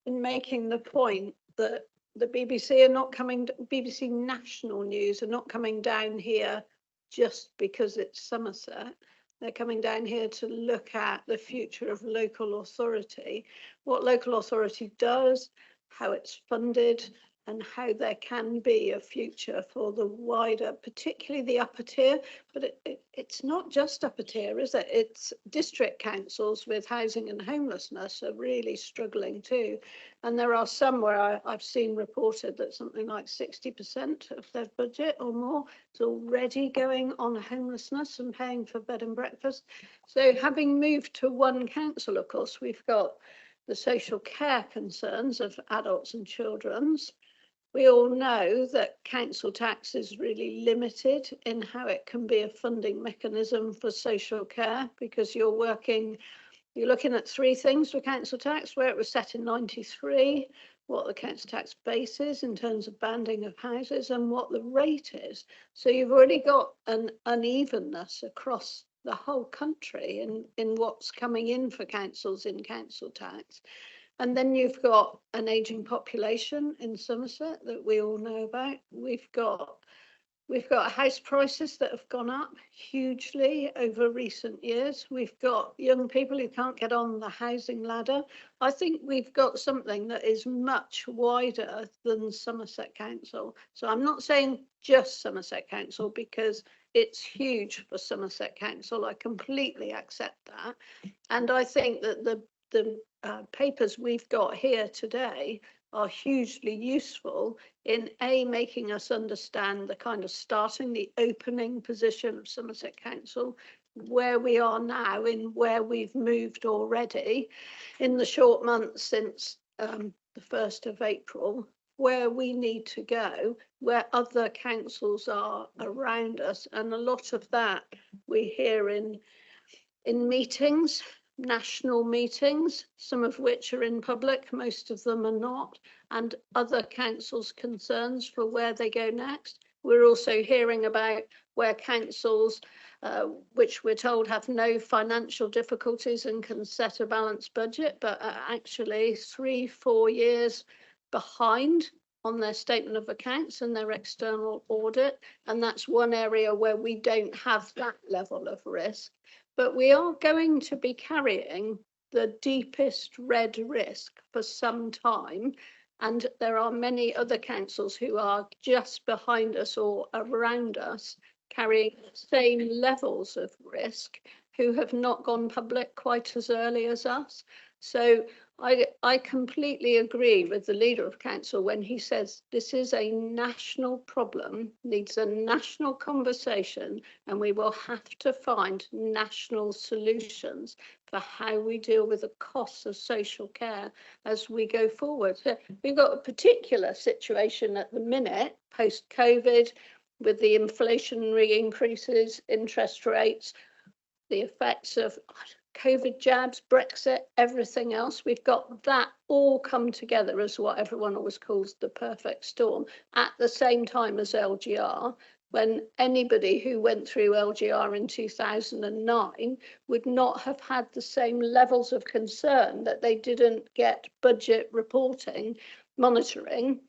making the point that the BBC are not coming, BBC National News are not coming down here just because it's Somerset. They're coming down here to look at the future of local authority, what local authority does, how it's funded, and how there can be a future for the wider, particularly the upper tier. But it's not just upper tier, is it? It's district councils with housing and homelessness are really struggling too. And there are some where I've seen reported that something like 60% of their budget or more is already going on homelessness and paying for bed and breakfast. So having moved to one council, of course, we've got the social care concerns of adults and children's. We all know that council tax is really limited in how it can be a funding mechanism for social care, because you're looking at three things for council tax: where it was set in 93, what the council tax base is in terms of banding of houses, and what the rate is. So you've already got an unevenness across the whole country in what's coming in for councils in council tax. And then you've got an ageing population in Somerset that we all know about. We've got house prices that have gone up hugely over recent years. We've got young people who can't get on the housing ladder. I think we've got something that is much wider than Somerset Council. So I'm not saying just Somerset Council, because it's huge for Somerset Council. I completely accept that. And I think that the papers we've got here today are hugely useful in making us understand the kind of the opening position of Somerset Council, where we are now and where we've moved already in the short months since the 1st of April, where we need to go, where other councils are around us. And a lot of that we hear in meetings, national meetings, some of which are in public, most of them are not, and other councils' concerns for where they go next. We're also hearing about where councils, which we're told have no financial difficulties and can set a balanced budget, but are actually 3-4 years behind on their statement of accounts and their external audit. And that's one area where we don't have that level of risk. But we are going to be carrying the deepest red risk for some time. And there are many other councils who are just behind us or around us carrying the same levels of risk, who have not gone public quite as early as us. So I completely agree with the leader of council when he says this is a national problem, needs a national conversation, and we will have to find national solutions for how we deal with the costs of social care as we go forward. So we've got a particular situation at the minute, post-COVID, with the inflationary increases, interest rates, the effects of COVID jabs, Brexit, everything else. We've got that all come together as what everyone always calls the perfect storm at the same time as LGR, when anybody who went through LGR in 2009 would not have had the same levels of concern that they didn't get budget reporting, monitoring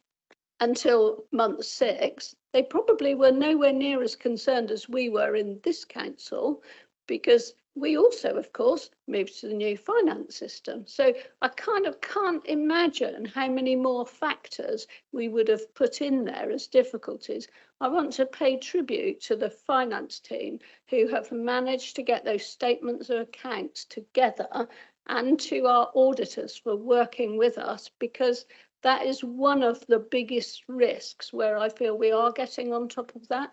until month 6. They probably were nowhere near as concerned as we were in this council, because we also, of course, moved to the new finance system. So I kind of can't imagine how many more factors we would have put in there as difficulties. I want to pay tribute to the finance team who have managed to get those statements of accounts together, and to our auditors for working with us, because that is one of the biggest risks where I feel we are getting on top of that.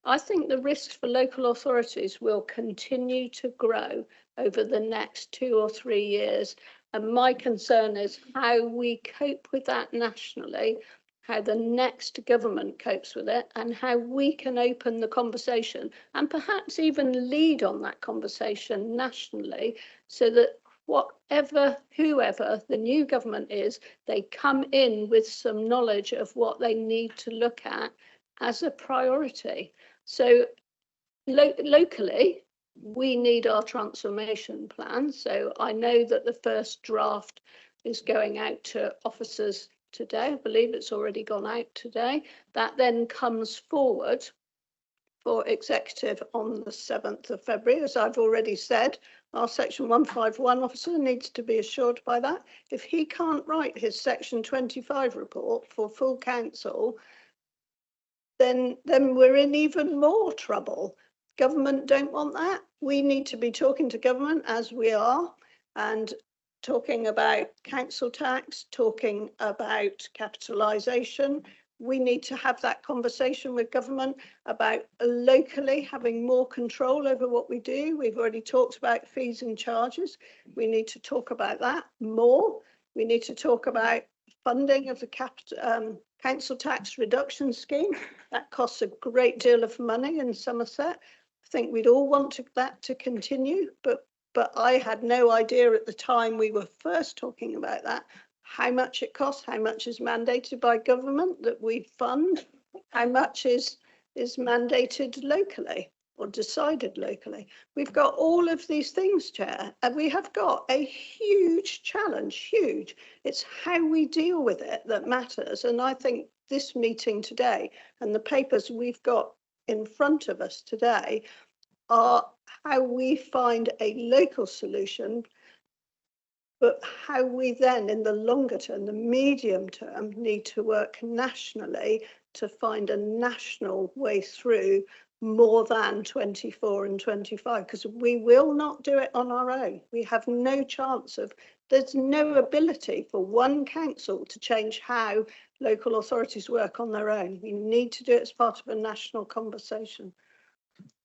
I think the risks for local authorities will continue to grow over the next 2 or 3 years. And my concern is how we cope with that nationally, how the next government copes with it, and how we can open the conversation and perhaps even lead on that conversation nationally, so that whoever the new government is, they come in with some knowledge of what they need to look at as a priority. So locally, we need our transformation plan. So I know that the first draft is going out to officers today. I believe it's already gone out today. That then comes forward for executive on the 7th of February. As I've already said, our section 151 officer needs to be assured by that. If he can't write his section 25 report for full council, then we're in even more trouble. Government don't want that. We need to be talking to government, as we are, and talking about council tax, talking about capitalisation. We need to have that conversation with government about locally having more control over what we do. We've already talked about fees and charges. We need to talk about that more. We need to talk about funding of the council tax reduction scheme. That costs a great deal of money in Somerset. I think we'd all want that to continue, but I had no idea at the time we were first talking about that, how much it costs, how much is mandated by government that we fund, how much is mandated locally or decided locally. We've got all of these things, Chair, and we have got a huge challenge, huge. It's how we deal with it that matters. And I think this meeting today and the papers we've got in front of us today are how we find a local solution, but how we then, in the longer term, the medium term, need to work nationally to find a national way through more than 24 and 25, because we will not do it on our own. We have no chance of, there's no ability for one council to change how local authorities work on their own. We need to do it as part of a national conversation.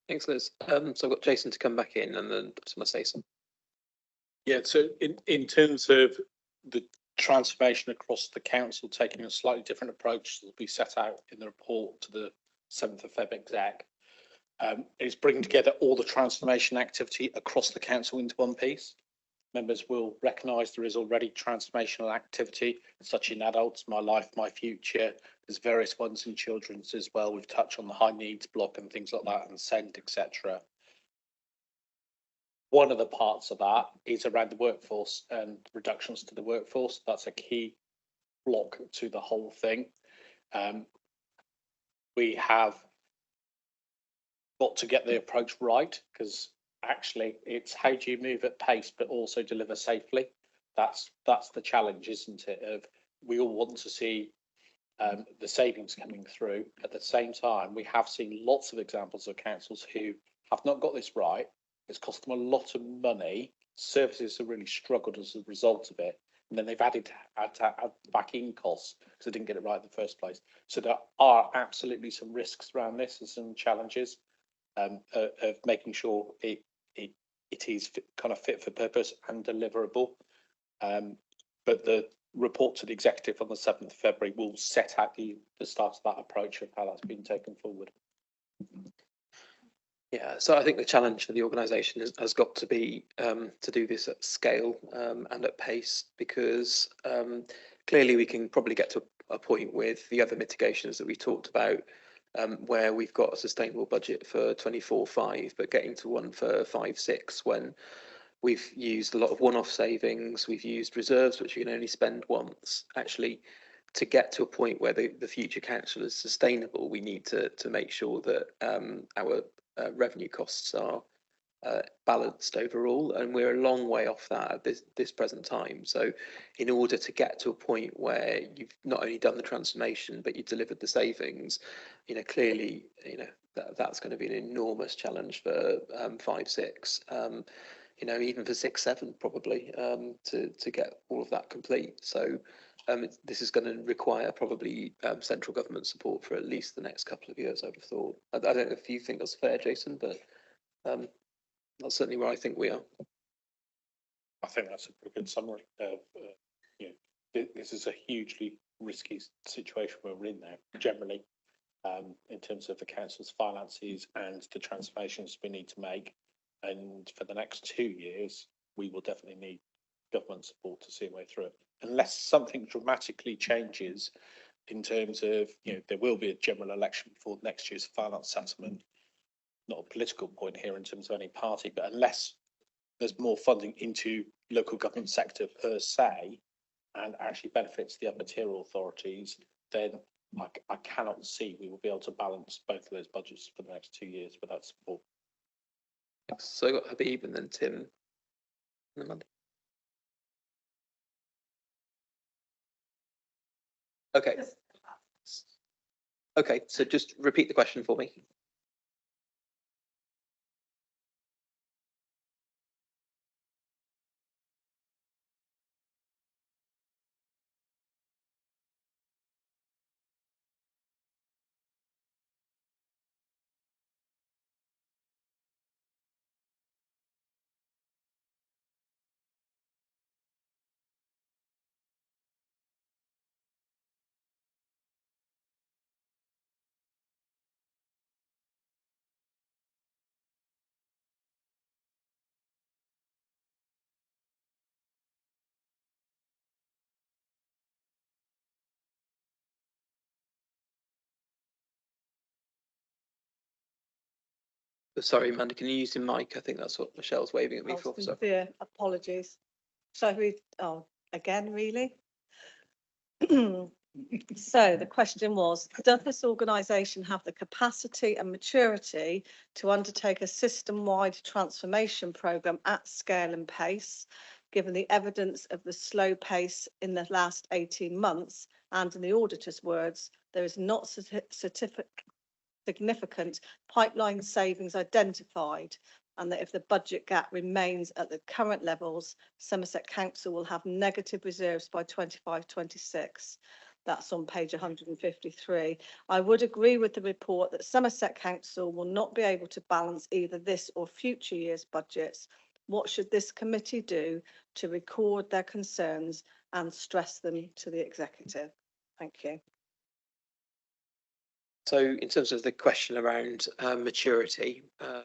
Thanks, Liz. So I've got Jason to come back in, and then I just want to say something. Yeah, so in terms of the transformation across the council, taking a slightly different approach that will be set out in the report to the 7th of Feb exec, is bringing together all the transformation activity across the council into one piece. Members will recognise there is already transformational activity, such in adults, my life, my future. There's various ones in children's as well. We've touched on the high needs block and things like that, and SEND, etc. One of the parts of that is around the workforce and reductions to the workforce. That's a key block to the whole thing. We have got to get the approach right, because actually it's how do you move at pace but also deliver safely. That's the challenge, isn't it? Of we all want to see the savings coming through. At the same time, we have seen lots of examples of councils who have not got this right. It's cost them a lot of money. Services have really struggled as a result of it. And then they've had to add back in costs because they didn't get it right in the first place. So there are absolutely some risks around this and some challenges of making sure it is kind of fit for purpose and deliverable. But the report to the executive on the 7th of February will set out the start of that approach of how that's been taken forward. Yeah, so I think the challenge for the organisation has got to be to do this at scale and at pace, because clearly we can probably get to a point with the other mitigations that we talked about, where we've got a sustainable budget for 24/5, but getting to one for 5/6 when we've used a lot of one-off savings, we've used reserves, which you can only spend once. Actually, to get to a point where the future council is sustainable, we need to make sure that our revenue costs are balanced overall, and we're a long way off that at this present time. So in order to get to a point where you've not only done the transformation but you've delivered the savings, clearly that's going to be an enormous challenge for 5, 6, even for 6, 7 probably, to get all of that complete. So this is going to require probably central government support for at least the next couple of years, I would have thought. I don't know if you think that's fair, Jason, but that's certainly where I think we are. I think that's a pretty good summary. This is a hugely risky situation where we're in now, generally, in terms of the council's finances and the transformations we need to make. And for the next 2 years, we will definitely need government support to see a way through it. Unless something dramatically changes in terms of, there will be a general election before next year's finance settlement. Not a political point here in terms of any party, but unless there's more funding into local government sector per se and actually benefits the upper tier authorities, then I cannot see we will be able to balance both of those budgets for the next 2 years without support. So I got Habib and then Tim and then Mandy. Okay. Okay, so just repeat the question for me. Sorry, Amanda, can you use your mic? I think that's what Michelle's waving at me for. So. Sincere apologies. So again, really? So the question was, does this organisation have the capacity and maturity to undertake a system-wide transformation programme at scale and pace, given the evidence of the slow pace in the last 18 months, and in the auditor's words, there is not significant pipeline savings identified, and that if the budget gap remains at the current levels, Somerset Council will have negative reserves by 25-26. That's on page 153. I would agree with the report that Somerset Council will not be able to balance either this or future years' budgets. What should this committee do to record their concerns and stress them to the executive? Thank you. So in terms of the question around maturity, I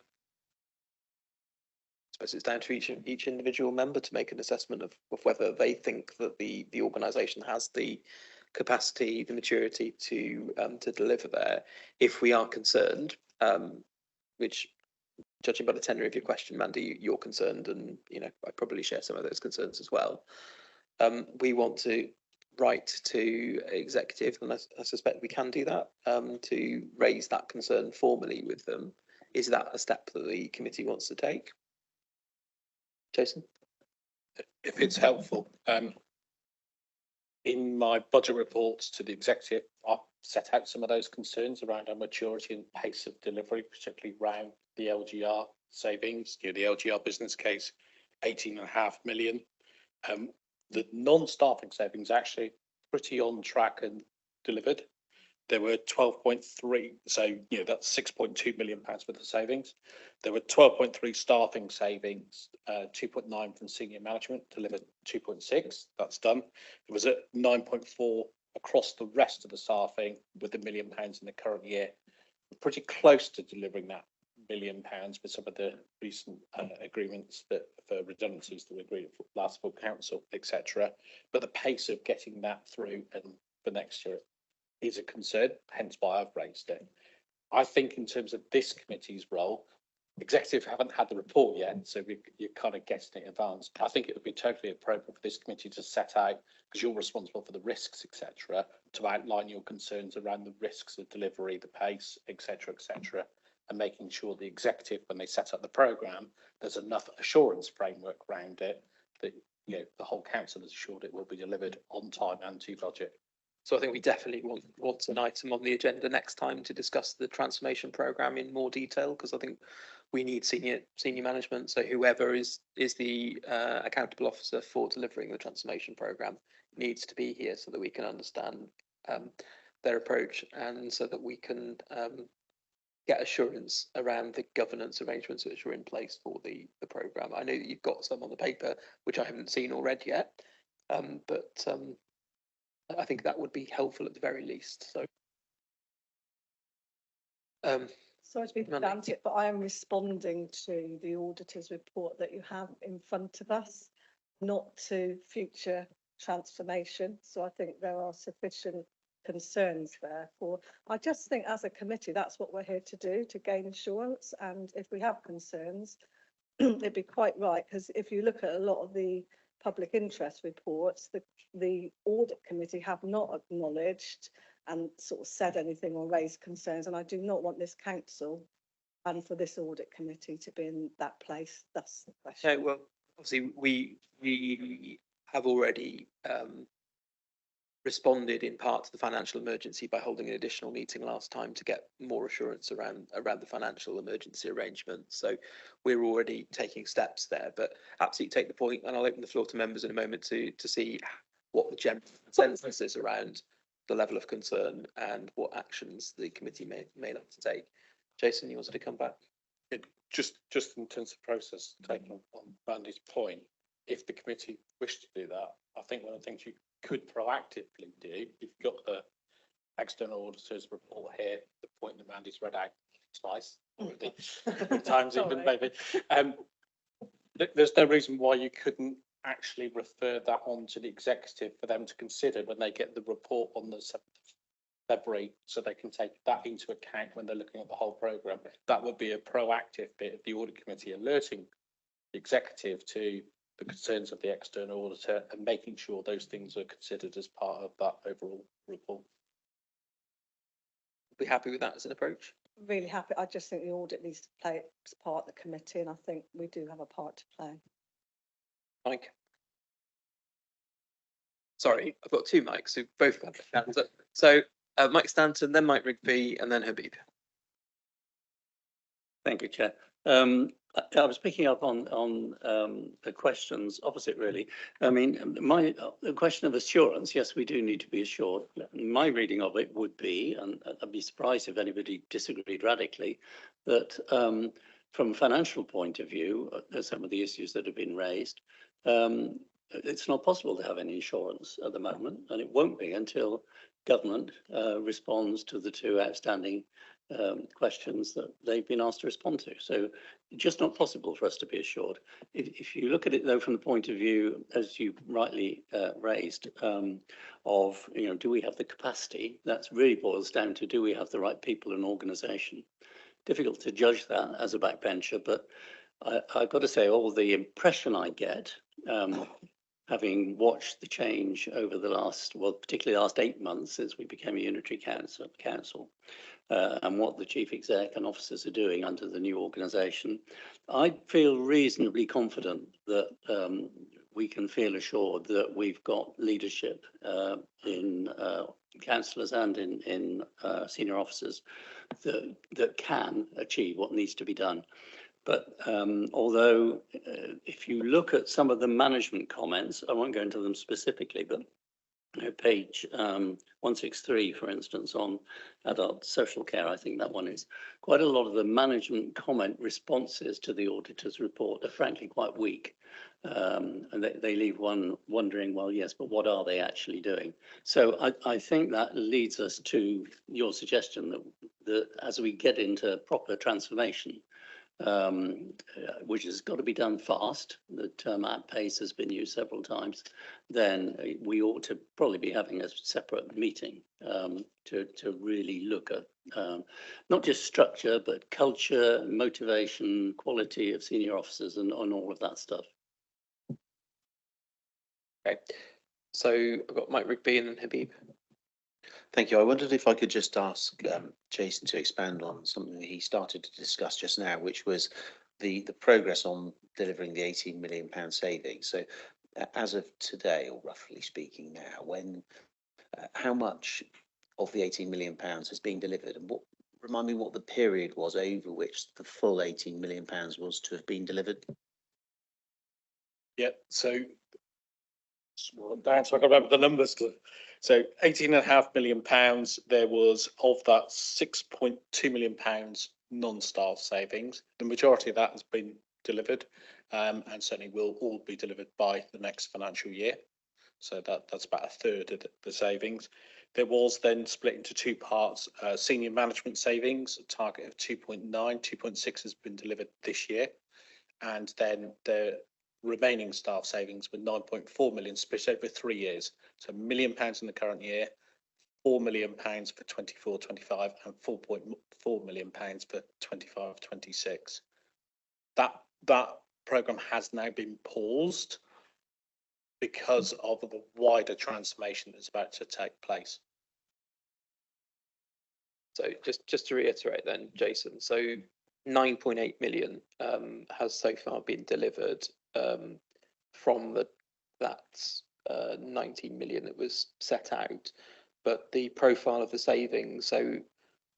suppose it's down to each individual member to make an assessment of whether they think that the organisation has the capacity, the maturity to deliver there. If we are concerned, which judging by the tenor of your question, Mandy, you're concerned, and I probably share some of those concerns as well. We want to write to executive, and I suspect we can do that, to raise that concern formally with them. Is that a step that the committee wants to take? Jason? If it's helpful, in my budget reports to the executive, I've set out some of those concerns around our maturity and pace of delivery, particularly around the LGR savings, the LGR business case, 18.5 million. The non-staffing savings actually pretty on track and delivered. There were 12.3, so that's 6.2 million pounds worth of savings. There were 12.3 staffing savings, 2.9 from senior management, delivered 2.6. That's done. It was at 9.4 across the rest of the staffing, with £1 million in the current year. We're pretty close to delivering that £1 million with some of the recent agreements that for redundancies that we agreed for last full council, etc. But the pace of getting that through and for next year is a concern, hence why I've raised it. I think in terms of this committee's role, executive haven't had the report yet, so you're kind of getting it in advance. I think it would be totally appropriate for this committee to set out, because you're responsible for the risks, etc., to outline your concerns around the risks of delivery, the pace, etc., etc., and making sure the executive, when they set up the programme, there's enough assurance framework around it that, you know, the whole council is assured it will be delivered on time and to budget. So I think we definitely want an item on the agenda next time to discuss the transformation programme in more detail, because I think we need senior management. So whoever is the accountable officer for delivering the transformation programme needs to be here so that we can understand their approach, and so that we can get assurance around the governance arrangements which are in place for the programme. I know that you've got some on the paper which I haven't seen or read yet, but I think that would be helpful at the very least. So, sorry to be pedantic, but I am responding to the auditor's report that you have in front of us, not to future transformation. So I think there are sufficient concerns there for, I just think as a committee, that's what we're here to do, to gain assurance. And if we have concerns, it'd be quite right, because if you look at a lot of the public interest reports, the audit committee have not acknowledged and sort of said anything or raised concerns, and I do not want this council and for this audit committee to be in that place. That's the question. no, well, obviously we have already responded in part to the financial emergency by holding an additional meeting last time to get more assurance around the financial emergency arrangements. So we're already taking steps there, but absolutely take the point, and I'll open the floor to members in a moment to see what the general consensus is around the level of concern and what actions the committee may like to take. Jason, you wanted to come back? Just in terms of process, taking on Randy's point, if the committee wished to do that, I think one of the things you could proactively do, you've got the external auditors report here, the point that Randy's read out twice already, 3 times even maybe. There's no reason why you couldn't actually refer that on to the executive for them to consider when they get the report on the 7th of February, so they can take that into account when they're looking at the whole programme. That would be a proactive bit of the audit committee, alerting the executive to the concerns of the external auditor and making sure those things are considered as part of that overall report. Be happy with that as an approach? Really happy. I just think the audit needs to play its part of the committee, and I think we do have a part to play. Mike. Sorry, I've got 2 mics who both have their hands up. So Mike Stanton, then Mike Rigby, and then Habib. Thank you, Chair. I was picking up on the questions opposite, really. I mean, the question of assurance, yes, we do need to be assured. My reading of it would be, and I'd be surprised if anybody disagreed radically, that from a financial point of view, some of the issues that have been raised, it's not possible to have any assurance at the moment, and it won't be until government responds to the 2 outstanding questions that they've been asked to respond to. So it's just not possible for us to be assured. If you look at it, though, from the point of view, as you rightly raised, of, you know, do we have the capacity? That really boils down to, do we have the right people and organisation? Difficult to judge that as a backbencher, but I've got to say, all the impression I get, having watched the change over the last, well, particularly the last 8 months since we became a unitary council, and what the chief exec and officers are doing under the new organisation, I feel reasonably confident that we can feel assured that we've got leadership in councillors and in senior officers that can achieve what needs to be done. But although if you look at some of the management comments, I won't go into them specifically, but page 163, for instance, on adult social care, I think that one is, quite a lot of the management comment responses to the auditor's report are frankly quite weak. And they leave one wondering, well, yes, but what are they actually doing? So I think that leads us to your suggestion that as we get into proper transformation, which has got to be done fast, the term at pace has been used several times, then we ought to probably be having a separate meeting to really look at not just structure, but culture, motivation, quality of senior officers and all of that stuff. Okay, so I've got Mike Rigby and then Habib. Thank you. I wondered if I could just ask Jason to expand on something that he started to discuss just now, which was the progress on delivering the £18 million savings. So as of today, or roughly speaking now, how much of the £18 million has been delivered, and remind me what the period was over which the full £18 million was to have been delivered? Yeah, so down so I can remember the numbers. So £18.5 million, there was of that £6.2 million non-staff savings. The majority of that has been delivered, and certainly will all be delivered by the next financial year. So that's about a third of the savings. There was then split into two parts, senior management savings, a target of 2.9, 2.6 has been delivered this year. And then the remaining staff savings were 9.4 million split over 3 years. So £1 million in the current year, £4 million for 24-25 and £4.4 million for 25-26. That programme has now been paused because of the wider transformation that's about to take place. So just to reiterate then, Jason, so 9.8 million has so far been delivered from that 19 million that was set out, but the profile of the savings, so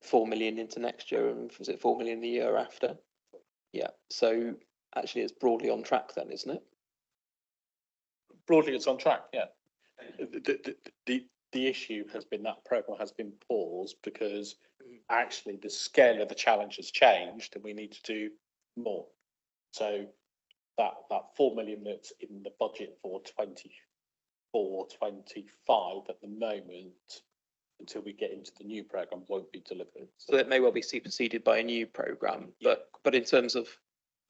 4 million into next year, and was it 4 million the year after? Yeah, so actually it's broadly on track then, isn't it? Broadly, it's on track, yeah. The issue has been that programme has been paused because actually the scale of the challenge has changed and we need to do more. So that 4 million that's in the budget for 24-25 at the moment, until we get into the new programme, won't be delivered. So it may well be superseded by a new programme, but in terms of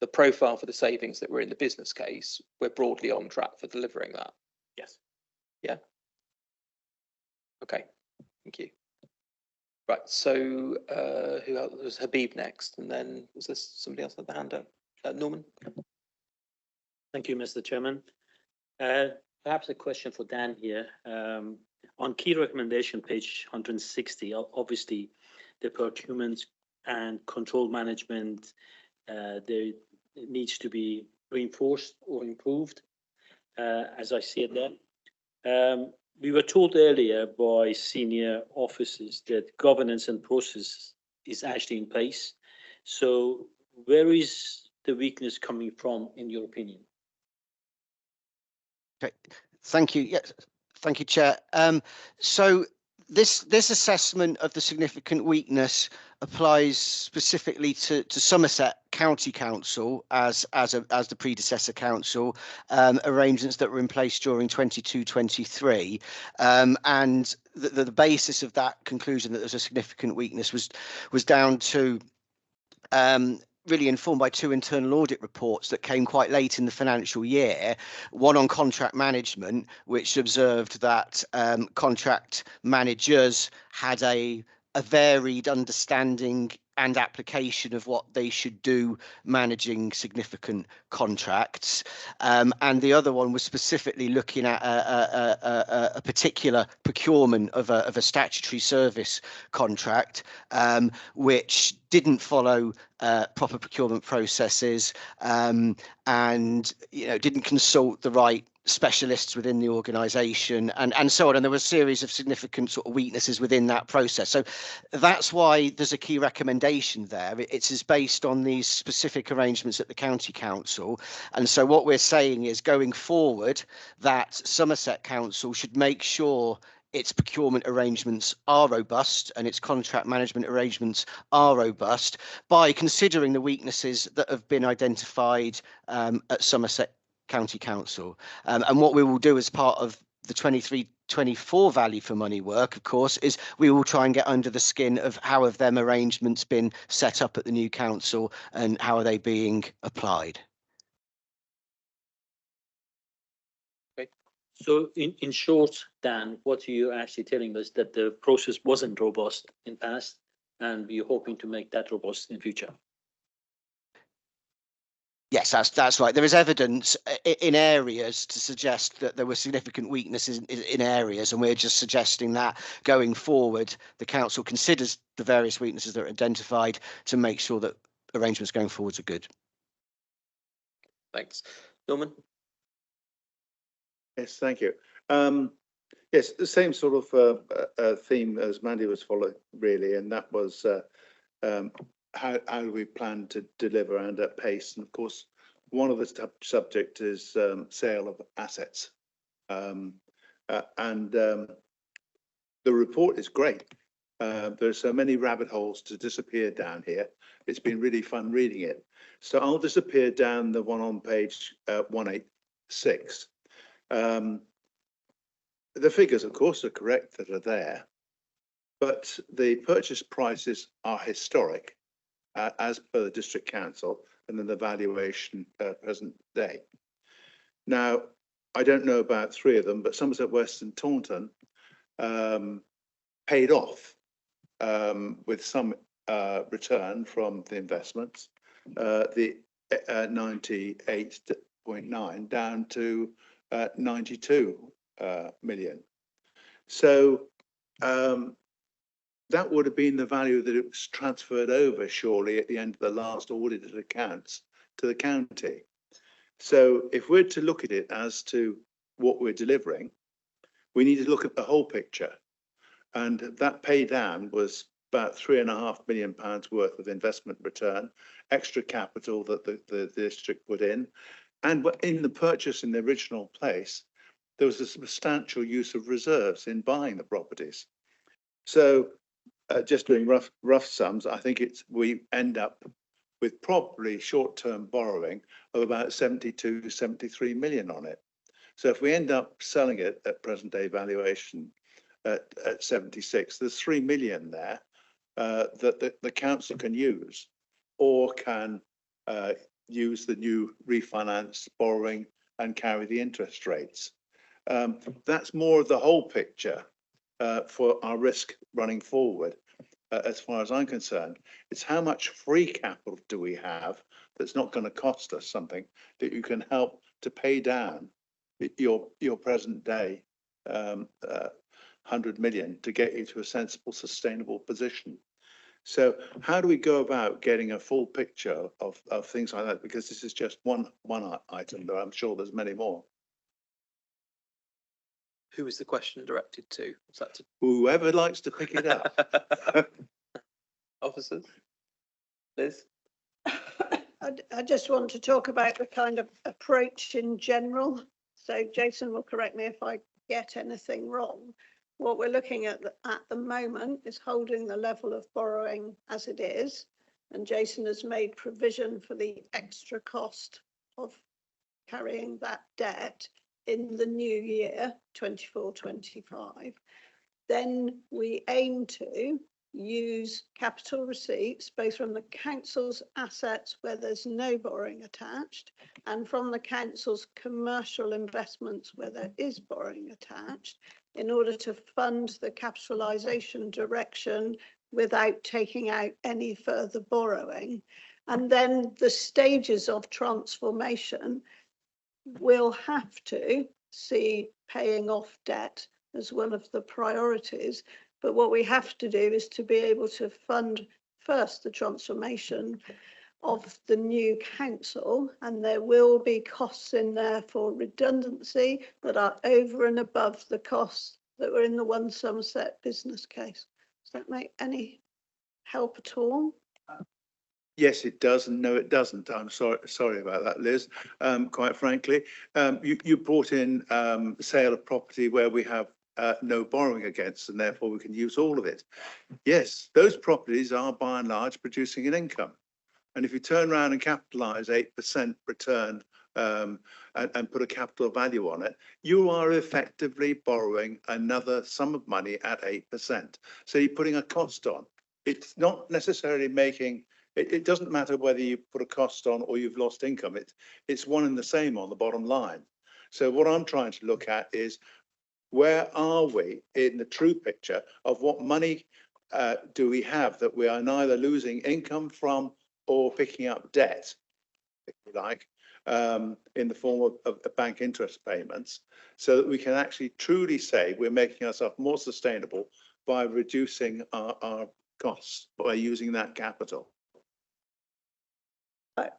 the profile for the savings that were in the business case, we're broadly on track for delivering that. Yes. Yeah. Okay, thank you. Right, so who else? Was Habib next, and then was this somebody else had the hand up? Norman. Thank you, Mr. Chairman. Perhaps a question for Dan here. On key recommendation, page 160, obviously the procurement and control management, there needs to be reinforced or improved, as I see it there. We were told earlier by senior officers that governance and process is actually in place. So where is the weakness coming from, in your opinion? Okay, thank you. Yes, thank you, Chair. So this assessment of the significant weakness applies specifically to Somerset County Council as the predecessor council, arrangements that were in place during 22-23, and the basis of that conclusion that there's a significant weakness was down to really informed by two internal audit reports that came quite late in the financial year. One on contract management, which observed that contract managers had a varied understanding and application of what they should do managing significant contracts. And the other one was specifically looking at a particular procurement of a statutory service contract, which didn't follow proper procurement processes, and didn't consult the right specialists within the organisation, and so on. And there were a series of significant sort of weaknesses within that process. So that's why there's a key recommendation there. It's based on these specific arrangements at the county council. And so what we're saying is, going forward, that Somerset Council should make sure its procurement arrangements are robust and its contract management arrangements are robust by considering the weaknesses that have been identified at Somerset County Council. And what we will do as part of the 23-24 value for money work, of course, is we will try and get under the skin of how have them arrangements been set up at the new council and how are they being applied. So in short, Dan, what you're actually telling us that the process wasn't robust in past, and you're hoping to make that robust in future. Yes, that's right. There is evidence in areas to suggest that there were significant weaknesses in areas, and we're just suggesting that going forward, the council considers the various weaknesses that are identified to make sure that arrangements going forwards are good. Thanks. Norman? Yes, thank you. Yes, the same sort of theme as Mandy was following, really, and that was how do we plan to deliver and at pace? And of course, one of the subject is sale of assets, and the report is great. There's so many rabbit holes to disappear down here. It's been really fun reading it. So I'll disappear down the one on page 186. The figures, of course, are correct that are there, but the purchase prices are historic, as per the district council, and then the valuation present day. Now, I don't know about three of them, but Somerset West and Taunton paid off with some return from the investments, the 98.9 down to 92 million. So that would have been the value that it was transferred over, surely, at the end of the last audited accounts to the county. So if we're to look at it as to what we're delivering, we need to look at the whole picture. And that pay down was about £3.5 million worth of investment return, extra capital that the district put in. And in the purchase in the original place, there was a substantial use of reserves in buying the properties. So just doing rough sums, I think we end up with probably short-term borrowing of about 72, 73 million on it. So if we end up selling it at present day valuation at 76, there's 3 million there that the council can use, or can use the new refinance borrowing and carry the interest rates. That's more of the whole picture for our risk running forward. As far as I'm concerned, it's how much free capital do we have that's not going to cost us something, that you can help to pay down your present day 100 million to get you to a sensible, sustainable position. So how do we go about getting a full picture of things like that? Because this is just one item, though I'm sure there's many more. Who is the question directed to? Was that to Whoever likes to pick it up. officers? Liz? I just want to talk about the kind of approach in general. So Jason will correct me if I get anything wrong. What we're looking at the moment is holding the level of borrowing as it is. And Jason has made provision for the extra cost of carrying that debt in the new year, 24-25. Then we aim to use capital receipts, both from the council's assets where there's no borrowing attached, and from the council's commercial investments where there is borrowing attached, in order to fund the capitalisation direction without taking out any further borrowing. And then the stages of transformation will have to see paying off debt as one of the priorities. But what we have to do is to be able to fund first the transformation of the new council, and there will be costs in there for redundancy that are over and above the costs that were in the One Somerset business case. Does that make any help at all? Yes, it does, and no, it doesn't. I'm sorry about that, Liz. Quite frankly, you brought in sale of property where we have no borrowing against, and therefore we can use all of it. Yes, those properties are by and large producing an income. And if you turn around and capitalise 8% return and put a capital value on it, you are effectively borrowing another sum of money at 8%. So you're putting a cost on. It's not necessarily making, it doesn't matter whether you put a cost on or you've lost income. It's one and the same on the bottom line. So what I'm trying to look at is, where are we in the true picture of what money do we have that we are neither losing income from or picking up debt? if you like, in the form of bank interest payments, so that we can actually truly say we're making ourselves more sustainable by reducing our costs by using that capital.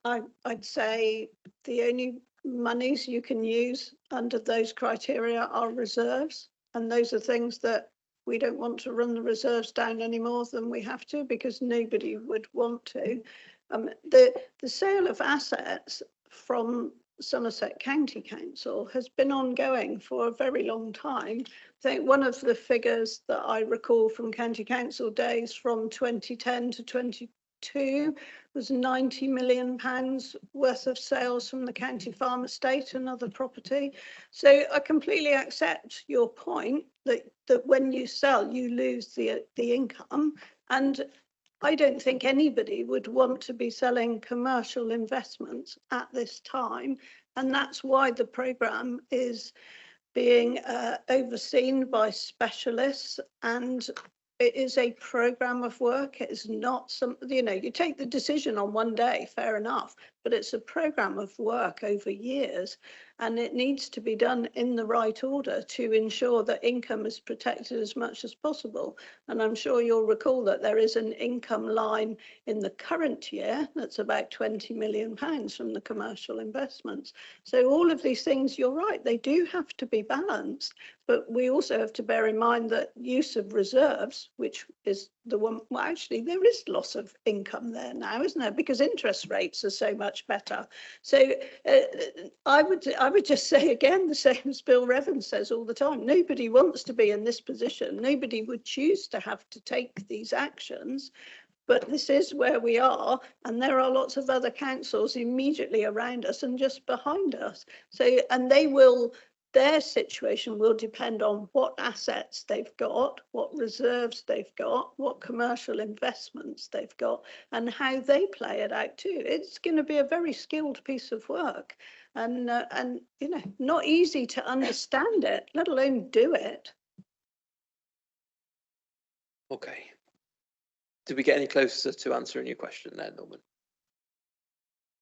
I'd say the only monies you can use under those criteria are reserves. And those are things that we don't want to run the reserves down any more than we have to, because nobody would want to. The sale of assets from Somerset County Council has been ongoing for a very long time. I think one of the figures that I recall from County Council days from 2010 to 2022 was £90 million worth of sales from the county farm estate and other property. So I completely accept your point that when you sell, you lose the income. And I don't think anybody would want to be selling commercial investments at this time. And that's why the programme is being overseen by specialists, and it is a programme of work. It is not some, you take the decision on one day, fair enough, but it's a programme of work over years, and it needs to be done in the right order to ensure that income is protected as much as possible. And I'm sure you'll recall that there is an income line in the current year that's about £20 million from the commercial investments. So all of these things, you're right, they do have to be balanced, but we also have to bear in mind that use of reserves, which is the one, well, actually there is loss of income there now, isn't there? Because interest rates are so much better. So I would just say again, the same as Bill Revans says all the time, nobody wants to be in this position. Nobody would choose to have to take these actions. But this is where we are, and there are lots of other councils immediately around us and just behind us. So, and their situation will depend on what assets they've got, what reserves they've got, what commercial investments they've got, and how they play it out too. It's going to be a very skilled piece of work, and not easy to understand it, let alone do it. Okay. Did we get any closer to answering your question there, Norman?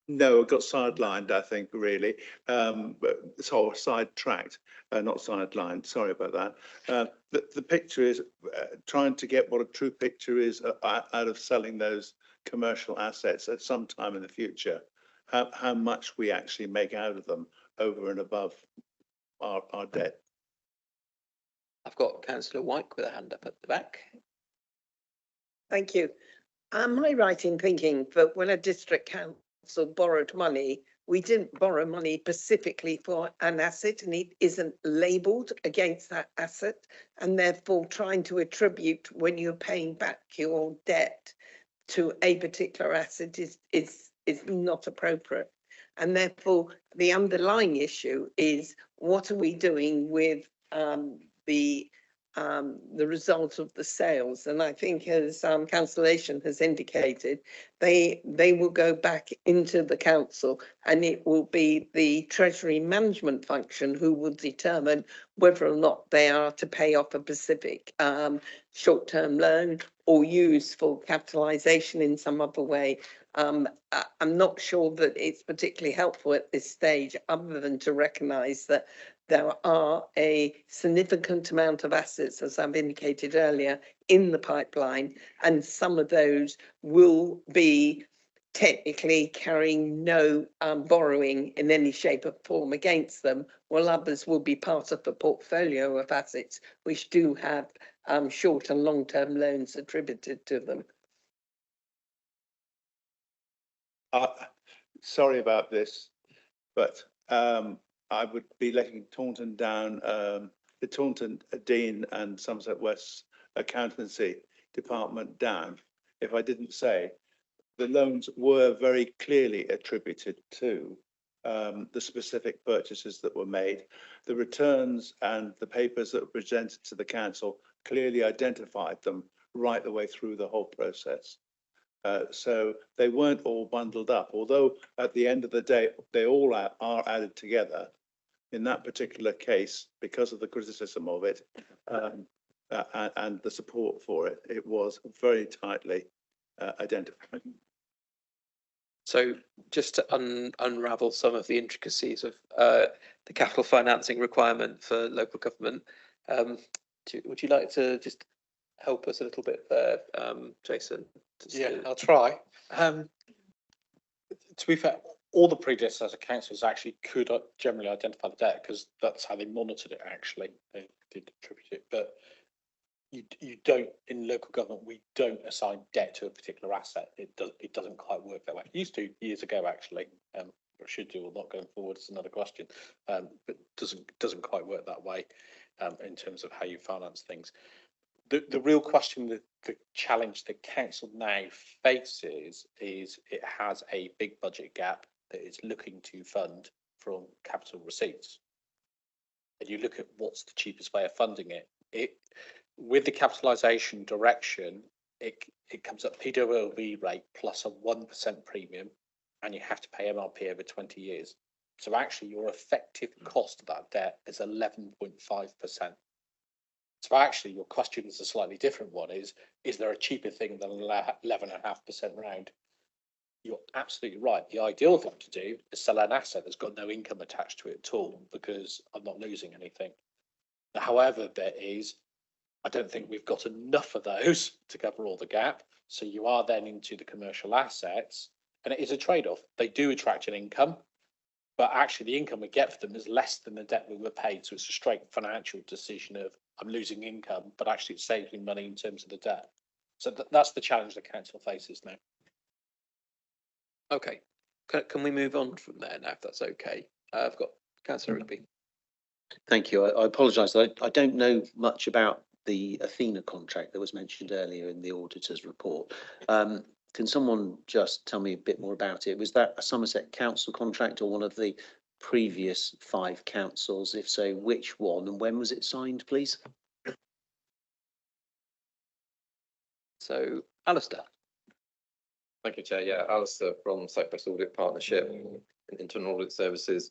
No, I got sidelined, I think, really. So sidetracked, not sidelined. Sorry about that. The picture is trying to get what a true picture is out of selling those commercial assets at some time in the future. How much we actually make out of them over and above our debt. I've got Councillor White with a hand up at the back. Thank you. Am I right in thinking that when a district council borrowed money, we didn't borrow money specifically for an asset and it isn't labelled against that asset, and therefore trying to attribute when you're paying back your debt to a particular asset is not appropriate. And therefore the underlying issue is, what are we doing with the result of the sales? And I think, as Councillor has indicated, they will go back into the council, and it will be the Treasury management function who will determine whether or not they are to pay off a specific short-term loan or use full capitalisation in some other way. I'm not sure that it's particularly helpful at this stage, other than to recognise that there are a significant amount of assets, as I've indicated earlier, in the pipeline, and some of those will be technically carrying no borrowing in any shape or form against them, while others will be part of the portfolio of assets which do have short and long-term loans attributed to them. Sorry about this, but I would be letting Taunton down, the Taunton Dean and Somerset West Accountancy Department down if I didn't say the loans were very clearly attributed to the specific purchases that were made. The returns and the papers that were presented to the council clearly identified them right the way through the whole process. So they weren't all bundled up, although at the end of the day, they all are added together. In that particular case, because of the criticism of it and the support for it, it was very tightly identified. So just to unravel some of the intricacies of the capital financing requirement for local government, would you like to just help us a little bit there, Jason? Yeah, I'll try. To be fair, all the predecessor councils actually could generally identify the debt because that's how they monitored it. Actually, they did attribute it, but you don't in local government. We don't assign debt to a particular asset. It doesn't quite work that way. It used to years ago, actually. Or should do or not going forward is another question. But doesn't quite work that way in terms of how you finance things. The real question, the challenge that council now faces is it has a big budget gap that it's looking to fund from capital receipts. And you look at what's the cheapest way of funding it. With the capitalisation direction, it comes up PWLV rate plus a 1% premium, and you have to pay MRP over 20 years. So actually, your effective cost of that debt is 11.5%. So actually, your question is a slightly different one. Is there a cheaper thing than 11.5% round? You're absolutely right. The ideal thing to do is sell an asset that's got no income attached to it at all, because I'm not losing anything. However, there is, I don't think we've got enough of those to cover all the gap. So you are then into the commercial assets, and it is a trade-off. They do attract an income, but actually the income we get for them is less than the debt we were paid. So it's a straight financial decision of I'm losing income, but actually it saves me money in terms of the debt. So that's the challenge the council faces now. Okay, can we move on from there now, if that's okay? I've got Councillor Rigby. Thank you. I apologise. I don't know much about the Athena contract that was mentioned earlier in the auditor's report. Can someone just tell me a bit more about it? Was that a Somerset Council contract or one of the previous 5 councils? If so, which one and when was it signed, please? So, Alistair. Thank you, Chair. Yeah, Alistair from Cyprus Audit Partnership and Internal Audit Services.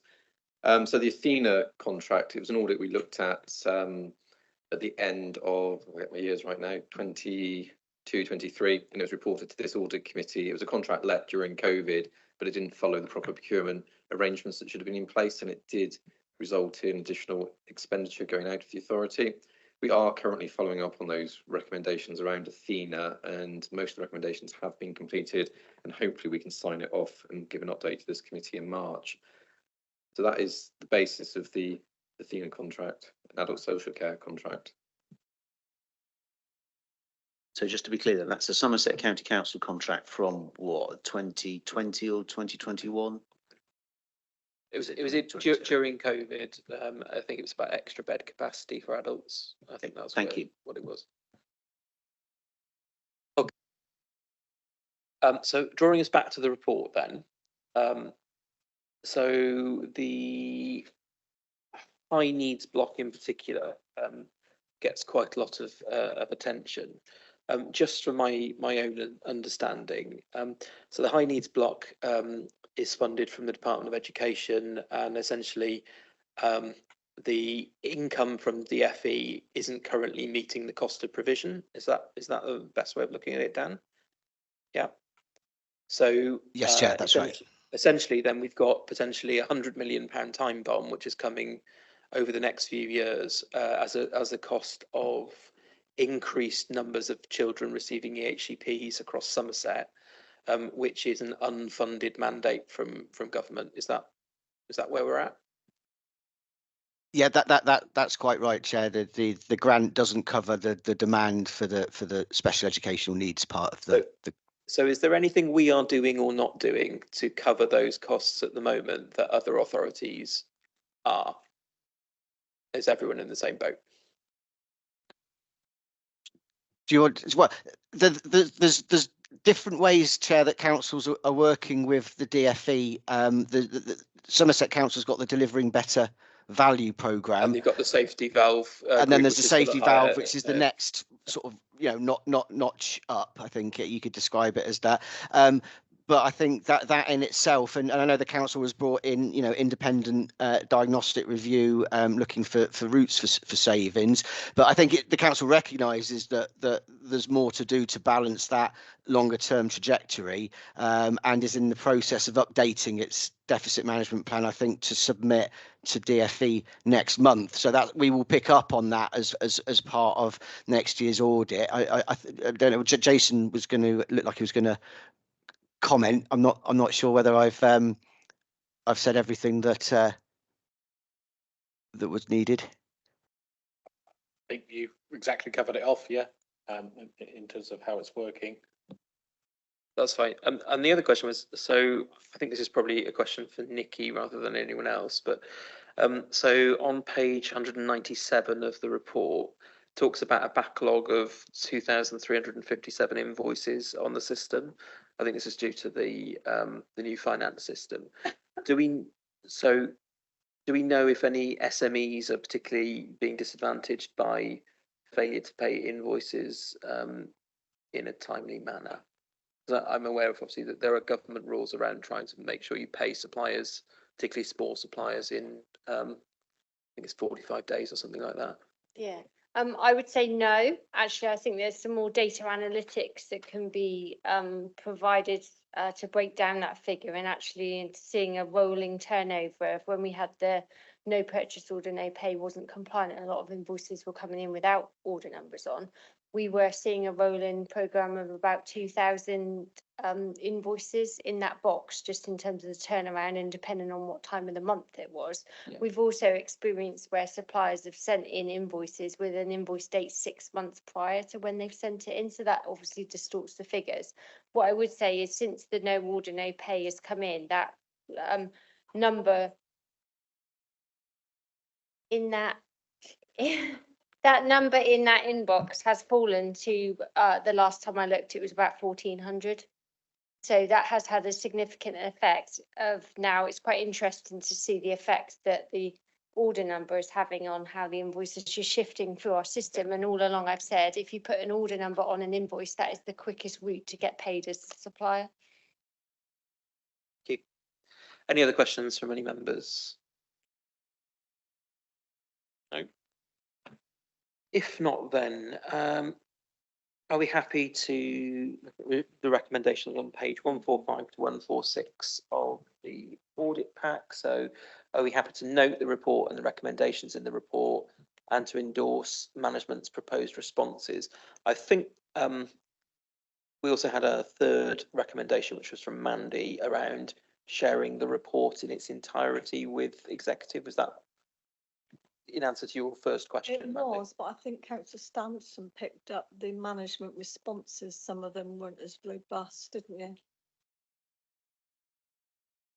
So the Athena contract, it was an audit we looked at the end of, I get my years right now, 22-23, and it was reported to this audit committee. It was a contract let during COVID, but it didn't follow the proper procurement arrangements that should have been in place, and it did result in additional expenditure going out of the authority. We are currently following up on those recommendations around Athena, and most of the recommendations have been completed, and hopefully we can sign it off and give an update to this committee in March. So that is the basis of the Athena contract, an adult social care contract. So just to be clear, then that's a Somerset County Council contract from what, 2020 or 2021? It was during COVID. I think it was about extra bed capacity for adults. I think that's what it was. Okay. So drawing us back to the report then. So the high needs block in particular gets quite a lot of attention. Just from my own understanding, so the high needs block is funded from the Department of Education, and essentially the income from the FE isn't currently meeting the cost of provision. Is that the best way of looking at it, Dan? Yeah. So yes, Chair, that's right. Essentially, then we've got potentially £100 million time bomb, which is coming over the next few years as a cost of increased numbers of children receiving EHCPs across Somerset, which is an unfunded mandate from government. Is that where we're at? Yeah, that's quite right, Chair. The grant doesn't cover the demand for the special educational needs part of the. So is there anything we are doing or not doing to cover those costs at the moment that other authorities are? Is everyone in the same boat? Do you want? Well, there's different ways, Chair, that councils are working with the DFE. The Somerset Council's got the Delivering Better Value programme. And you've got the safety valve. And then there's the safety valve, which is the next sort of, not notch up. I think you could describe it as that. But I think that in itself, and I know the council has brought in, independent diagnostic review, looking for routes for savings. But I think the council recognises that there's more to do to balance that longer term trajectory, and is in the process of updating its deficit management plan, I think, to submit to DFE next month. So that we will pick up on that as part of next year's audit. I don't know. Jason was going to look like he was going to comment. I'm not sure whether I've said everything that that was needed. I think you've exactly covered it off, yeah, in terms of how it's working. That's fine. And the other question was, so I think this is probably a question for Nikki rather than anyone else, but so on page 197 of the report, talks about a backlog of 2,357 invoices on the system. I think this is due to the new finance system. Do we know if any SMEs are particularly being disadvantaged by failure to pay invoices in a timely manner? I'm aware of obviously that there are government rules around trying to make sure you pay suppliers, particularly small suppliers, in I think it's 45 days or something like that. Yeah. I would say no. Actually, I think there's some more data analytics that can be provided to break down that figure, and actually seeing a rolling turnover of when we had the no purchase order, no pay wasn't compliant, and a lot of invoices were coming in without order numbers on. We were seeing a rolling programme of about 2,000 invoices in that box, just in terms of the turnaround and depending on what time of the month it was. Yeah. We've also experienced where suppliers have sent in invoices with an invoice date 6 months prior to when they've sent it in. So that obviously distorts the figures. What I would say is since the no order, no pay has come in, that number in that... that number in that inbox has fallen to the last time I looked, it was about 1,400. So that has had a significant effect of now. It's quite interesting to see the effect that the order number is having on how the invoices are shifting through our system. And all along I've said, if you put an order number on an invoice, that is the quickest route to get paid as a supplier. Thank you. Any other questions from any members? No. If not, then are we happy to look at the recommendations on page 145 to 146 of the audit pack? So are we happy to note the report and the recommendations in the report and to endorse management's proposed responses? I think we also had a third recommendation, which was from Mandy, around sharing the report in its entirety with executive. Was that in answer to your first question? It was, but I think Councillor Stanton picked up the management responses. Some of them weren't as robust, didn't you?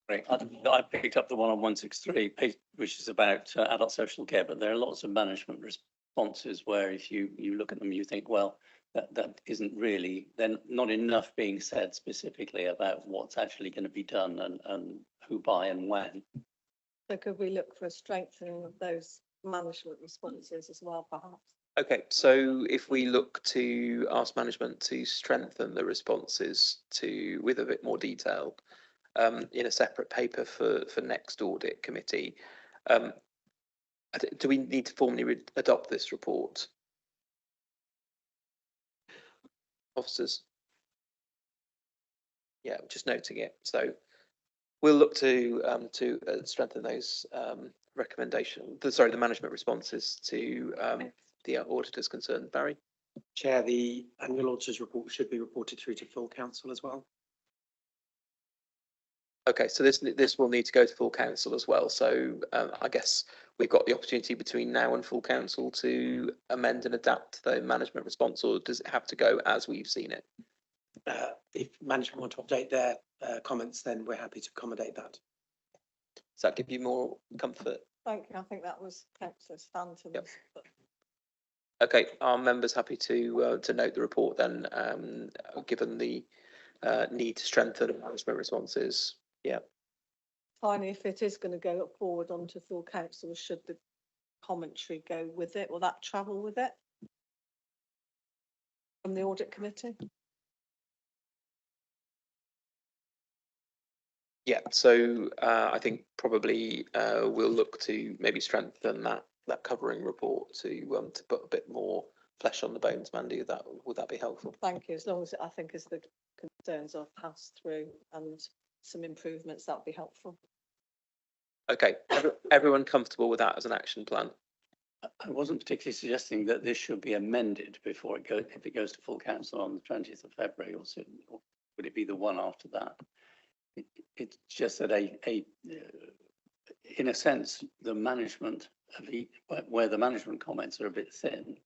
Right. I picked up the one on 163, which is about adult social care, but there are lots of management responses where if you look at them, you think, well, that isn't really, then not enough being said specifically about what's actually going to be done and who by and when. So could we look for a strengthening of those management responses as well, perhaps? Okay, so if we look to ask management to strengthen the responses with a bit more detail in a separate paper for next audit committee, do we need to formally adopt this report? Officers? Yeah, just noting it. So we'll look to strengthen those the management responses to the auditors concerned. Barry? Chair, the annual auditor's report should be reported through to full council as well. Okay, so this will need to go to full council as well. So I guess we've got the opportunity between now and full council to amend and adapt the management response, or does it have to go as we've seen it? If management want to update their comments, then we're happy to accommodate that. Does that give you more comfort? Thank you. I think that was Councillor Stanton. Yep. Okay, are members happy to note the report then, given the need to strengthen management responses? Yeah. Finally, if it is going to go forward onto full council, should the commentary go with it? Will that travel with it from the audit committee? Yeah, so I think probably we'll look to maybe strengthen that covering report to put a bit more flesh on the bones, Mandy, would that be helpful? Thank you. As long as I think as the concerns are passed through and some improvements, that would be helpful. Okay, everyone comfortable with that as an action plan? I wasn't particularly suggesting that this should be amended before it goes, if it goes to full council on the 20th of February, or would it be the one after that? It's just that in a sense, the management of where the management comments are a bit thin,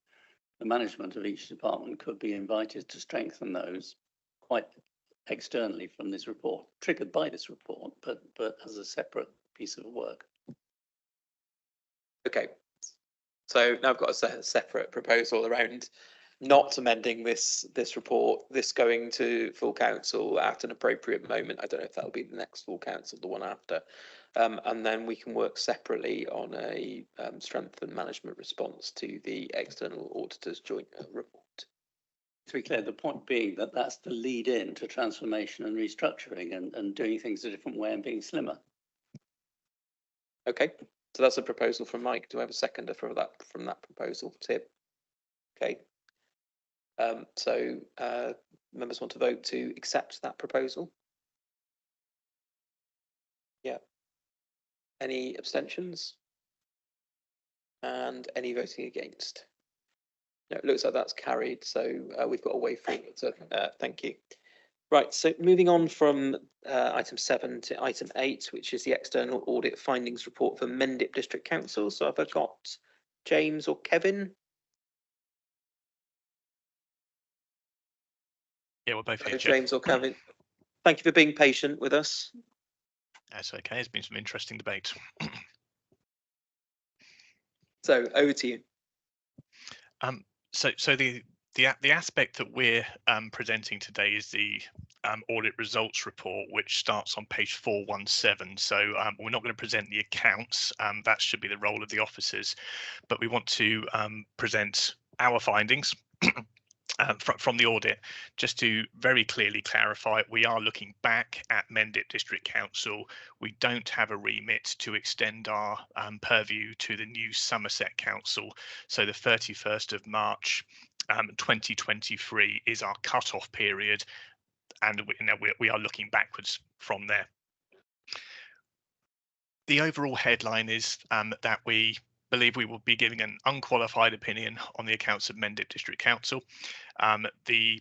the management of each department could be invited to strengthen those quite externally from this report, triggered by this report, but as a separate piece of work. Okay, so now I've got a separate proposal around not amending this report, this going to full council at an appropriate moment. I don't know if that'll be the next full council, the one after. And then we can work separately on a strengthened management response to the external auditors joint report. To be clear, the point being that that's the lead in to transformation and restructuring and doing things a different way and being slimmer. Okay, so that's a proposal from Mike. Do I have a seconder for that from that proposal? Tim? Okay. So members want to vote to accept that proposal? Yeah. Any abstentions? And any voting against? No, it looks like that's carried, so we've got a way forward. So thank you. Right, so moving on from item 7 to item 8, which is the external audit findings report for Mendip District Council. So have I got James or Kevin? Yeah, we're both here. James or Kevin. Thank you for being patient with us. That's okay. There's been some interesting debate. So over to you. So the aspect that we're presenting today is the audit results report, which starts on page 417. So we're not going to present the accounts. That should be the role of the officers, but we want to present our findings from the audit. Just to very clearly clarify, we are looking back at Mendip District Council. We don't have a remit to extend our purview to the new Somerset Council. So the 31st of March 2023 is our cut-off period, and we are looking backwards from there. The overall headline is that we believe we will be giving an unqualified opinion on the accounts of Mendip District Council. The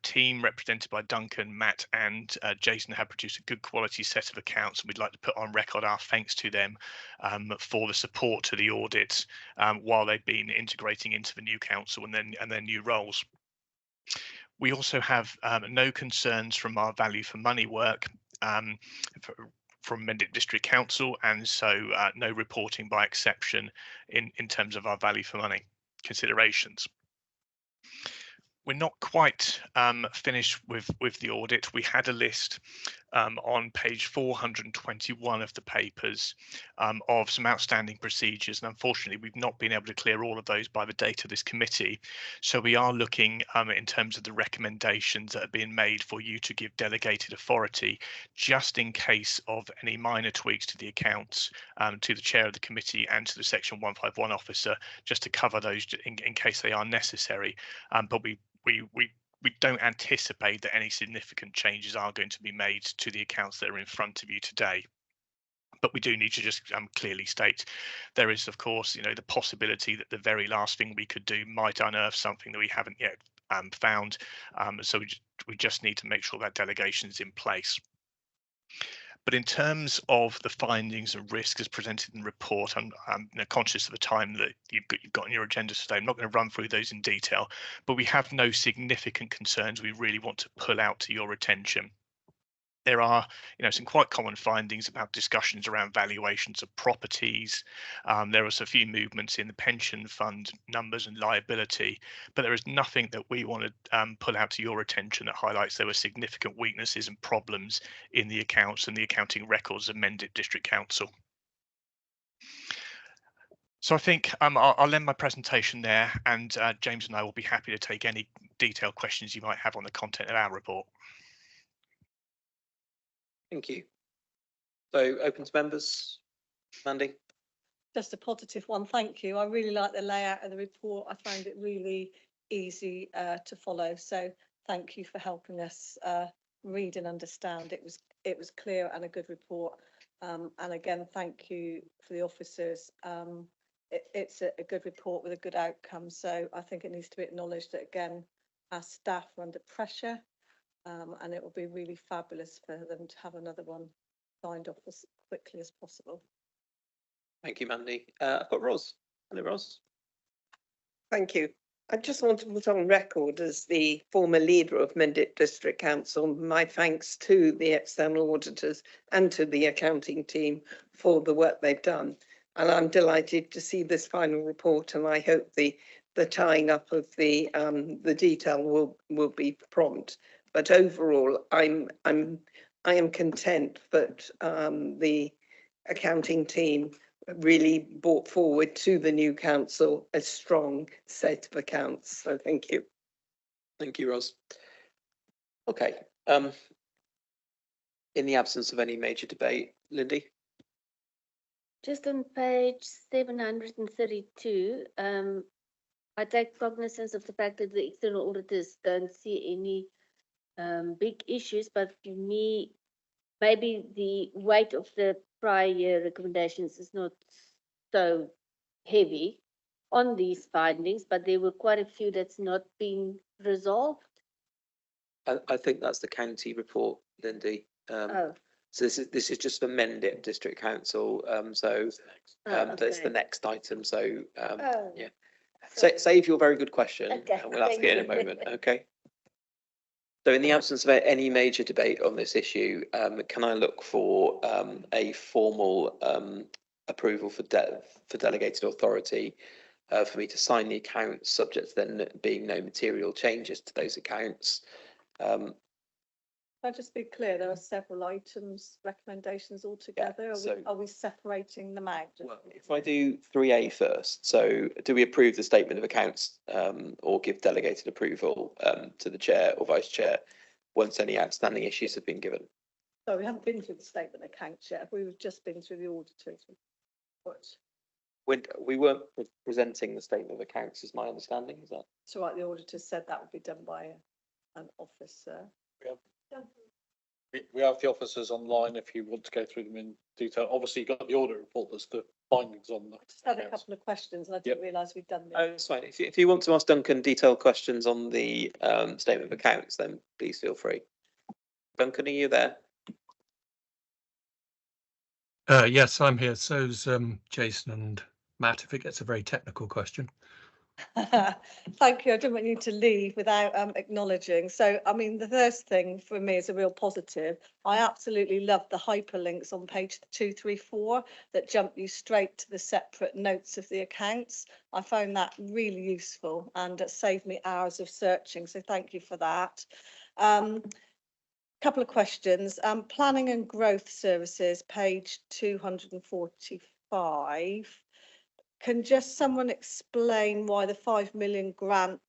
team represented by Duncan, Matt and Jason have produced a good quality set of accounts, and we'd like to put on record our thanks to them for the support to the audit while they've been integrating into the new council and their new roles. We also have no concerns from our value for money work from Mendip District Council, and so no reporting by exception in terms of our value for money considerations. We're not quite finished with the audit. We had a list on page 421 of the papers of some outstanding procedures, and unfortunately we've not been able to clear all of those by the date of this committee. So we are looking in terms of the recommendations that are being made for you to give delegated authority, just in case of any minor tweaks to the accounts, to the chair of the committee and to the section 151 officer, just to cover those in case they are necessary. But we don't anticipate that any significant changes are going to be made to the accounts that are in front of you today. But we do need to just clearly state there is, of course, the possibility that the very last thing we could do might unearth something that we haven't yet found. So we just need to make sure that delegation is in place. But in terms of the findings and risks as presented in the report, I'm conscious of the time that you've got on your agenda today. I'm not going to run through those in detail, but we have no significant concerns we really want to pull out to your attention. There are, some quite common findings about discussions around valuations of properties. There are a few movements in the pension fund numbers and liability, but there is nothing that we want to pull out to your attention that highlights there were significant weaknesses and problems in the accounts and the accounting records of Mendip District Council. So I think I'll end my presentation there, and James and I will be happy to take any detailed questions you might have on the content of our report. Thank you. So open to members. Mandy? Just a positive one, thank you. I really like the layout of the report. I found it really easy to follow. So thank you for helping us read and understand. It was clear and a good report. And again, thank you for the officers. It's a good report with a good outcome. So I think it needs to be acknowledged that again, our staff are under pressure, and it will be really fabulous for them to have another one signed off as quickly as possible. Thank you, Mandy. I've got Ros. Hello, Ros. Thank you. I just want to put on record as the former leader of Mendip District Council, my thanks to the external auditors and to the accounting team for the work they've done. And I'm delighted to see this final report, and I hope the tying up of the detail will be prompt. But overall, I am content that the accounting team really brought forward to the new council a strong set of accounts. So thank you. Thank you, Ros. Okay. In the absence of any major debate, Lindy? Just on page 732, I take cognizance of the fact that the external auditors don't see any big issues, but to me, maybe the weight of the prior year recommendations is not so heavy on these findings, but there were quite a few that's not been resolved. I think that's the county report, Lindy. So this is just for Mendip District Council. That's the next item. So yeah. Save your very good question, okay, and we'll ask it in a moment. Okay. So in the absence of any major debate on this issue, can I look for a formal approval for delegated authority for me to sign the accounts, subject to there being no material changes to those accounts? Can I just be clear, there are several items, recommendations altogether. Are we separating them out? Well, if I do 3A first, so do we approve the statement of accounts or give delegated approval to the chair or vice chair once any outstanding issues have been given? So we haven't been through the statement of accounts yet. We've just been through the auditors report. When we weren't presenting the statement of accounts, is my understanding. Is that? So right, the auditors said that would be done by an officer. We have the officers online if you want to go through them in detail. Obviously, you've got the audit report, there's the findings on that. Just had a couple of questions and I didn't realise we'd done this. Oh, that's fine. If you want to ask Duncan detailed questions on the statement of accounts, then please feel free. Duncan, are you there? Yes, I'm here. So's Jason and Matt, if it gets a very technical question. Thank you. I didn't want you to leave without acknowledging. So, I mean, the first thing for me is a real positive. I absolutely love the hyperlinks on page 234 that jump you straight to the separate notes of the accounts. I found that really useful and it saved me hours of searching. So thank you for that. Couple of questions. Planning and growth services, page 245. Can just someone explain why the 5 million grant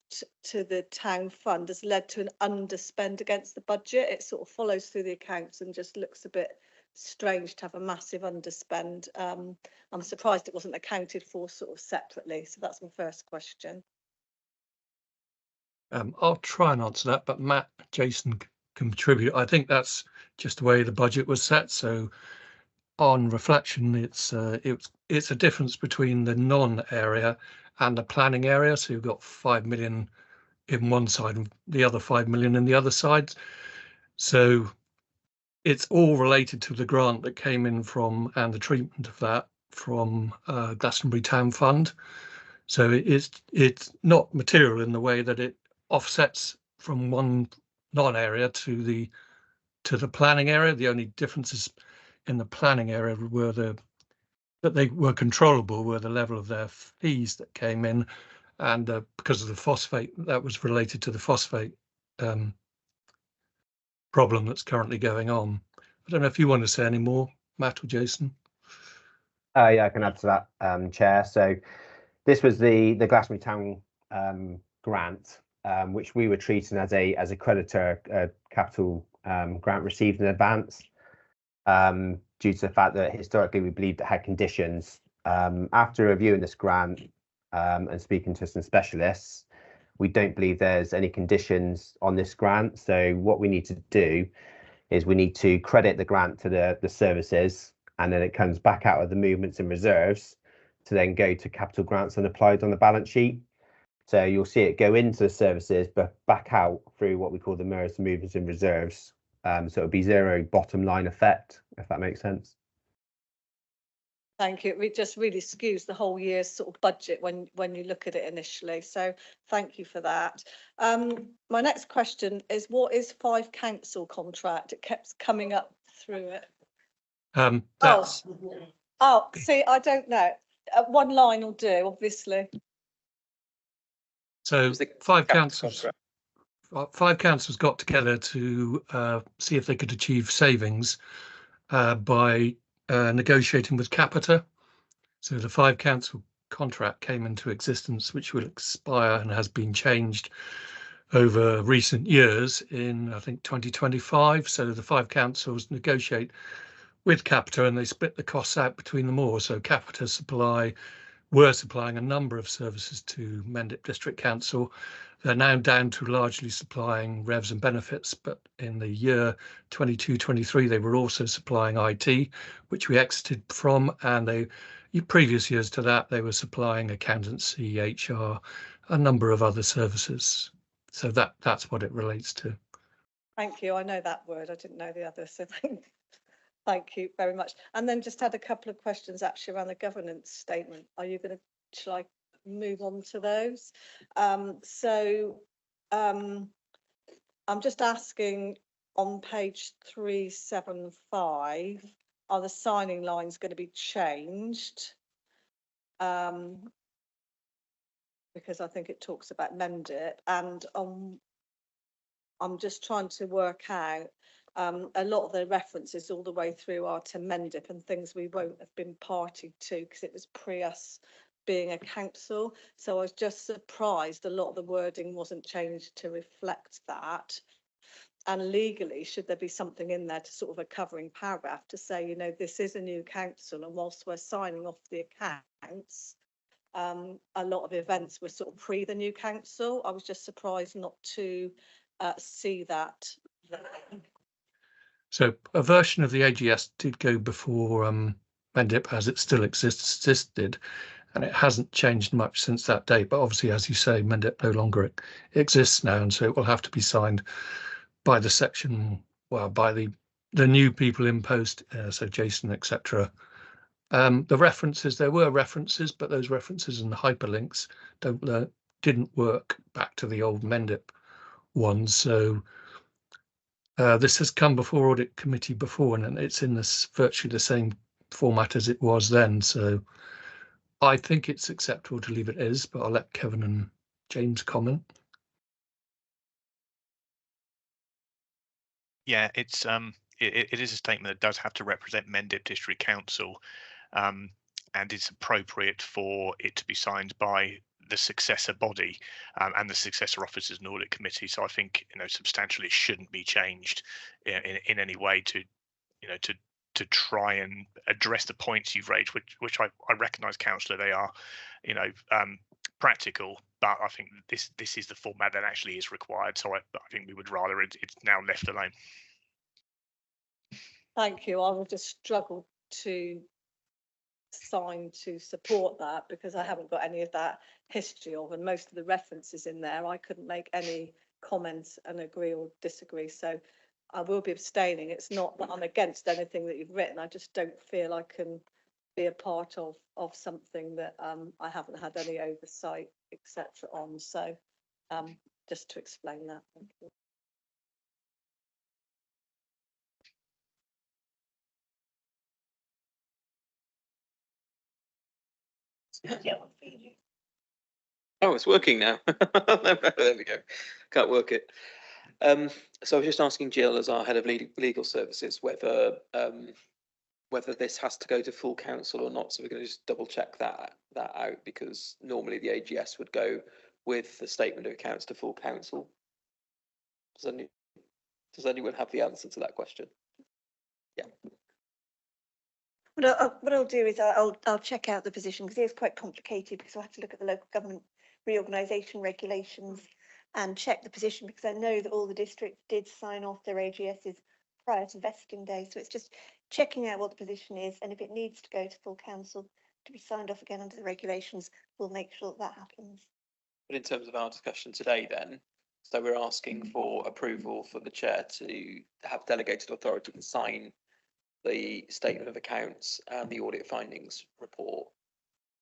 to the town fund has led to an underspend against the budget? It sort of follows through the accounts and just looks a bit strange to have a massive underspend. I'm surprised it wasn't accounted for sort of separately. So that's my first question. I'll try and answer that, but Matt, Jason contribute. I think that's just the way the budget was set. So on reflection, it's a difference between the non-area and the planning area. So you've got 5 million in one side and the other 5 million in the other side. So it's all related to the grant that came in from and the treatment of that from Glastonbury Town Fund. So it's not material in the way that it offsets from one non-area to the planning area. The only differences in the planning area were that they were controllable, were the level of their fees that came in, and because of the phosphate, that was related to the phosphate problem that's currently going on. I don't know if you want to say any more, Matt or Jason. Yeah, I can add to that, Chair. So this was the Glastonbury Town grant, which we were treating as a creditor capital grant received in advance, due to the fact that historically we believed it had conditions After reviewing this grant and speaking to some specialists, we don't believe there's any conditions on this grant. So what we need to do is we need to credit the grant to the services, and then it comes back out of the movements and reserves to then go to capital grants and applied on the balance sheet. So you'll see it go into the services, but back out through what we call the MERS movements and reserves. So it'll be zero bottom line effect, if that makes sense. Thank you. It just really skews the whole year's sort of budget when you look at it initially. So thank you for that. My next question is, what is 5 council contract? It kept coming up through it. That's See, I don't know. One line will do, obviously. so 5 councils. 5 councils got together to see if they could achieve savings by negotiating with Capita. So the 5 council contract came into existence, which will expire and has been changed over recent years in, I think, 2025. So the 5 councils negotiate with Capita and they split the costs out between them all. So Capita were supplying a number of services to Mendip District Council. They're now down to largely supplying revs and benefits, but in the year 22-23 they were also supplying IT, which we exited from, and previous years to that they were supplying accountancy, HR, a number of other services. So that's what it relates to. Thank you. I know that word. I didn't know the other. So thank you very much. And then just had a couple of questions actually around the governance statement. Shall I move on to those? I'm just asking on page 375, are the signing lines going to be changed? Because I think it talks about Mendip, and I'm just trying to work out a lot of the references all the way through are to Mendip and things we won't have been party to because it was pre us being a council. So I was just surprised a lot of the wording wasn't changed to reflect that. And legally, should there be something in there to sort of a covering paragraph to say, you know, this is a new council, and whilst we're signing off the accounts, a lot of events were sort of pre the new council. I was just surprised not to see that. So a version of the AGS did go before Mendip, as it still existed, and it hasn't changed much since that date. But obviously, as you say, Mendip no longer exists now, and so it will have to be signed by the section, well, by the new people in post, so Jason, etc. The references, there were references, but those references and the hyperlinks didn't work back to the old Mendip ones. So this has come before Audit Committee before, and it's in this virtually the same format as it was then. So I think it's acceptable to leave it as, but I'll let Kevin and James comment. Yeah, it is a statement that does have to represent Mendip District Council, and it's appropriate for it to be signed by the successor body and the successor officers and audit committee. So I think, you know, substantially it shouldn't be changed in any way to, you know, to try and address the points you've raised, which I recognise, councillor, they are, you know, practical, but I think this is the format that actually is required. So I think we would rather it's now left alone. Thank you. I will just struggle to sign to support that because I haven't got any of that history of, and most of the references in there I couldn't make any comments and agree or disagree. So I will be abstaining. It's not that I'm against anything that you've written. I just don't feel I can be a part of something that I haven't had any oversight, etc. on. So just to explain that. Thank you. Oh, it's working now. There we go. Can't work it. So I was just asking Jill, as our head of legal services, whether this has to go to full council or not. So we're going to just double check that out, because normally the AGS would go with the statement of accounts to full council. Does anyone have the answer to that question? Yeah. What I'll do is I'll check out the position because it is quite complicated because I have to look at the local government reorganisation regulations and check the position because I know that all the districts did sign off their AGSs prior to vesting day. So it's just checking out what the position is, and if it needs to go to full council to be signed off again under the regulations, we'll make sure that happens. But in terms of our discussion today then, so we're asking for approval for the chair to have delegated authority to sign the statement of accounts and the audit findings report.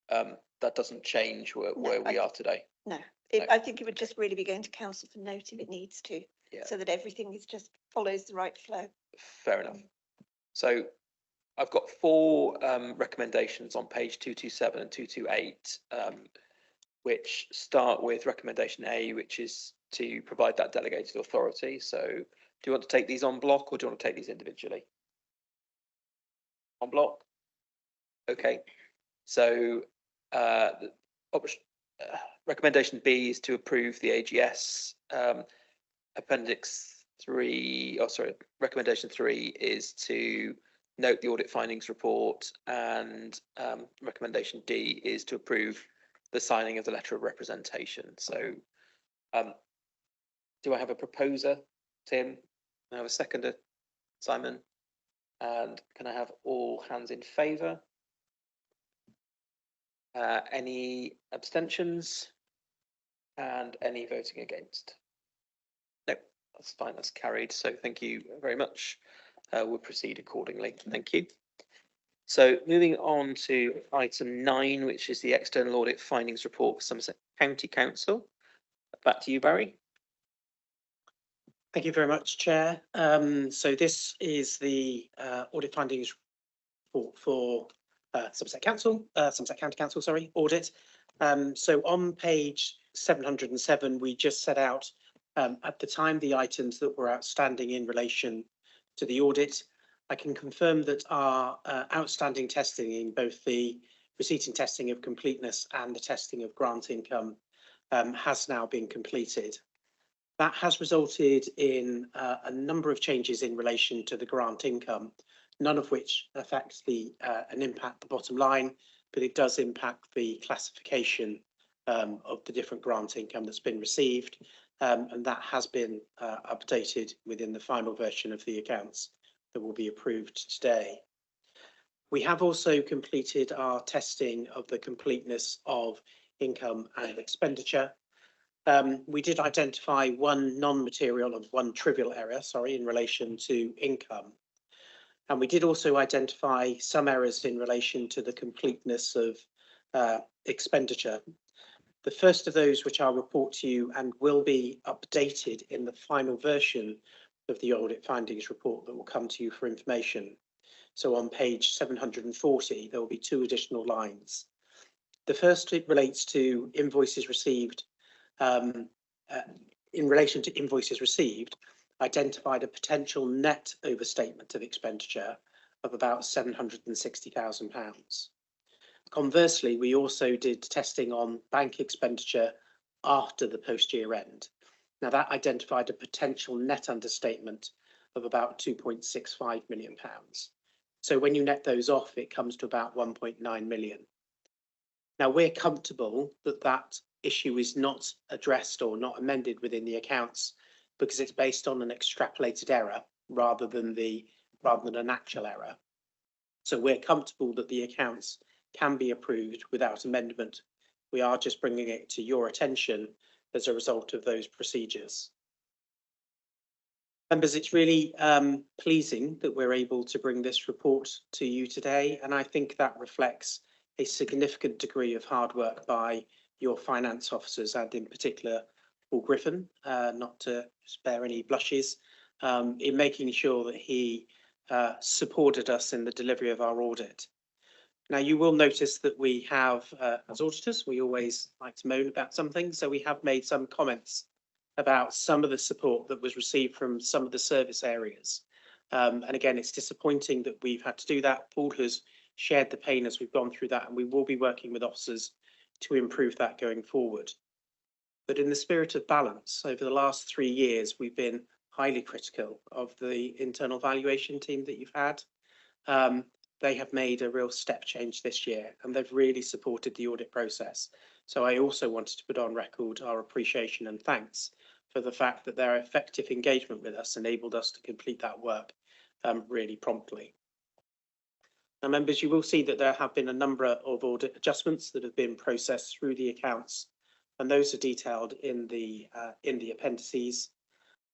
That doesn't change where we are today. No, No. I think it would just really be going to council for note if it needs to, Yeah. so that everything is just follows the right flow. Fair enough. So I've got four recommendations on page 227 and 228, which start with recommendation A, which is to provide that delegated authority. So do you want to take these on block or do you want to take these individually? On block? Okay. So recommendation B is to approve the AGS. Appendix 3, recommendation 3 is to note the audit findings report, and recommendation D is to approve the signing of the letter of representation. So do I have a proposer, Tim? Can I have a seconder, Simon? And can I have all hands in favour? Any abstentions? And any voting against? No, that's fine, that's carried. So thank you very much. We'll proceed accordingly. Thank you. So moving on to item 9, which is the external audit findings report for Somerset County Council. Back to you, Barry. Thank you very much, Chair. So this is the audit findings report for Somerset County Council, sorry, audit. So on page 707, we just set out at the time the items that were outstanding in relation to the audit. I can confirm that our outstanding testing in both the receipt and testing of completeness and the testing of grant income has now been completed. That has resulted in a number of changes in relation to the grant income, none of which affects and impact the bottom line, but it does impact the classification of the different grant income that's been received, and that has been updated within the final version of the accounts that will be approved today. We have also completed our testing of the completeness of income and expenditure. We did identify one non-material and one trivial error, in relation to income. And we did also identify some errors in relation to the completeness of expenditure. The first of those, which I'll report to you and will be updated in the final version of the audit findings report that will come to you for information. So on page 740, there will be 2 additional lines. The first relates to invoices received. In relation to invoices received, identified a potential net overstatement of expenditure of about £760,000. Conversely, we also did testing on bank expenditure after the post-year end. Now that identified a potential net understatement of about £2.65 million. So when you net those off, it comes to about 1.9 million. Now we're comfortable that that issue is not addressed or not amended within the accounts because it's based on an extrapolated error rather than an actual error. So we're comfortable that the accounts can be approved without amendment. We are just bringing it to your attention as a result of those procedures. Members, it's really pleasing that we're able to bring this report to you today, and I think that reflects a significant degree of hard work by your finance officers and in particular Paul Griffin, not to spare any blushes, in making sure that he supported us in the delivery of our audit. Now you will notice that we have, as auditors, we always like to moan about something, so we have made some comments about some of the support that was received from some of the service areas. And again, it's disappointing that we've had to do that. Paul has shared the pain as we've gone through that, and we will be working with officers to improve that going forward. But in the spirit of balance, over the last 3 years, we've been highly critical of the internal valuation team that you've had. they have made a real step change this year, and they've really supported the audit process. So I also wanted to put on record our appreciation and thanks for the fact that their effective engagement with us enabled us to complete that work really promptly. Now, members, you will see that there have been a number of audit adjustments that have been processed through the accounts, and those are detailed in the appendices.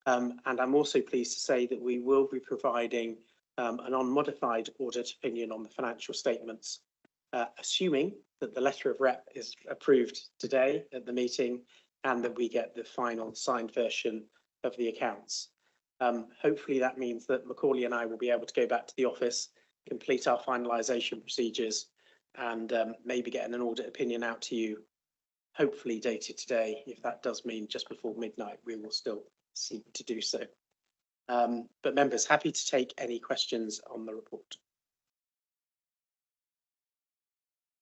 And I'm also pleased to say that we will be providing an unmodified audit opinion on the financial statements, assuming that the letter of rep is approved today at the meeting and that we get the final signed version of the accounts. Hopefully that means that Macaulay and I will be able to go back to the office, complete our finalisation procedures, and maybe get an audit opinion out to you, hopefully dated today. If that does mean just before midnight, we will still seek to do so. But members, happy to take any questions on the report.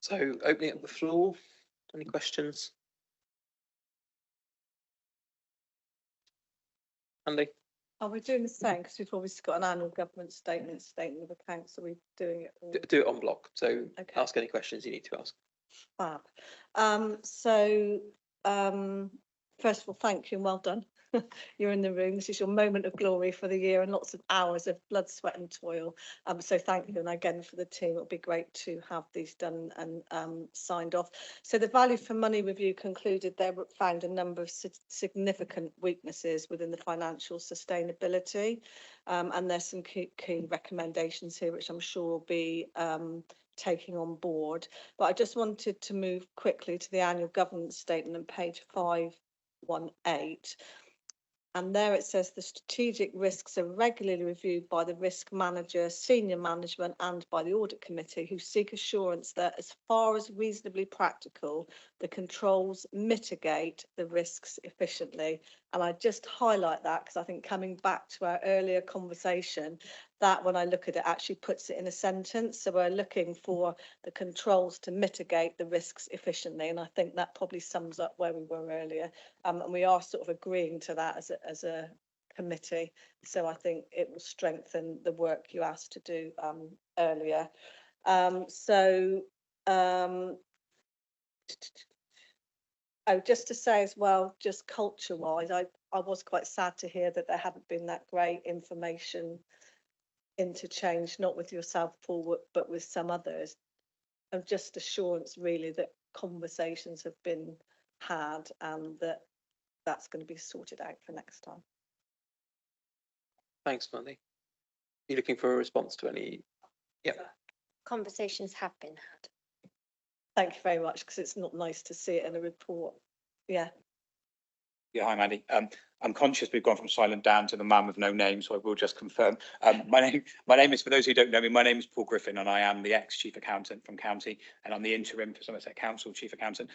So opening up the floor, any questions? Andy? Are we doing the same? Because we've obviously got an annual government statement, statement of accounts. Are we doing it all? Do it on block. So Okay. ask any questions you need to ask. Fab. First of all, thank you and well done. You're in the room. This is your moment of glory for the year and lots of hours of blood, sweat and toil. So thank you. And again, for the team, it'll be great to have these done and signed off. So the value for money review concluded they found a number of significant weaknesses within the financial sustainability. And there's some key recommendations here, which I'm sure will be taking on board. But I just wanted to move quickly to the annual governance statement on page 518. And there it says the strategic risks are regularly reviewed by the risk manager, senior management and by the audit committee, who seek assurance that as far as reasonably practical, the controls mitigate the risks efficiently. And I just highlight that because I think coming back to our earlier conversation, that when I look at it actually puts it in a sentence. So we're looking for the controls to mitigate the risks efficiently. And I think that probably sums up where we were earlier. And we are sort of agreeing to that as a committee. So I think it will strengthen the work you asked to do earlier. Oh, just to say as well, just culture-wise, I was quite sad to hear that there hadn't been that great information interchange, not with yourself, Paul, but with some others. And just assurance really that conversations have been had and that that's going to be sorted out for next time. Thanks, Mandy. You looking for a response to any? Yeah. Conversations have been had. Thank you very much, because it's not nice to see it in a report. Yeah. Yeah, hi, Mandy. I'm conscious we've gone from silent down to the man with no name, so I will just confirm. My name is, for those who don't know me, my name is Paul Griffin, and I am the ex-chief accountant from County, and I'm the interim for Somerset Council chief accountant.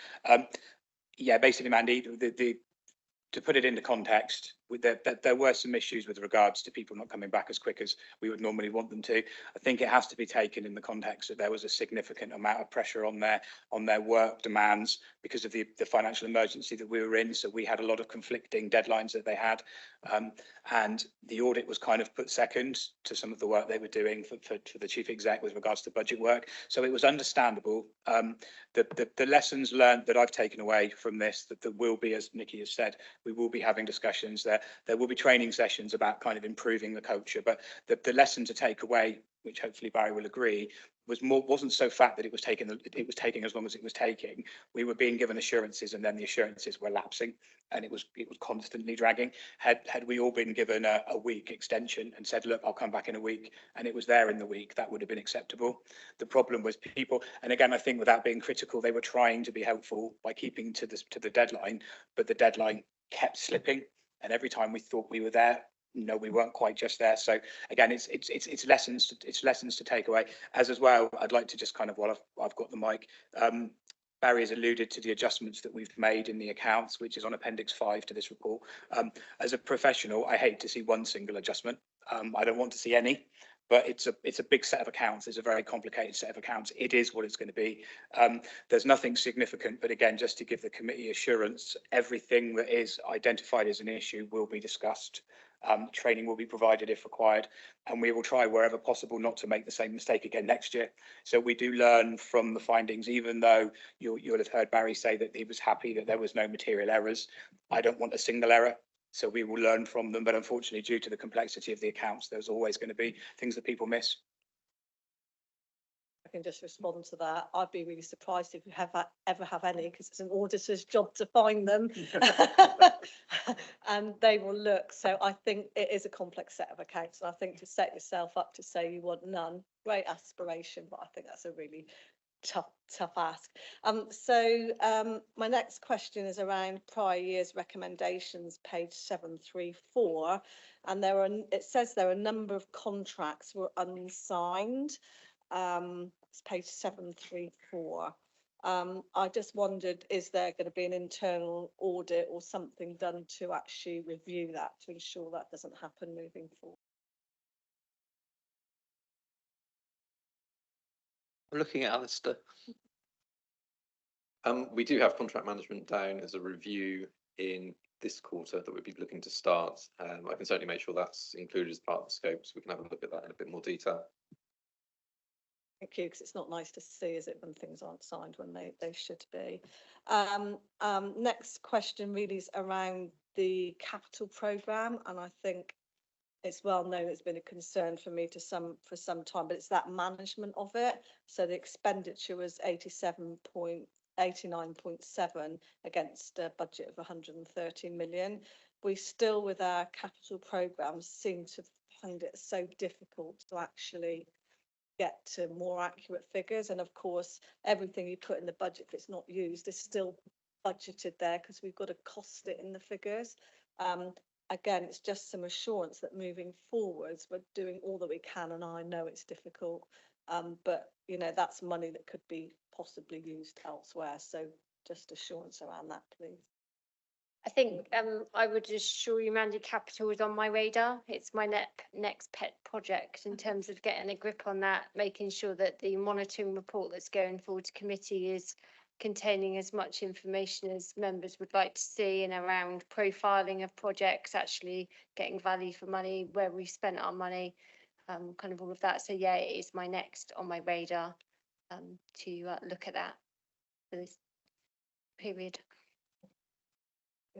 Yeah, basically, Mandy, to put it into context, there were some issues with regards to people not coming back as quick as we would normally want them to. I think it has to be taken in the context that there was a significant amount of pressure on their work demands because of the financial emergency that we were in. So we had a lot of conflicting deadlines that they had, and the audit was kind of put second to some of the work they were doing for the chief exec with regards to budget work. So it was understandable. The lessons learned that I've taken away from this, that will be, as Nikki has said, we will be having discussions there. There will be training sessions about kind of improving the culture, but the lesson to take away, which hopefully Barry will agree, wasn't so fact that it was taking as long as it was taking. We were being given assurances, and then the assurances were lapsing, and it was constantly dragging. Had we all been given a week extension and said, look, I'll come back in a week, and it was there in the week, that would have been acceptable. The problem was people, and again, I think without being critical, they were trying to be helpful by keeping to the deadline, but the deadline kept slipping, and every time we thought we were there, no, we weren't quite just there. So again, it's lessons to take away. As well, I'd like to just kind of, while I've got the mic, Barry has alluded to the adjustments that we've made in the accounts, which is on Appendix 5 to this report. As a professional, I hate to see one single adjustment. I don't want to see any, but it's a big set of accounts. It's a very complicated set of accounts. It is what it's going to be. There's nothing significant, but again, just to give the committee assurance, everything that is identified as an issue will be discussed Training will be provided if required, and we will try wherever possible not to make the same mistake again next year. So we do learn from the findings, even though you'll have heard Barry say that he was happy that there was no material errors. I don't want a single error. So we will learn from them, but unfortunately, due to the complexity of the accounts, there's always going to be things that people miss. I can just respond to that. I'd be really surprised if you ever have any, because it's an auditor's job to find them. And they will look. So I think it is a complex set of accounts. And I think to set yourself up to say you want none, great aspiration, but I think that's a really tough ask. My next question is around prior year's recommendations, page 734, and it says there are a number of contracts were unsigned. It's page 734. I just wondered, is there going to be an internal audit or something done to actually review that to ensure that doesn't happen moving forward? I'm looking at Alistair. We do have contract management down as a review in this quarter that we'd be looking to start. I can certainly make sure that's included as part of the scope, so we can have a look at that in a bit more detail. Thank you, because it's not nice to see, is it, when things aren't signed when they should be. Next question really is around the capital programme, and I think it's well known it's been a concern for me for some time, but it's that management of it. So the expenditure was 89.7 against a budget of 130 million. We still, with our capital programmes, seem to find it so difficult to actually get to more accurate figures. And of course, everything you put in the budget, if it's not used, is still budgeted there because we've got to cost it in the figures. Again, it's just some assurance that moving forwards, we're doing all that we can, and I know it's difficult, but you know, that's money that could be possibly used elsewhere. So just assurance around that, please. I think I would assure you, Mandy, capital is on my radar. It's my next pet project in terms of getting a grip on that, making sure that the monitoring report that's going forward to committee is containing as much information as members would like to see, and around profiling of projects, actually getting value for money, where we spent our money, kind of all of that. So yeah, it is my next on my radar to look at that for this period. I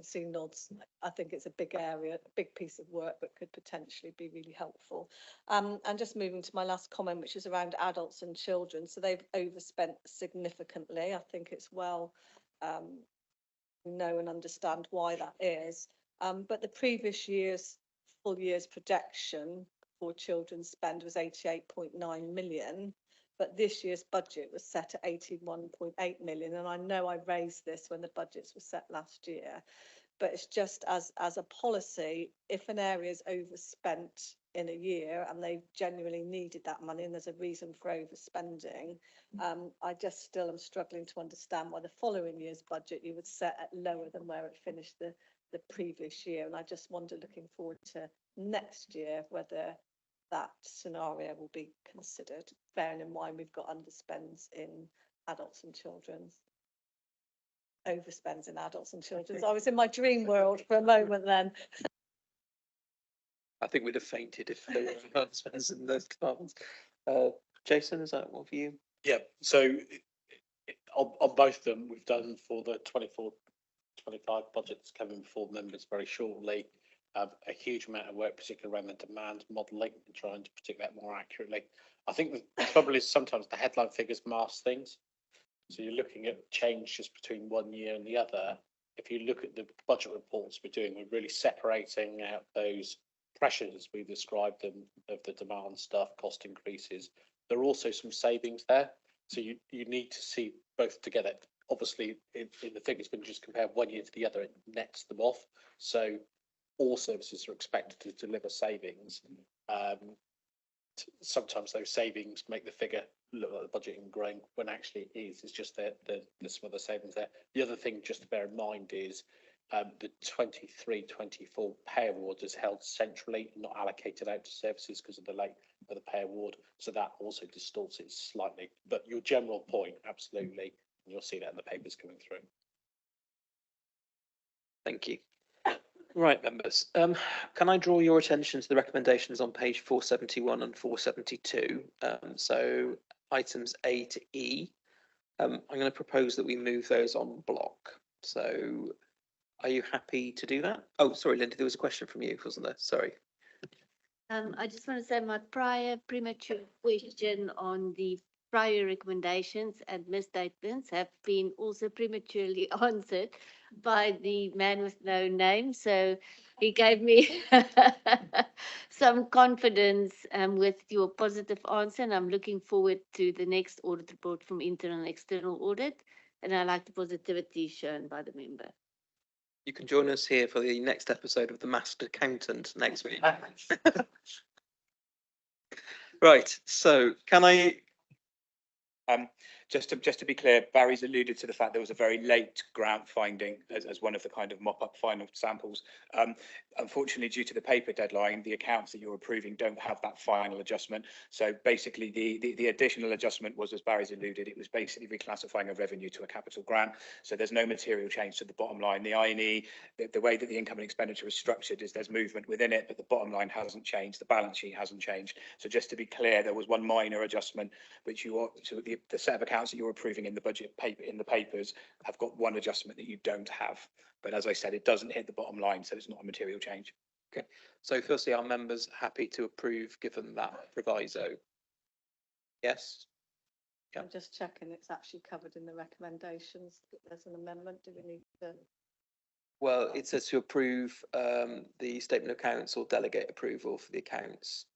can see nods. I think it's a big area, a big piece of work, but could potentially be really helpful. And just moving to my last comment, which is around adults and children. So they've overspent significantly. I think it's well know and understand why that is. But the previous year's full year's projection for children's spend was 88.9 million. But this year's budget was set at 81.8 million. And I know I raised this when the budgets were set last year, but it's just as a policy, if an area is overspent in a year and they've genuinely needed that money and there's a reason for overspending, I just still am struggling to understand why the following year's budget you would set at lower than where it finished the previous year. And I just wonder, looking forward to next year, whether that scenario will be considered, bearing in mind we've got underspends in adults and children's. Overspends in adults and children's. I was in my dream world for a moment then. I think we'd have fainted if there were underspends in those departments. Jason, is that one for you? Yeah, so on both of them, we've done for the 24-25 budgets coming before members very shortly. A huge amount of work, particularly around the demand modelling and trying to predict that more accurately. I think the trouble is sometimes the headline figures mask things. So you're looking at change just between one year and the other. If you look at the budget reports we're doing, we're really separating out those pressures as we described them of the demand stuff, cost increases. There are also some savings there. So you need to see both together. Obviously, in the figures, when you just compare one year to the other, it nets them off. So all services are expected to deliver savings. Sometimes those savings make the figure look like the budgeting growing when actually it is. It's just that there's some other savings there. The other thing just to bear in mind is the 23-24 pay award is held centrally, not allocated out to services because of the late of the pay award. So that also distorts it slightly. But your general point, absolutely, and you'll see that in the papers coming through. Thank you. Right, members, can I draw your attention to the recommendations on page 471 and 472? So items A to E. I'm going to propose that we move those on block. So are you happy to do that? Oh, sorry, Linda, there was a question from you, wasn't there? Sorry. I just want to say my prior premature question on the prior recommendations and misstatements have been also prematurely answered by the man with no name. So he gave me some confidence with your positive answer, and I'm looking forward to the next audit report from internal and external audit. And I like the positivity shown by the member. You can join us here for the next episode of The Master Accountant next week. Right, so can I? Just to be clear, Barry's alluded to the fact there was a very late grant finding as one of the kind of mop-up final samples. Unfortunately, due to the paper deadline, the accounts that you're approving don't have that final adjustment. So basically, the additional adjustment was, as Barry's alluded, it was basically reclassifying a revenue to a capital grant. So there's no material change to the bottom line. The I&E, the way that the income and expenditure is structured is there's movement within it, but the bottom line hasn't changed. The balance sheet hasn't changed. So just to be clear, there was one minor adjustment, which you ought to the set of accounts that you're approving in the budget paper in the papers have got one adjustment that you don't have. But as I said, it doesn't hit the bottom line, so it's not a material change. Okay. So firstly, are members happy to approve given that proviso? Yes. Yeah. I'm just checking it's actually covered in the recommendations. There's an amendment. Do we need to? Well, it says to approve the statement of accounts or delegate approval for the accounts.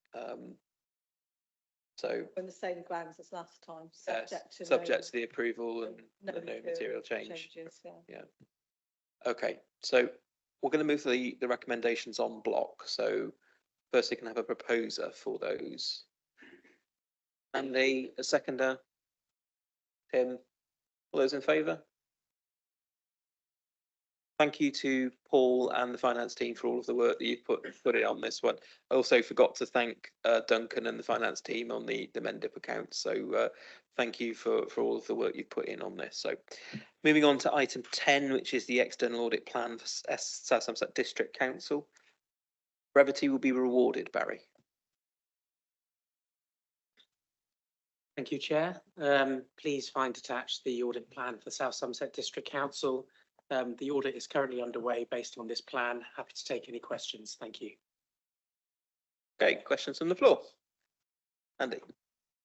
So on the same grounds as last time, subject to the approval and no material change. Changes, Yeah. Okay, so we're going to move the recommendations on block. So firstly, can I have a proposer for those? Andy, a seconder. Tim, all those in favour? Thank you to Paul and the finance team for all of the work that you've put in on this one. I also forgot to thank Duncan and the finance team on the Mendip account. So thank you for all of the work you've put in on this. So moving on to item 10, which is the external audit plan for South Somerset District Council. Brevity will be rewarded, Barry. Thank you, Chair. Please find attached the audit plan for South Somerset District Council. The audit is currently underway based on this plan. Happy to take any questions. Thank you. Okay, questions from the floor. Andy.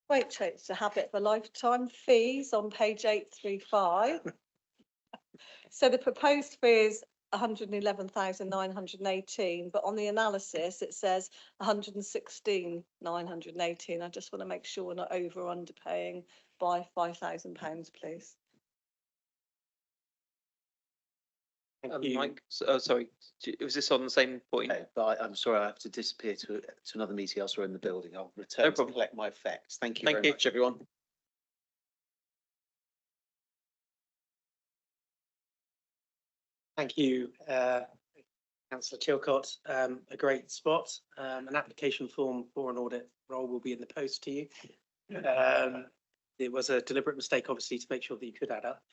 Wait, so it's a habit of a lifetime. Fees on page 835. So the proposed fee is 111,918, but on the analysis it says 116,918. I just want to make sure we're not over or underpaying by £5,000, please. Mike, sorry, was this on the same point? No, but I'm sorry, I have to disappear to another meeting elsewhere in the building. I'll return No to problem. collect my effects. Thank you Thank very you. much, everyone. Thank you, Councillor Chilcott. A great spot. An application form for an audit role will be in the post to you. It was a deliberate mistake, obviously, to make sure that you could add up.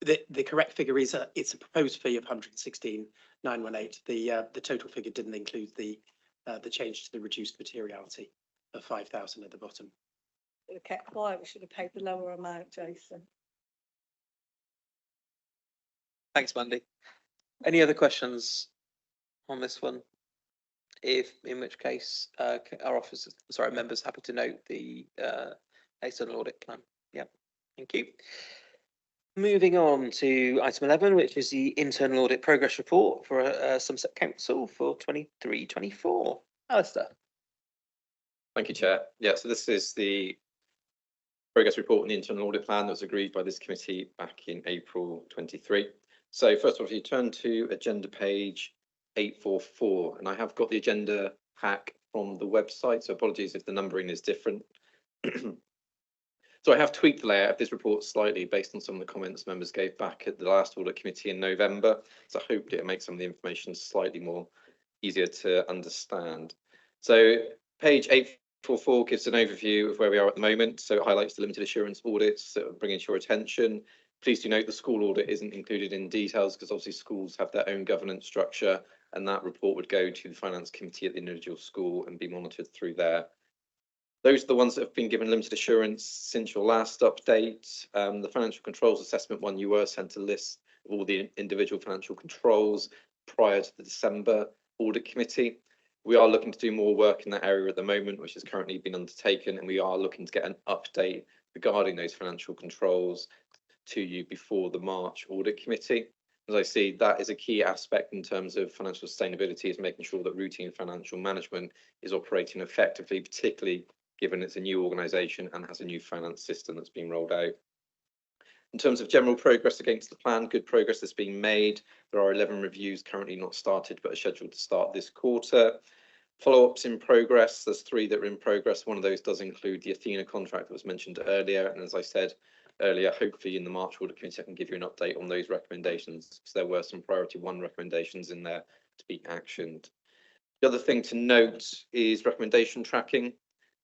The correct figure is it's a proposed fee of 116,918. The total figure didn't include the change to the reduced materiality of 5,000 at the bottom. We kept quiet. We should have paid the lower amount, Jason. Thanks, Mandy. Any other questions on this one? In which case, our officers, sorry, members happy to note the external audit plan. Yeah, thank you. Moving on to item 11, which is the internal audit progress report for Somerset Council for 23-24. Alistair. Thank you, Chair. Yeah, so this is the progress report on the internal audit plan that was agreed by this committee back in April 23. So first of all, if you turn to agenda page 844, and I have got the agenda pack from the website, so apologies if the numbering is different. So I have tweaked the layout of this report slightly based on some of the comments members gave back at the last audit committee in November. So hopefully it makes some of the information slightly more easier to understand. So page 844 gives an overview of where we are at the moment. So it highlights the limited assurance audits that are bringing to your attention. Please do note the school audit isn't included in details because obviously schools have their own governance structure, and that report would go to the finance committee at the individual school and be monitored through there. Those are the ones that have been given limited assurance since your last update. The financial controls assessment one, you were sent a list of all the individual financial controls prior to the December audit committee. We are looking to do more work in that area at the moment, which has currently been undertaken, and we are looking to get an update regarding those financial controls to you before the March audit committee. As I see, that is a key aspect in terms of financial sustainability, is making sure that routine financial management is operating effectively, particularly given it's a new organisation and has a new finance system that's been rolled out. In terms of general progress against the plan, good progress has been made. There are 11 reviews currently not started, but are scheduled to start this quarter. Follow-ups in progress, there's 3 that are in progress. One of those does include the Athena contract that was mentioned earlier. And as I said earlier, hopefully in the March audit committee, I can give you an update on those recommendations, because there were some priority 1 recommendations in there to be actioned. The other thing to note is recommendation tracking.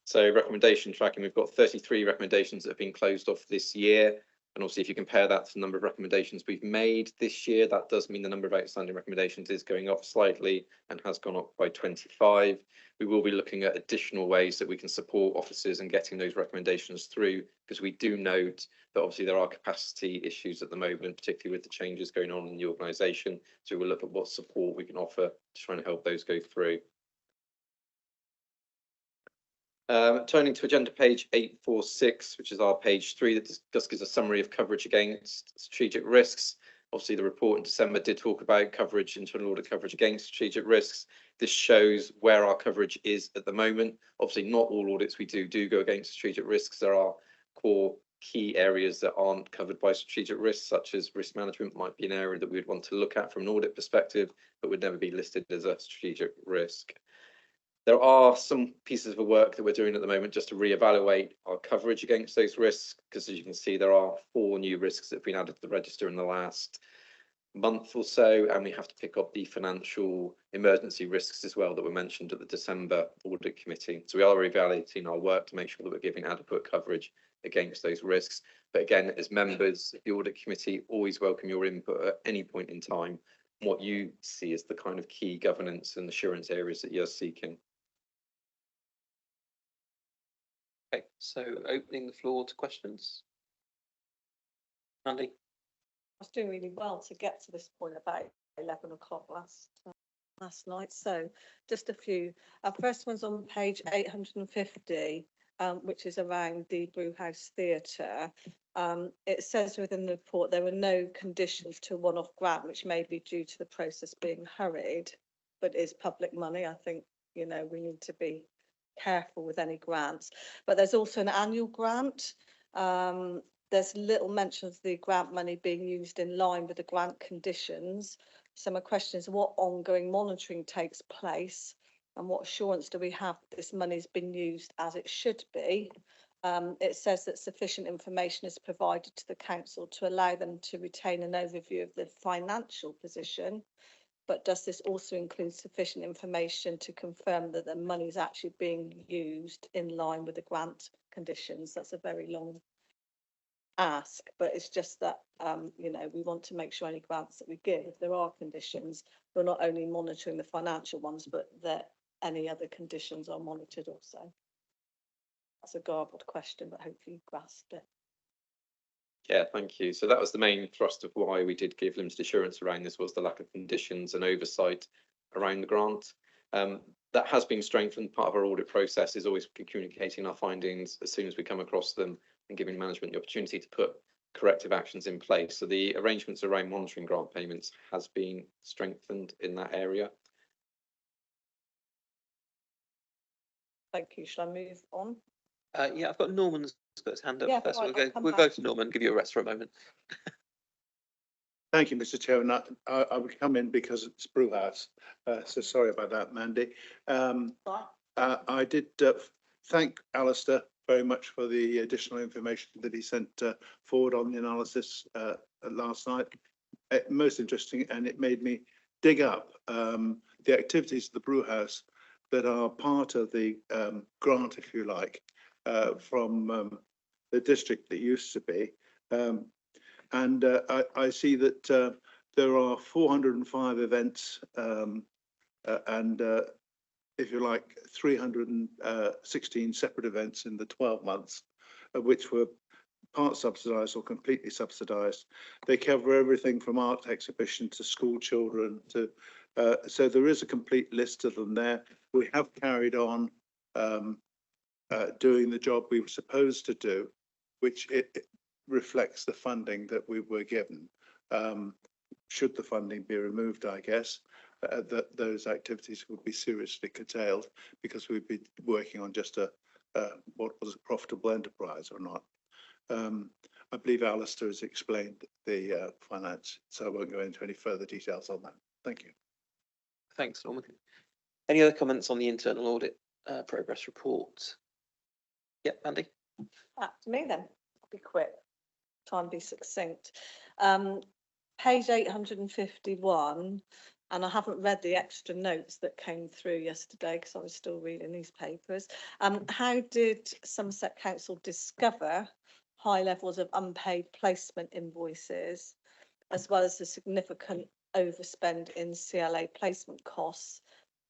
So recommendation tracking, we've got 33 recommendations that have been closed off this year. And obviously, if you compare that to the number of recommendations we've made this year, that does mean the number of outstanding recommendations is going up slightly and has gone up by 25. We will be looking at additional ways that we can support officers and getting those recommendations through, because we do note that obviously there are capacity issues at the moment, particularly with the changes going on in the organisation. So we'll look at what support we can offer to try and help those go through. Turning to agenda page 846, which is our page 3, that just gives a summary of coverage against strategic risks. Obviously, the report in December did talk about coverage, internal audit coverage against strategic risks. This shows where our coverage is at the moment. Obviously, not all audits we do go against strategic risks. There are core key areas that aren't covered by strategic risks, such as risk management might be an area that we would want to look at from an audit perspective, but would never be listed as a strategic risk. There are some pieces of work that we're doing at the moment just to reevaluate our coverage against those risks, because as you can see, there are 4 new risks that have been added to the register in the last month or so, and we have to pick up the financial emergency risks as well that were mentioned at the December audit committee. So we are reevaluating our work to make sure that we're giving adequate coverage against those risks. But again, as members of the audit committee, always welcome your input at any point in time, what you see as the kind of key governance and assurance areas that you're seeking. Okay, so opening the floor to questions. Andy? I was doing really well to get to this point about 11 o'clock last night. So just a few. Our first one's on page 850, which is around the Brewhouse Theatre. It says within the report there were no conditions to a one-off grant, which may be due to the process being hurried, but is public money. I think, you know, we need to be careful with any grants. But there's also an annual grant. There's little mention of the grant money being used in line with the grant conditions. So my question is, what ongoing monitoring takes place, and what assurance do we have that this money has been used as it should be? It says that sufficient information is provided to the council to allow them to retain an overview of the financial position. But does this also include sufficient information to confirm that the money is actually being used in line with the grant conditions? That's a very long ask, but it's just that, you know, we want to make sure any grants that we give, if there are conditions, we're not only monitoring the financial ones, but that any other conditions are monitored also. That's a garbled question, but hopefully you grasped it. Yeah, thank you. So that was the main thrust of why we did give limited assurance around this, was the lack of conditions and oversight around the grant. That has been strengthened. Part of our audit process is always communicating our findings as soon as we come across them and giving management the opportunity to put corrective actions in place. So the arrangements around monitoring grant payments has been strengthened in that area. Thank you. Shall I move on? Yeah, I've got Norman's got his hand up Yeah, first. right, We'll go to Norman, give you a rest for a moment. Thank you, Mr. Chairman. I would come in because it's Brewhouse, so sorry about that, Mandy. I did thank Alistair very much for the additional information that he sent forward on the analysis last night. Most interesting, and it made me dig up the activities of the Brewhouse that are part of the grant, if you like, from the district that used to be. And I see that there are 405 events and if you like, 316 separate events in the 12 months, which were part subsidised or completely subsidised. They cover everything from art exhibition to school children to, so there is a complete list of them there. We have carried on doing the job we were supposed to do, which it reflects the funding that we were given. Should the funding be removed, I guess, that those activities would be seriously curtailed because we'd be working on just what was a profitable enterprise or not. I believe Alistair has explained the finance, so I won't go into any further details on that. Thank you. Thanks, Norman. Any other comments on the internal audit progress report? Yep, Andy. Back to me then. I'll be quick. Try and be succinct. Page 851, and I haven't read the extra notes that came through yesterday because I was still reading these papers. How did Somerset Council discover high levels of unpaid placement invoices, as well as the significant overspend in CLA placement costs?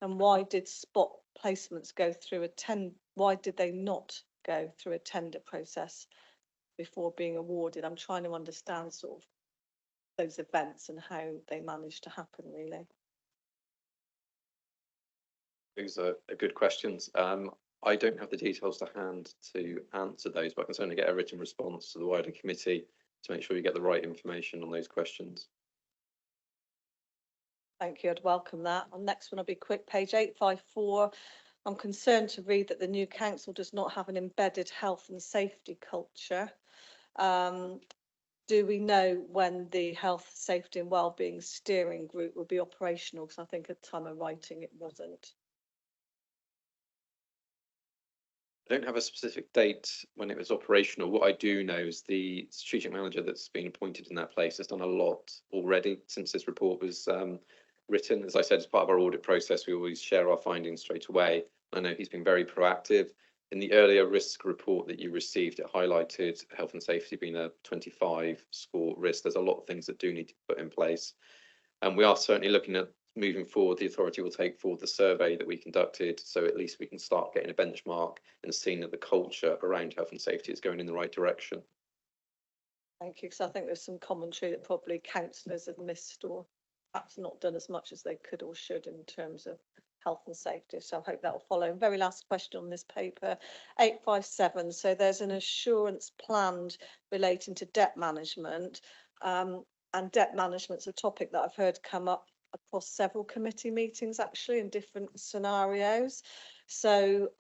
And why did spot placements go through a why did they not go through a tender process before being awarded? I'm trying to understand sort of those events and how they managed to happen, really. Those are good questions. I don't have the details to hand to answer those, but I can certainly get a written response to the wider committee to make sure you get the right information on those questions. Thank you, I'd welcome that. On next one, I'll be quick. Page 854. I'm concerned to read that the new council does not have an embedded health and safety culture. Do we know when the health, safety and wellbeing steering group will be operational? Because I think at the time of writing it wasn't. I don't have a specific date when it was operational. What I do know is the strategic manager that's been appointed in that place has done a lot already since this report was written. As I said, as part of our audit process, we always share our findings straight away. I know he's been very proactive. In the earlier risk report that you received, it highlighted health and safety being a 25 score risk. There's a lot of things that do need to be put in place. And we are certainly looking at moving forward. The authority will take forward the survey that we conducted, so at least we can start getting a benchmark and seeing that the culture around health and safety is going in the right direction. Thank you, because I think there's some commentary that probably councillors have missed or perhaps not done as much as they could or should in terms of health and safety. So I hope that will follow. And very last question on this paper, 857. So there's an assurance planned relating to debt management. And debt management's a topic that I've heard come up across several committee meetings actually in different scenarios. So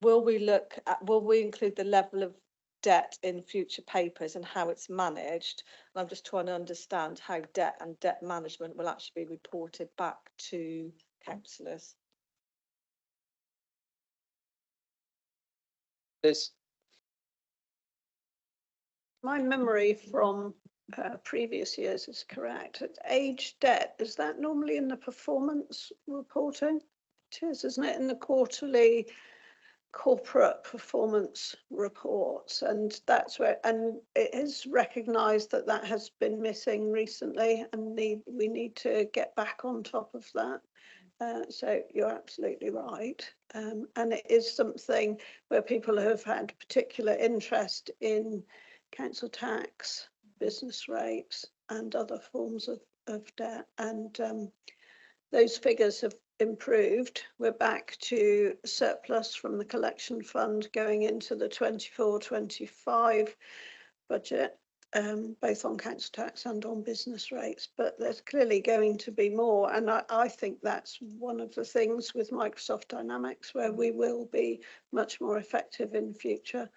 will we include the level of debt in future papers and how it's managed? And I'm just trying to understand how debt and debt management will actually be reported back to councillors. Liz? My memory from previous years is correct. Age debt, is that normally in the performance reporting? It is, isn't it, in the quarterly corporate performance reports? And that's where, and it is recognised that that has been missing recently, and we need to get back on top of that. So you're absolutely right. And it is something where people have had particular interest in council tax, business rates and other forms of debt. And those figures have improved. We're back to surplus from the collection fund going into the 24-25 budget, both on council tax and on business rates, but there's clearly going to be more. And I think that's one of the things with Microsoft Dynamics where we will be much more effective in future.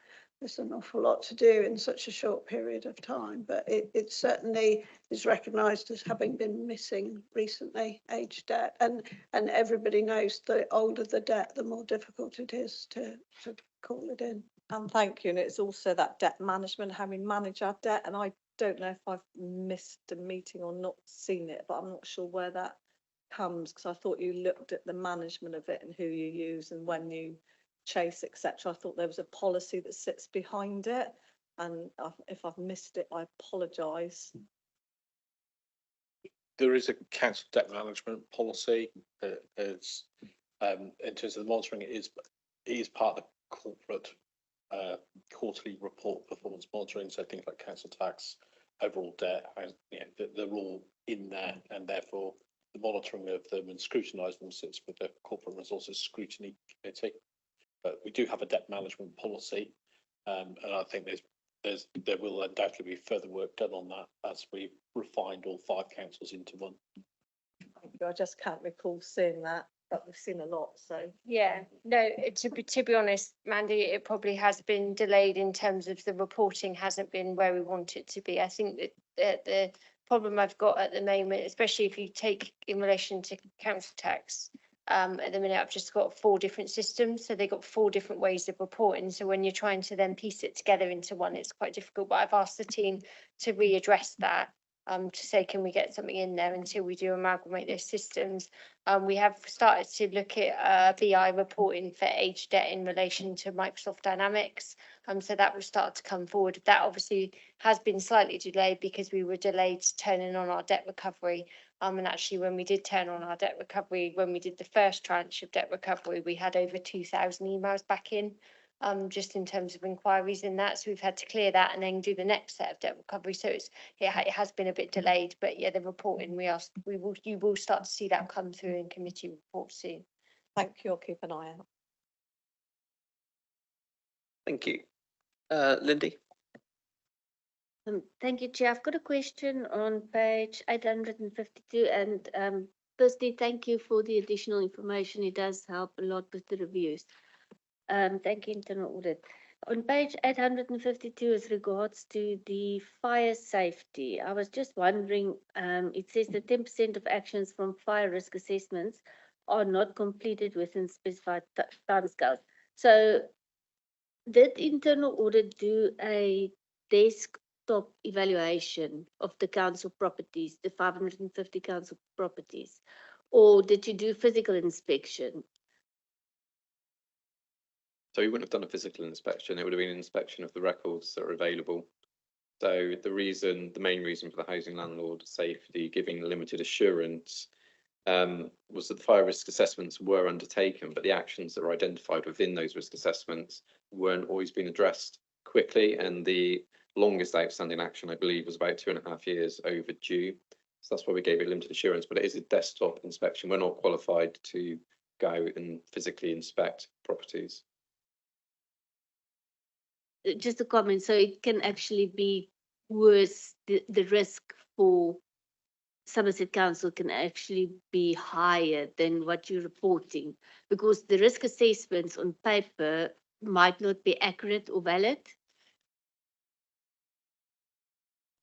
There's an awful lot to do in such a short period of time, but it certainly is recognised as having been missing recently, age debt. And everybody knows the older the debt, the more difficult it is to call it in. And thank you. And it's also that debt management, how we manage our debt. And I don't know if I've missed a meeting or not seen it, but I'm not sure where that comes, because I thought you looked at the management of it and who you use and when you chase, etc. I thought there was a policy that sits behind it. And if I've missed it, I apologise. There is a council debt management policy that is, in terms of the monitoring, it is part of the corporate quarterly report performance monitoring. So things like council tax, overall debt, they're all in there, and therefore the monitoring of them and scrutinising them sits with the Corporate Resources Scrutiny Committee. But we do have a debt management policy, and I think there will undoubtedly be further work done on that as we refined all 5 councils into one. Thank you. I just can't recall seeing that, but we've seen a lot, so. Yeah, no, to be honest, Mandy, it probably has been delayed in terms of the reporting hasn't been where we want it to be. I think that the problem I've got at the moment, especially if you take in relation to council tax, at the minute I've just got 4 different systems, so they've got 4 different ways of reporting. So when you're trying to then piece it together into one, it's quite difficult. But I've asked the team to readdress that. To say, can we get something in there until we do amalgamate those systems? We have started to look at BI reporting for age debt in relation to Microsoft Dynamics. So that will start to come forward. That obviously has been slightly delayed because we were delayed turning on our debt recovery. And actually, when we did turn on our debt recovery, when we did the first tranche of debt recovery, we had over 2,000 emails back in. Just in terms of inquiries in that, so we've had to clear that and then do the next set of debt recovery. So it has been a bit delayed, but yeah, the reporting you will start to see that come through in committee reports soon. Thank you. I'll keep an eye out. Thank you. Lindy? Thank you, Chair. I've got a question on page 852, and firstly, thank you for the additional information. It does help a lot with the reviews. Thank you, Internal Audit. On page 852, as regards to the fire safety, I was just wondering, it says that 10% of actions from fire risk assessments are not completed within specified timescales. So did Internal Audit do a desktop evaluation of the council properties, the 550 council properties, or did you do physical inspection? So we wouldn't have done a physical inspection. It would have been an inspection of the records that are available. So the main reason for the housing landlord safety giving limited assurance was that the fire risk assessments were undertaken, but the actions that were identified within those risk assessments weren't always being addressed quickly. And the longest outstanding action, I believe, was about 2.5 years overdue. So that's why we gave it limited assurance, but it is a desktop inspection. We're not qualified to go and physically inspect properties. Just a comment, so it can actually be worse, the risk for Somerset Council can actually be higher than what you're reporting, because the risk assessments on paper might not be accurate or valid.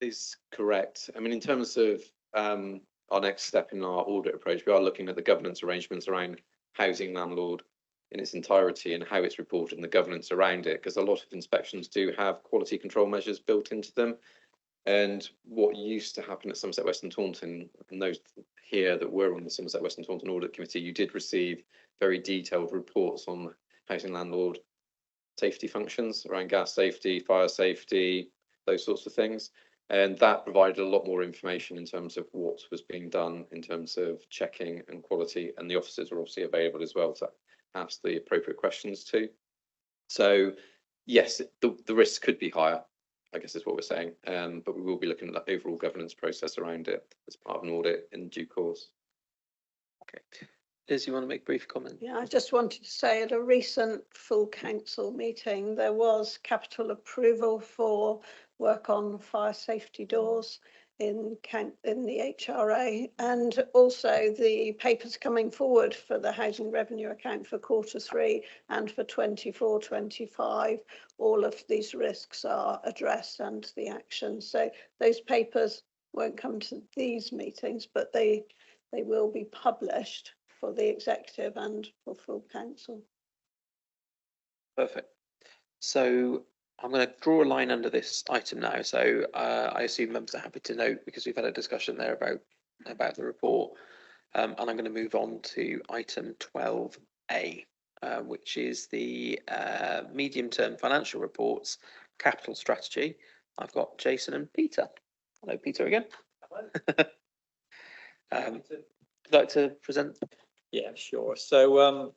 Is correct. I mean, in terms of our next step in our audit approach, we are looking at the governance arrangements around housing landlord in its entirety and how it's reported and the governance around it, because a lot of inspections do have quality control measures built into them. And what used to happen at Somerset West and Taunton, and those here that were on the Somerset West and Taunton Audit Committee, you did receive very detailed reports on housing landlord safety functions around gas safety, fire safety, those sorts of things. And that provided a lot more information in terms of what was being done in terms of checking and quality, and the officers were obviously available as well to ask the appropriate questions too. So yes, the risk could be higher, I guess is what we're saying, but we will be looking at the overall governance process around it as part of an audit in due course. Okay. Liz, you want to make a brief comment? Yeah, I just wanted to say at a recent full council meeting, there was capital approval for work on fire safety doors in the HRA, and also the papers coming forward for the housing revenue account for Q3 and for 24-25. All of these risks are addressed and the actions. So those papers won't come to these meetings, but they will be published for the executive and for full council. Perfect. So I'm going to draw a line under this item now. So I assume members are happy to note, because we've had a discussion there about the report. And I'm going to move on to item 12A, which is the medium-term financial reports capital strategy, I've got Jason and Peter. Hello, Peter again. Would you like to present? Yeah, sure. So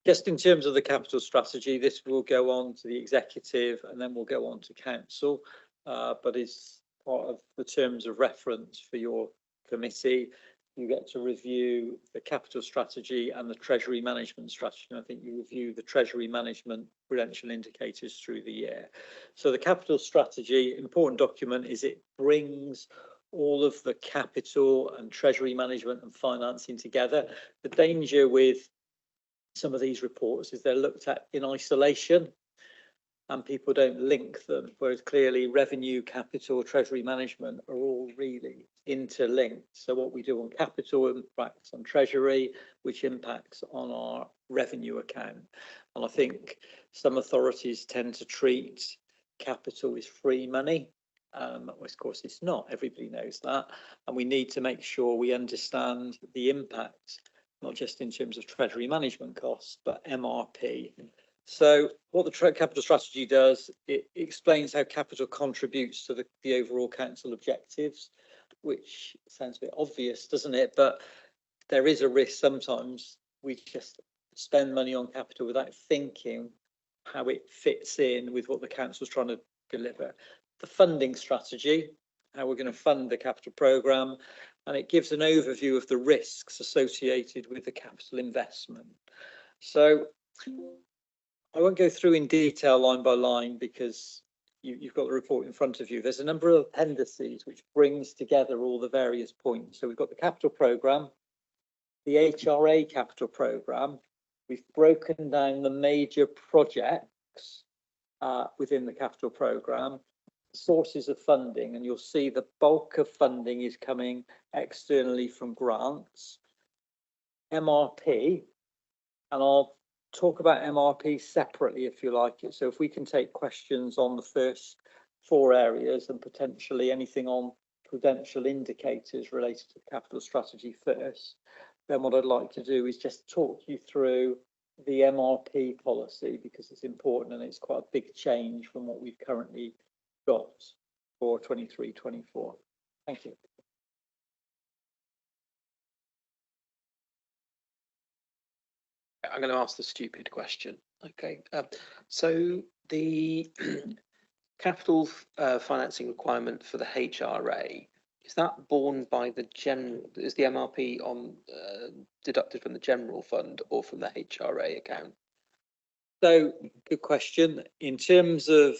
just in terms of the capital strategy, this will go on to the executive and then we'll go on to council, but it's part of the terms of reference for your committee. You get to review the capital strategy and the treasury management strategy. And I think you review the treasury management prudential indicators through the year. So the capital strategy, important document, is it brings all of the capital and treasury management and financing together. The danger with some of these reports is they're looked at in isolation and people don't link them, whereas clearly revenue, capital, treasury management are all really interlinked. So what we do on capital impacts on treasury, which impacts on our revenue account. And I think some authorities tend to treat capital as free money. Of course, it's not. Everybody knows that. And we need to make sure we understand the impact, not just in terms of treasury management costs, but MRP. So what the capital strategy does, it explains how capital contributes to the overall council objectives, which sounds a bit obvious, doesn't it? But there is a risk sometimes we just spend money on capital without thinking how it fits in with what the council's trying to deliver. The funding strategy, how we're going to fund the capital programme, and it gives an overview of the risks associated with the capital investment. So I won't go through in detail line by line because you've got the report in front of you. There's a number of appendices which brings together all the various points. So we've got the capital programme, the HRA capital programme. We've broken down the major projects within the capital programme, sources of funding, and you'll see the bulk of funding is coming externally from grants, MRP, and I'll talk about MRP separately if you like it. So if we can take questions on the first four areas and potentially anything on prudential indicators related to the capital strategy first, then what I'd like to do is just talk you through the MRP policy because it's important and it's quite a big change from what we've currently got for 23-24. Thank you. I'm going to ask the stupid question. Okay, so the capital financing requirement for the HRA, is that borne by the general, is the MRP on deducted from the general fund or from the HRA account? So good question. In terms of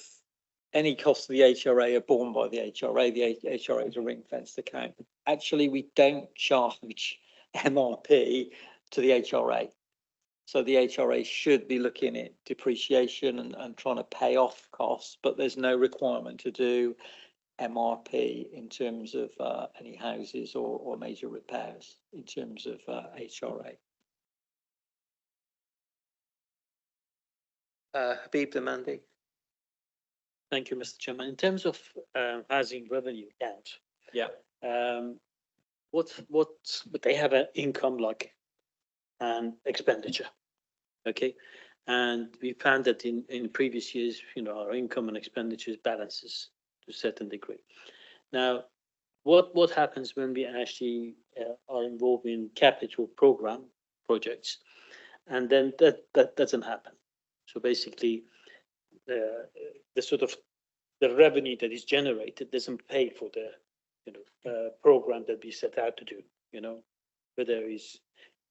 any costs of the HRA are borne by the HRA. The HRA is a ring-fenced account. Actually, we don't charge MRP to the HRA. So the HRA should be looking at depreciation and trying to pay off costs, but there's no requirement to do MRP in terms of any houses or major repairs in terms of HRA. Habib Damandi. Thank you, Mr. Chairman. In terms of housing revenue account, yeah, what they have an income like and expenditure, okay, and we found that in previous years, our income and expenditures balances to a certain degree. Now, what happens when we actually are involved in capital program projects, and then that doesn't happen? So basically, the sort of the revenue that is generated doesn't pay for the program that we set out to do, whether it's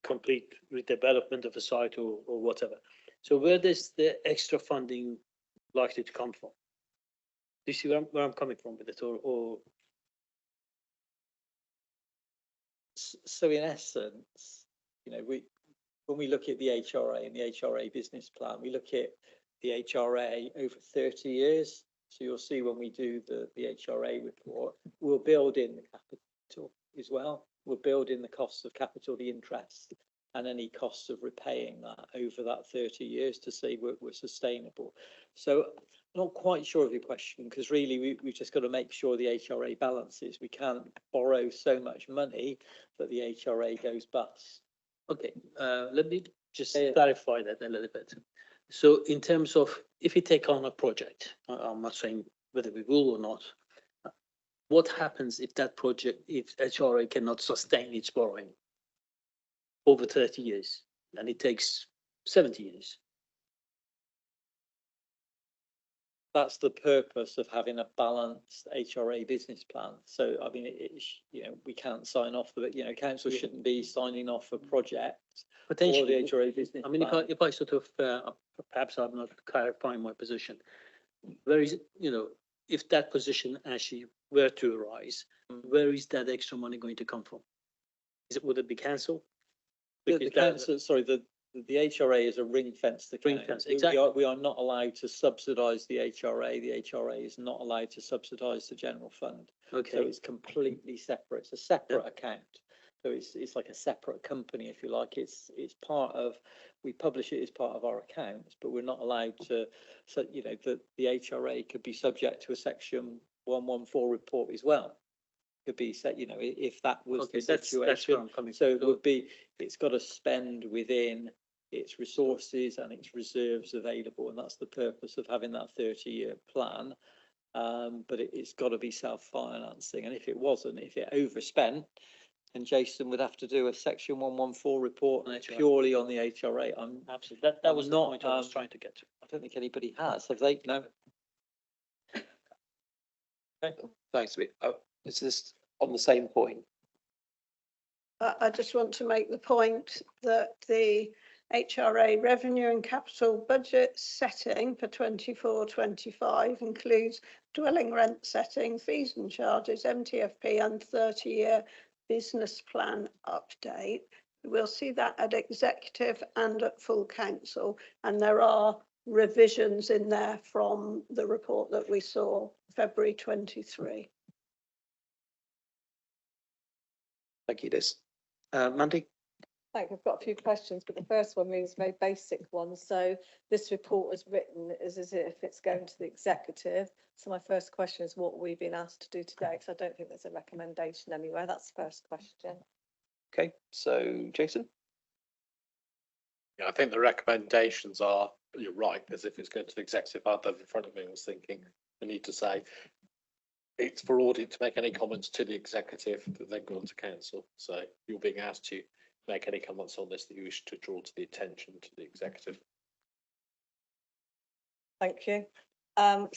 complete redevelopment of a site or whatever. So where does the extra funding likely to come from? Do you see where I'm coming from with it, or? So in essence, when we look at the HRA and the HRA business plan, we look at the HRA over 30 years. So you'll see when we do the HRA report, we'll build in the capital as well. We'll build in the costs of capital, the interest, and any costs of repaying that over that 30 years to see we're sustainable. So I'm not quite sure of your question, because really we've just got to make sure the HRA balances. We can't borrow so much money that the HRA goes bust. Okay, let me just clarify that a little bit. So in terms of, if we take on a project, I'm not saying whether we will or not, what happens if that project, if HRA cannot sustain its borrowing over 30 years and it takes 70 years? That's the purpose of having a balanced HRA business plan. So, I mean, we can't sign off the, council shouldn't be signing off a project for the HRA business I mean, plan. if I sort of, perhaps I'm not clarifying my position. Where is, if that position actually were to arise, where is that extra money going to come from? Would it be council? The council, sorry, the HRA is a ring fenced account. Ring fence, exactly. We are not allowed to subsidise the HRA. The HRA is not allowed to subsidise the general fund. Okay. So it's completely separate. It's a separate account. So it's like a separate company, if you like. It's part of, we publish it as part of our accounts, but we're not allowed to, so, the HRA could be subject to a section 114 report as well. Could be set, if that was the situation. That's where I'm coming So from. it would be, it's got to spend within its resources and its reserves available, and that's the purpose of having that 30-year plan. But it's got to be self-financing, and if it wasn't, if it overspent, then Jason would have to do a section 114 report purely on the HRA. Absolutely. That was the point I was trying to get to. I don't think anybody has. Have they? No. Okay. Thanks. Is this on the same point? I just want to make the point that the HRA revenue and capital budget setting for 24-25 includes dwelling rent setting, fees and charges, MTFP and 30-year business plan update. We'll see that at executive and at full council, and there are revisions in there from the report that we saw February 23. Thank you, Liz. Mandy? Thank you. I've got a few questions, but the first one is a very basic one. So this report was written as if it's going to the executive. So my first question is what we've been asked to do today, because I don't think there's a recommendation anywhere. That's the first question. Okay, so Jason? Yeah, I think the recommendations are, you're right, as if it's going to the executive. I had in front of me and was thinking, we need to say it's for audit to make any comments to the executive that then go on to council. So you're being asked to make any comments on this that you wish to draw to the attention to the executive. Thank you. A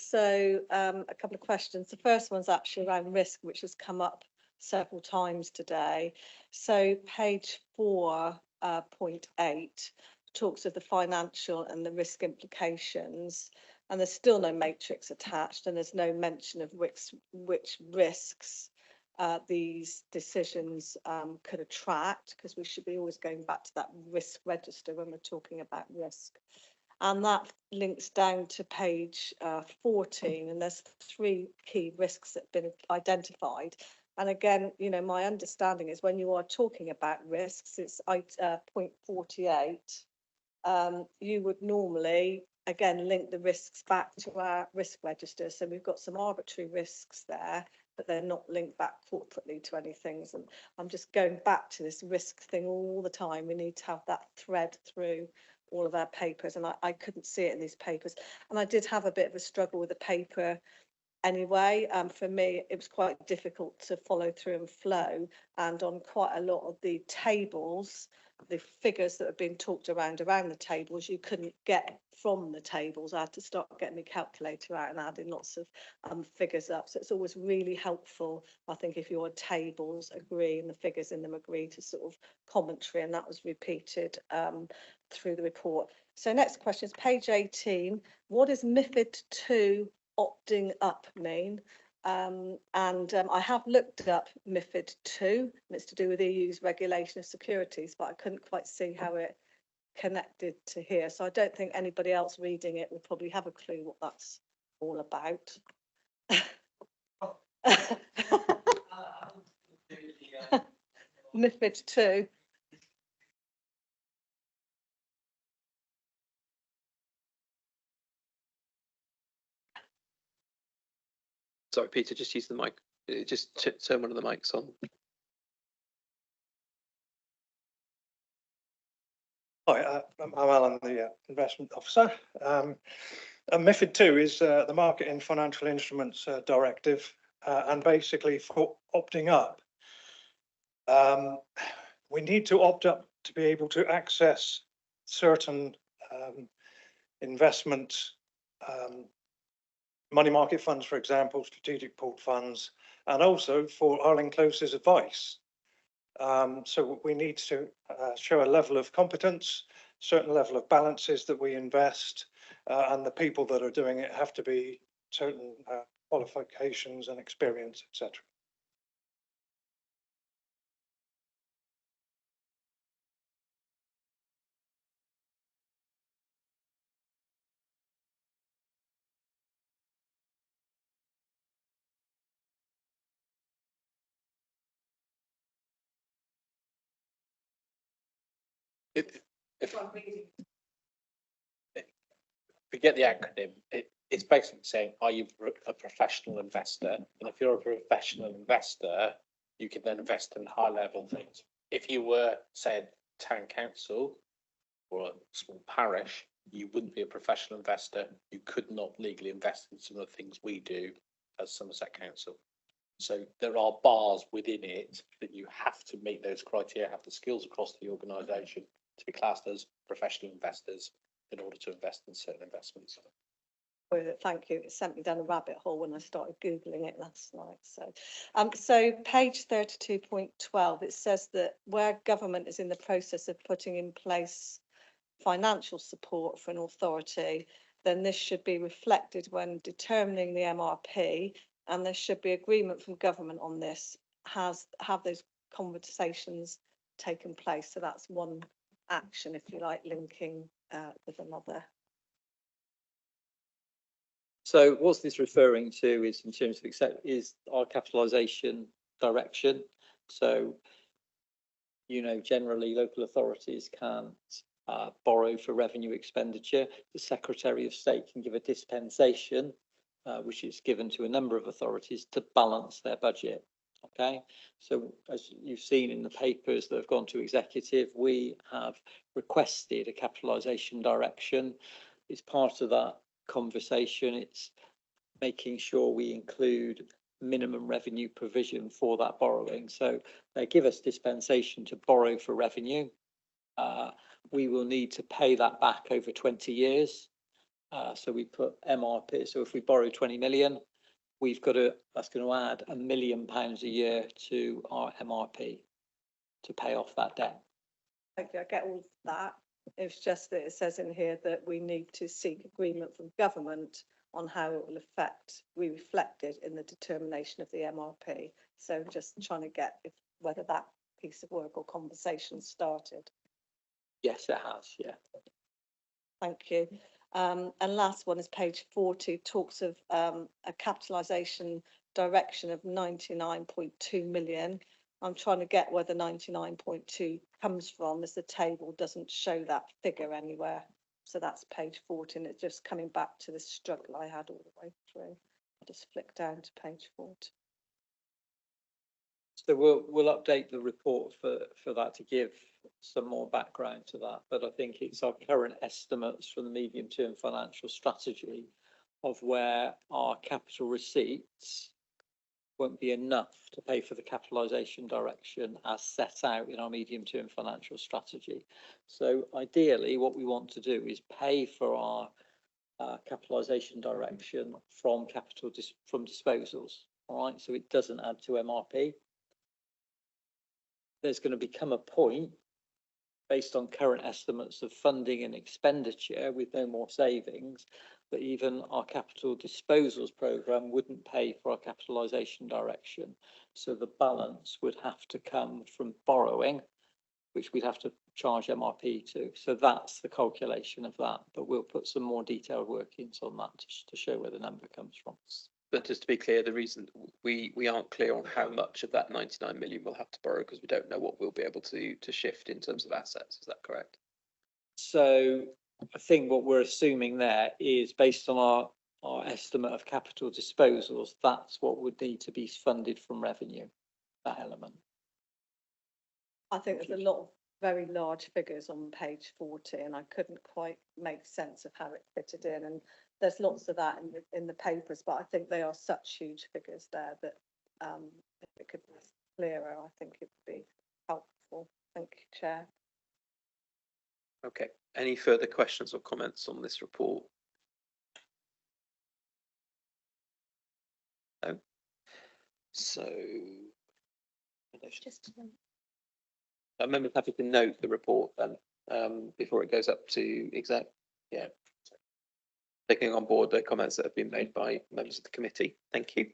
couple of questions. The first one's actually around risk, which has come up several times today. So page 4.8 talks of the financial and the risk implications, and there's still no matrix attached, and there's no mention of which risks these decisions could attract, because we should be always going back to that risk register when we're talking about risk. And that links down to page 14, and there's 3 key risks that have been identified. And again, my understanding is when you are talking about risks, it's point 48. You would normally, again, link the risks back to our risk register. So we've got some arbitrary risks there, but they're not linked back corporately to anything. And I'm just going back to this risk thing all the time. We need to have that thread through all of our papers, and I couldn't see it in these papers. And I did have a bit of a struggle with the paper anyway. For me, it was quite difficult to follow through and flow, and on quite a lot of the tables, the figures that have been talked around the tables, you couldn't get from the tables. I had to start getting my calculator out and adding lots of figures up. So it's always really helpful, I think, if your tables agree and the figures in them agree to sort of commentary, and that was repeated through the report. So next question is page 18. What is MiFID II opting up mean? I have looked up MiFID II, and it's to do with EU's regulation of securities, but I couldn't quite see how it connected to here. So I don't think anybody else reading it will probably have a clue what that's all about. MiFID II. Sorry, Peter, just use the mic. Just turn one of the mics on. Hi, I'm Alan, the investment officer. MiFID II is the Market in Financial Instruments Directive, and basically for opting up, we need to opt up to be able to access certain investment money market funds, for example, strategic pooled funds, and also for Arlene Close's advice. So we need to show a level of competence, certain level of balances that we invest, and the people that are doing it have to be certain qualifications and experience, etc. If we get the acronym, it's basically saying, are you a professional investor? And if you're a professional investor, you can then invest in high level things. If you were, say, a town council or a small parish, you wouldn't be a professional investor. You could not legally invest in some of the things we do as Somerset Council. So there are bars within it that you have to meet those criteria, have the skills across the organisation to be classed as professional investors in order to invest in certain investments. Thank you. It sent me down a rabbit hole when I started Googling it last night. So page 32.12, it says that where government is in the process of putting in place financial support for an authority, then this should be reflected when determining the MRP, and there should be agreement from government on this. Have those conversations taken place? So that's one action, if you like, linking with another. So what's this referring to is in terms of is our capitalisation direction. So, you know, generally local authorities can't borrow for revenue expenditure. The Secretary of State can give a dispensation, which is given to a number of authorities to balance their budget. Okay, so as you've seen in the papers that have gone to executive, we have requested a capitalisation direction. It's part of that conversation. It's making sure we include minimum revenue provision for that borrowing. So they give us dispensation to borrow for revenue. We will need to pay that back over 20 years. So we put MRP. So if we borrow 20 million, we've got to, that's going to add £1 million a year to our MRP to pay off that debt. Okay, I get all of that. It's just that it says in here that we need to seek agreement from government on how it will be reflected in the determination of the MRP. So just trying to get whether that piece of work or conversation started. Yes, it has, yeah. Thank you. And last one is page 40, talks of a capitalisation direction of 99.2 million. I'm trying to get where the 99.2 comes from, as the table doesn't show that figure anywhere. So that's page 40, and it's just coming back to the struggle I had all the way through. I'll just flick down to page 40. So we'll update the report for that to give some more background to that. But I think it's our current estimates from the medium-term financial strategy of where our capital receipts won't be enough to pay for the capitalisation direction as set out in our medium-term financial strategy. So ideally, what we want to do is pay for our capitalisation direction from from disposals. All right, so it doesn't add to MRP. There's going to become a point based on current estimates of funding and expenditure with no more savings, that even our capital disposals programme wouldn't pay for our capitalisation direction. So the balance would have to come from borrowing, which we'd have to charge MRP to. So that's the calculation of that, but we'll put some more detailed workings on that to show where the number comes from. But just to be clear, the reason we aren't clear on how much of that 99 million we'll have to borrow, because we don't know what we'll be able to shift in terms of assets. Is that correct? So I think what we're assuming there is based on our estimate of capital disposals, that's what would need to be funded from revenue, that element. I think there's a lot of very large figures on page 40, and I couldn't quite make sense of how it fitted in. And there's lots of that in the papers, but I think they are such huge figures there that if it could be clearer, I think it would be helpful. Thank you, Chair. Okay, any further questions or comments on this report? No. So Just members happy to note the report then before it goes up to exec. Yeah. Taking on board the comments that have been made by members of the committee. Thank you.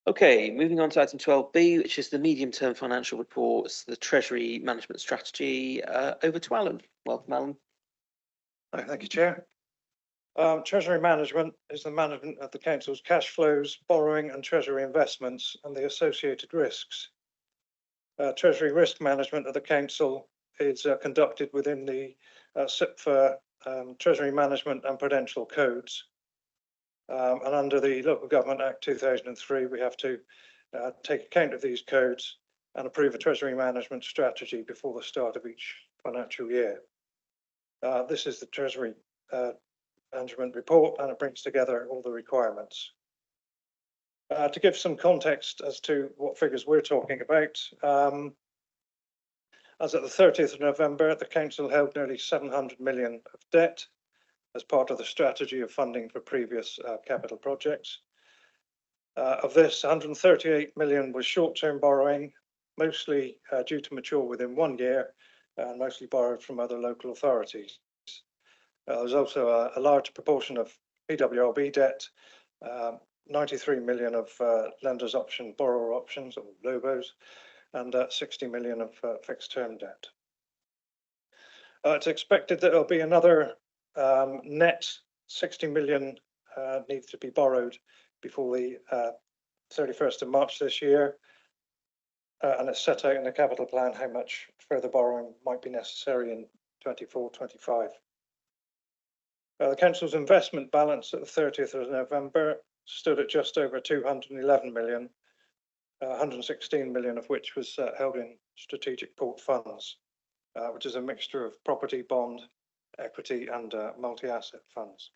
Okay, moving on to item 12B, which is the medium-term financial reports, the Treasury Management Strategy. Over to Alan. Welcome, Alan. Hi, thank you, Chair. Treasury management is the management of the council's cash flows, borrowing and treasury investments and the associated risks. Treasury risk management of the council is conducted within the SIPFA Treasury Management and Prudential Codes. And under the Local Government Act 2003, we have to take account of these codes and approve a Treasury management strategy before the start of each financial year. This is the Treasury management report, and it brings together all the requirements. To give some context as to what figures we're talking about, as at the 30th of November, the council held nearly 700 million of debt as part of the strategy of funding for previous capital projects. Of this, 138 million was short-term borrowing, mostly due to mature within 1 year, and mostly borrowed from other local authorities. There's also a large proportion of PWRB debt, 93 million of lenders option borrower options or LOBOs, and 60 million of fixed term debt. It's expected that there'll be another net 60 million needs to be borrowed before the 31st of March this year. And it's set out in the capital plan how much further borrowing might be necessary in 24-25. The council's investment balance at the 30th of November stood at just over 211 million, 116 million of which was held in strategic port funds, which is a mixture of property, bond, equity and multi-asset funds.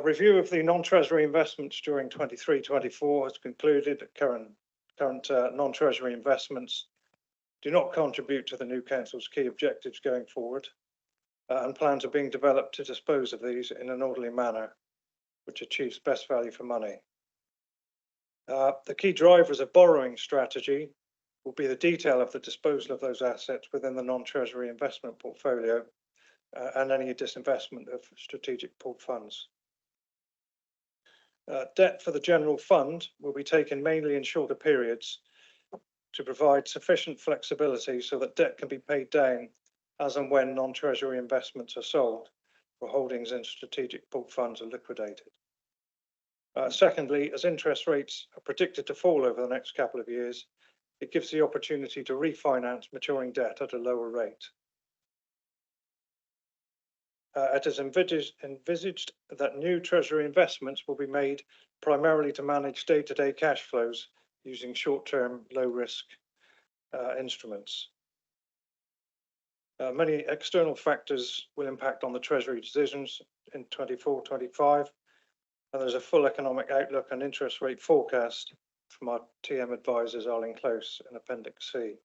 Review of the non-treasury investments during 23-24 has concluded that current non-treasury investments do not contribute to the new council's key objectives going forward, and plans are being developed to dispose of these in an orderly manner, which achieves best value for money. The key drivers of borrowing strategy will be the detail of the disposal of those assets within the non-treasury investment portfolio and any disinvestment of strategic port funds. Debt for the general fund will be taken mainly in shorter periods to provide sufficient flexibility so that debt can be paid down as and when non-treasury investments are sold or holdings in strategic port funds are liquidated. Secondly, as interest rates are predicted to fall over the next couple of years, it gives the opportunity to refinance maturing debt at a lower rate. It is envisaged that new treasury investments will be made primarily to manage day-to-day cash flows using short-term, low-risk instruments. Many external factors will impact on the Treasury decisions in 24-25, and there's a full economic outlook and interest rate forecast from our TM advisors, Arling Close, in Appendix C.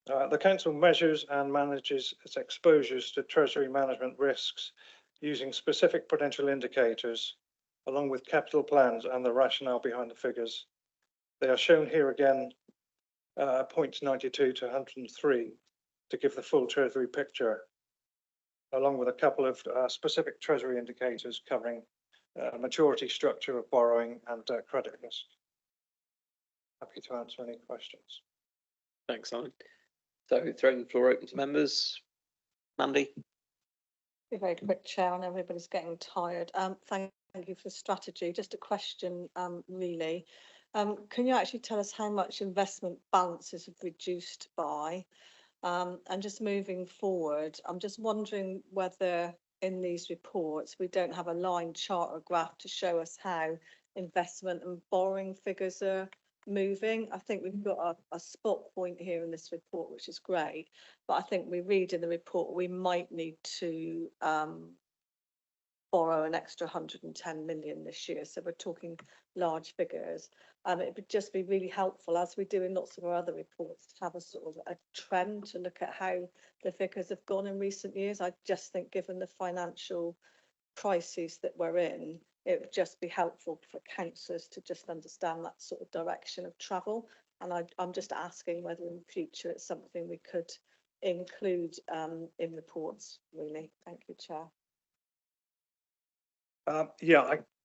The Council measures and manages its exposures to Treasury management risks using specific prudential indicators, along with capital plans and the rationale behind the figures. They are shown here again, points 92 to 103. To give the full Treasury picture, along with a couple of specific Treasury indicators covering maturity structure of borrowing and credit risk. Happy to answer any questions. Thanks, Simon. So throwing the floor open to members. Mandy. Be very quick, Chair. I know everybody's getting tired. Thank you for the strategy. Just a question, really. Can you actually tell us how much investment balances have reduced by? And just moving forward, I'm just wondering whether in these reports we don't have a line chart or graph to show us how investment and borrowing figures are moving. I think we've got a spot point here in this report, which is great. But I think we read in the report, we might need to borrow an extra 110 million this year. So we're talking large figures. It would just be really helpful, as we do in lots of our other reports, to have a sort of a trend to look at how the figures have gone in recent years. I just think, given the financial crises that we're in, it would just be helpful for councillors to just understand that sort of direction of travel. And I'm just asking whether in the future it's something we could include in reports, really. Thank you, Chair.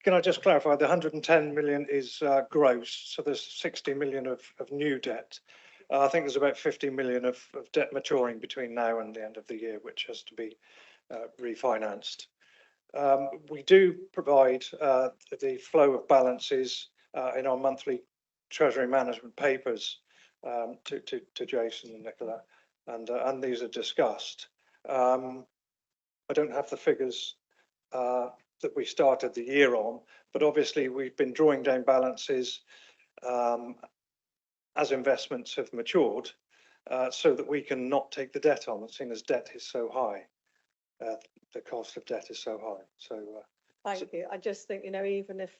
Can I just clarify, the 110 million is gross, so there's 60 million of new debt. I think there's about 50 million of debt maturing between now and the end of the year, which has to be refinanced. We do provide the flow of balances in our monthly treasury management papers to Jason and Nicola, and these are discussed. I don't have the figures that we started the year on, but obviously we've been drawing down balances as investments have matured, so that we can not take the debt on, seeing as debt is so high. The cost of debt is so high. So thank you. I just think, even if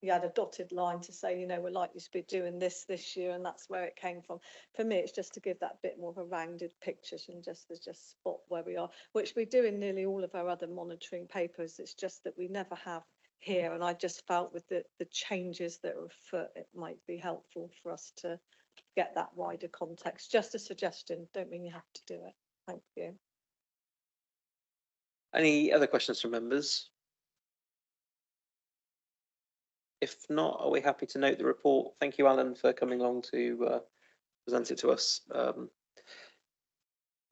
you had a dotted line to say, we're likely to be doing this year, and that's where it came from. For me, it's just to give that bit more of a rounded picture and just spot where we are, which we do in nearly all of our other monitoring papers. It's just that we never have here, and I just felt with the changes that are afoot, it might be helpful for us to get that wider context. Just a suggestion, don't mean you have to do it. Thank you. Any other questions from members? If not, are we happy to note the report? Thank you, Alan, for coming along to present it to us.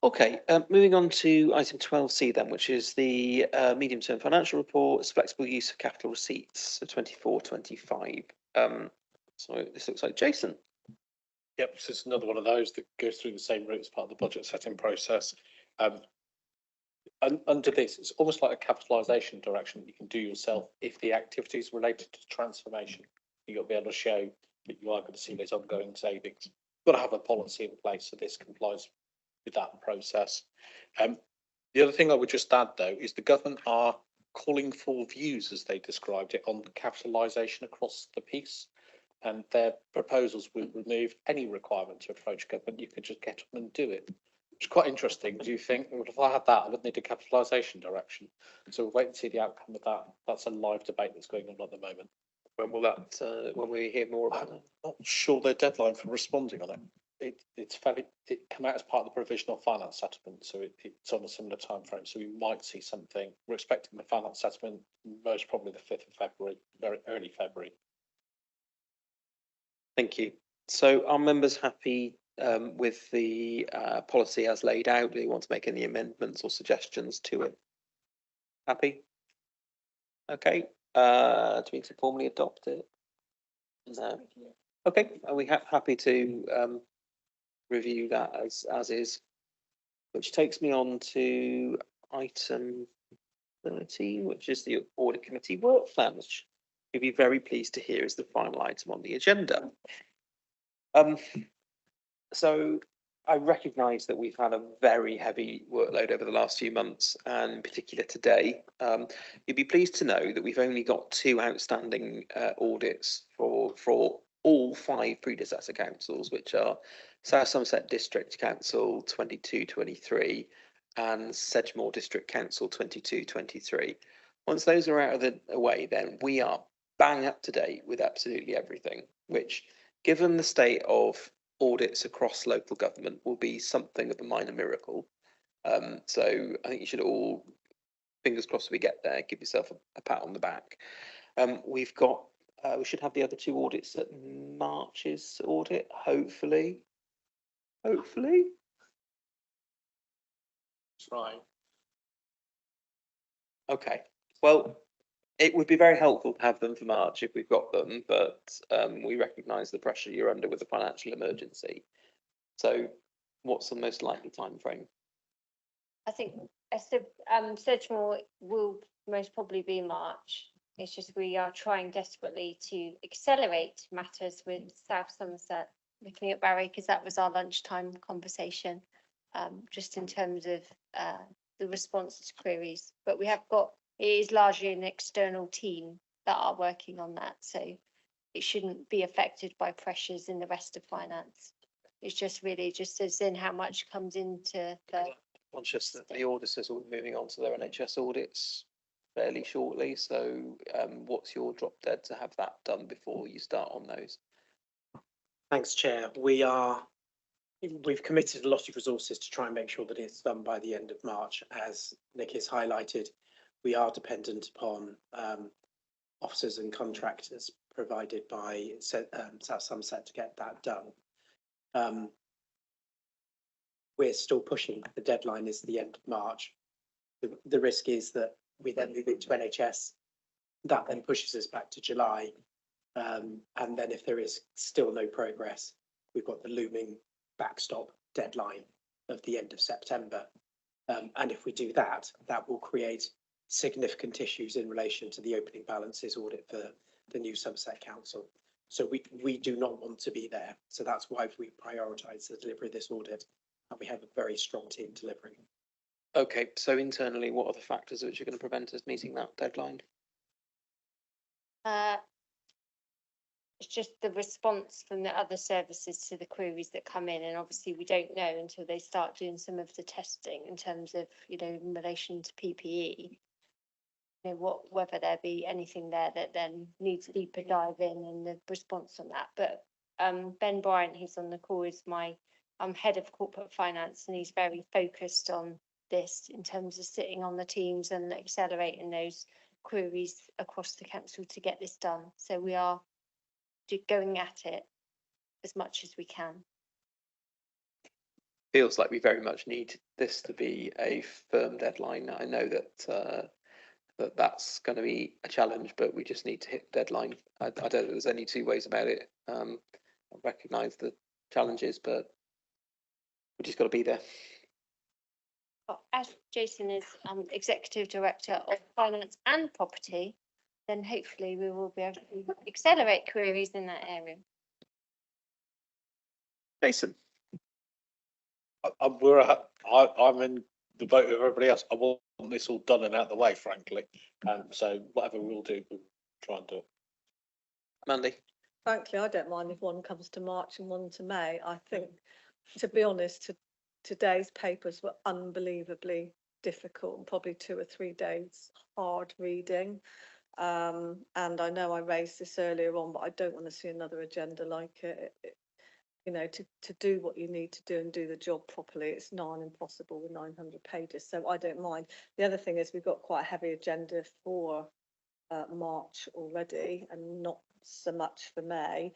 Okay, moving on to item 12C then, which is the medium-term financial report, flexible use of capital receipts for 24-25. So this looks like Jason. Yep, so it's another one of those that goes through the same route as part of the budget setting process. Under this, it's almost like a capitalisation direction that you can do yourself if the activity is related to transformation. You'll be able to show that you are going to see those ongoing savings. You've got to have a policy in place, so this complies with that process. The other thing I would just add, though, is the government are calling for views, as they described it, on capitalisation across the piece. And their proposals will remove any requirement to approach government. You could just get on and do it. It's quite interesting. Do you think, well, if I had that, I wouldn't need a capitalisation direction? So we'll wait and see the outcome of that. That's a live debate that's going on at the moment. When will that? When we hear more about that? I'm not sure their deadline for responding on it. It came out as part of the provisional finance settlement, so it's on a similar time frame. So we might see something. We're expecting the finance settlement most probably the 5th of February, very early February. Thank you. So are members happy with the policy as laid out? Do you want to make any amendments or suggestions to it? Happy? Okay. Do we need to formally adopt it? No. Okay. Are we happy to review that as is? Which takes me on to item 13, which is the Audit Committee work plan, which you'll be very pleased to hear is the final item on the agenda. So I recognise that we've had a very heavy workload over the last few months, and in particular today. You'd be pleased to know that we've only got 2 outstanding audits for all 5 predecessor councils, which are South Somerset District Council 22-23 and Sedgemoor District Council 22-23. Once those are out of the way, then we are bang up to date with absolutely everything, which, given the state of audits across local government, will be something of a minor miracle. So I think you should all, fingers crossed we get there, give yourself a pat on the back. We should have the other 2 audits at March's audit, hopefully. Hopefully. That's right. Okay. Well, it would be very helpful to have them for March if we've got them, but we recognise the pressure you're under with the financial emergency. So what's the most likely time frame? I think Sedgemoor will most probably be March. It's just we are trying desperately to accelerate matters with South Somerset, looking at Barry, because that was our lunchtime conversation, just in terms of the response to queries. But we have got, it is largely an external team that are working on that, so it shouldn't be affected by pressures in the rest of finance. It's just really just as in how much comes into the. Conscious that the auditors will be moving on to their NHS audits fairly shortly, so what's your drop dead to have that done before you start on those? Thanks, Chair. We've committed a lot of resources to try and make sure that it's done by the end of March. As Nick has highlighted, we are dependent upon officers and contractors provided by South Somerset to get that done. We're still pushing. The deadline is the end of March. The risk is that we then move it to NHS. That then pushes us back to July. And then if there is still no progress, we've got the looming backstop deadline of the end of September. And if we do that, that will create significant issues in relation to the opening balances audit for the new Somerset Council. So we do not want to be there. So that's why we prioritise the delivery of this audit. And we have a very strong team delivering. Okay, so internally, what are the factors which are going to prevent us meeting that deadline? It's just the response from the other services to the queries that come in, and obviously we don't know until they start doing some of the testing in terms of, you know, in relation to PPE. You know, whether there be anything there that then needs a deeper dive in and the response on that. But Ben Bryant, who's on the call, is my head of corporate finance, and he's very focused on this in terms of sitting on the teams and accelerating those queries across the council to get this done. So we are going at it as much as we can. Feels like we very much need this to be a firm deadline. I know that that's going to be a challenge, but we just need to hit the deadline. I don't think there's any two ways about it. I recognise the challenges, but we just got to be there. As Jason is Executive Director of Finance and Property, then hopefully we will be able to accelerate queries in that area. Jason. I'm in the boat with everybody else. I want this all done and out of the way, frankly. So whatever we'll do, we'll try and do it. Mandy. Frankly, I don't mind if one comes to March and one to May. I think, to be honest, today's papers were unbelievably difficult and probably 2 or 3 days hard reading. And I know I raised this earlier on, but I don't want to see another agenda like it. You know, to do what you need to do and do the job properly, it's nigh on impossible with 900 pages. So I don't mind. The other thing is we've got quite a heavy agenda for March already, and not so much for May.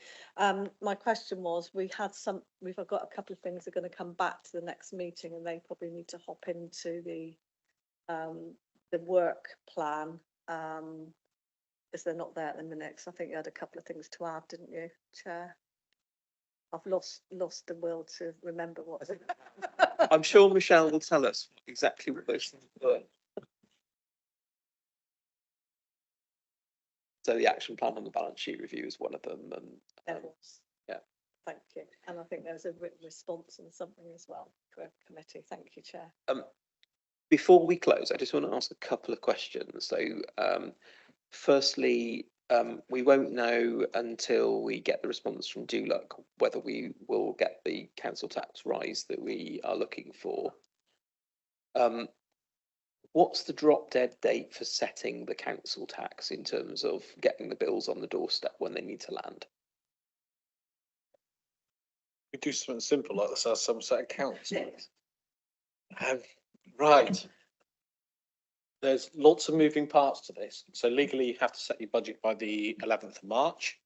My question was, we've got a couple of things that are going to come back to the next meeting, and they probably need to hop into the work plan, because they're not there at the minute. So I think you had a couple of things to add, didn't you, Chair? I've lost the will to remember what. I'm sure Michelle will tell us exactly what those things were. So the action plan on the balance sheet review is one of them, and There was. Yeah. Thank you. And I think there was a written response and something as well to a committee. Thank you, Chair. Before we close, I just want to ask a couple of questions. So, firstly, we won't know until we get the response from DULUC whether we will get the council tax rise that we are looking for. What's the drop dead date for setting the council tax in terms of getting the bills on the doorstep when they need to land? We do something simple like this, as some set accounts. Right. There's lots of moving parts to this. So legally, you have to set your budget by the 11th of March.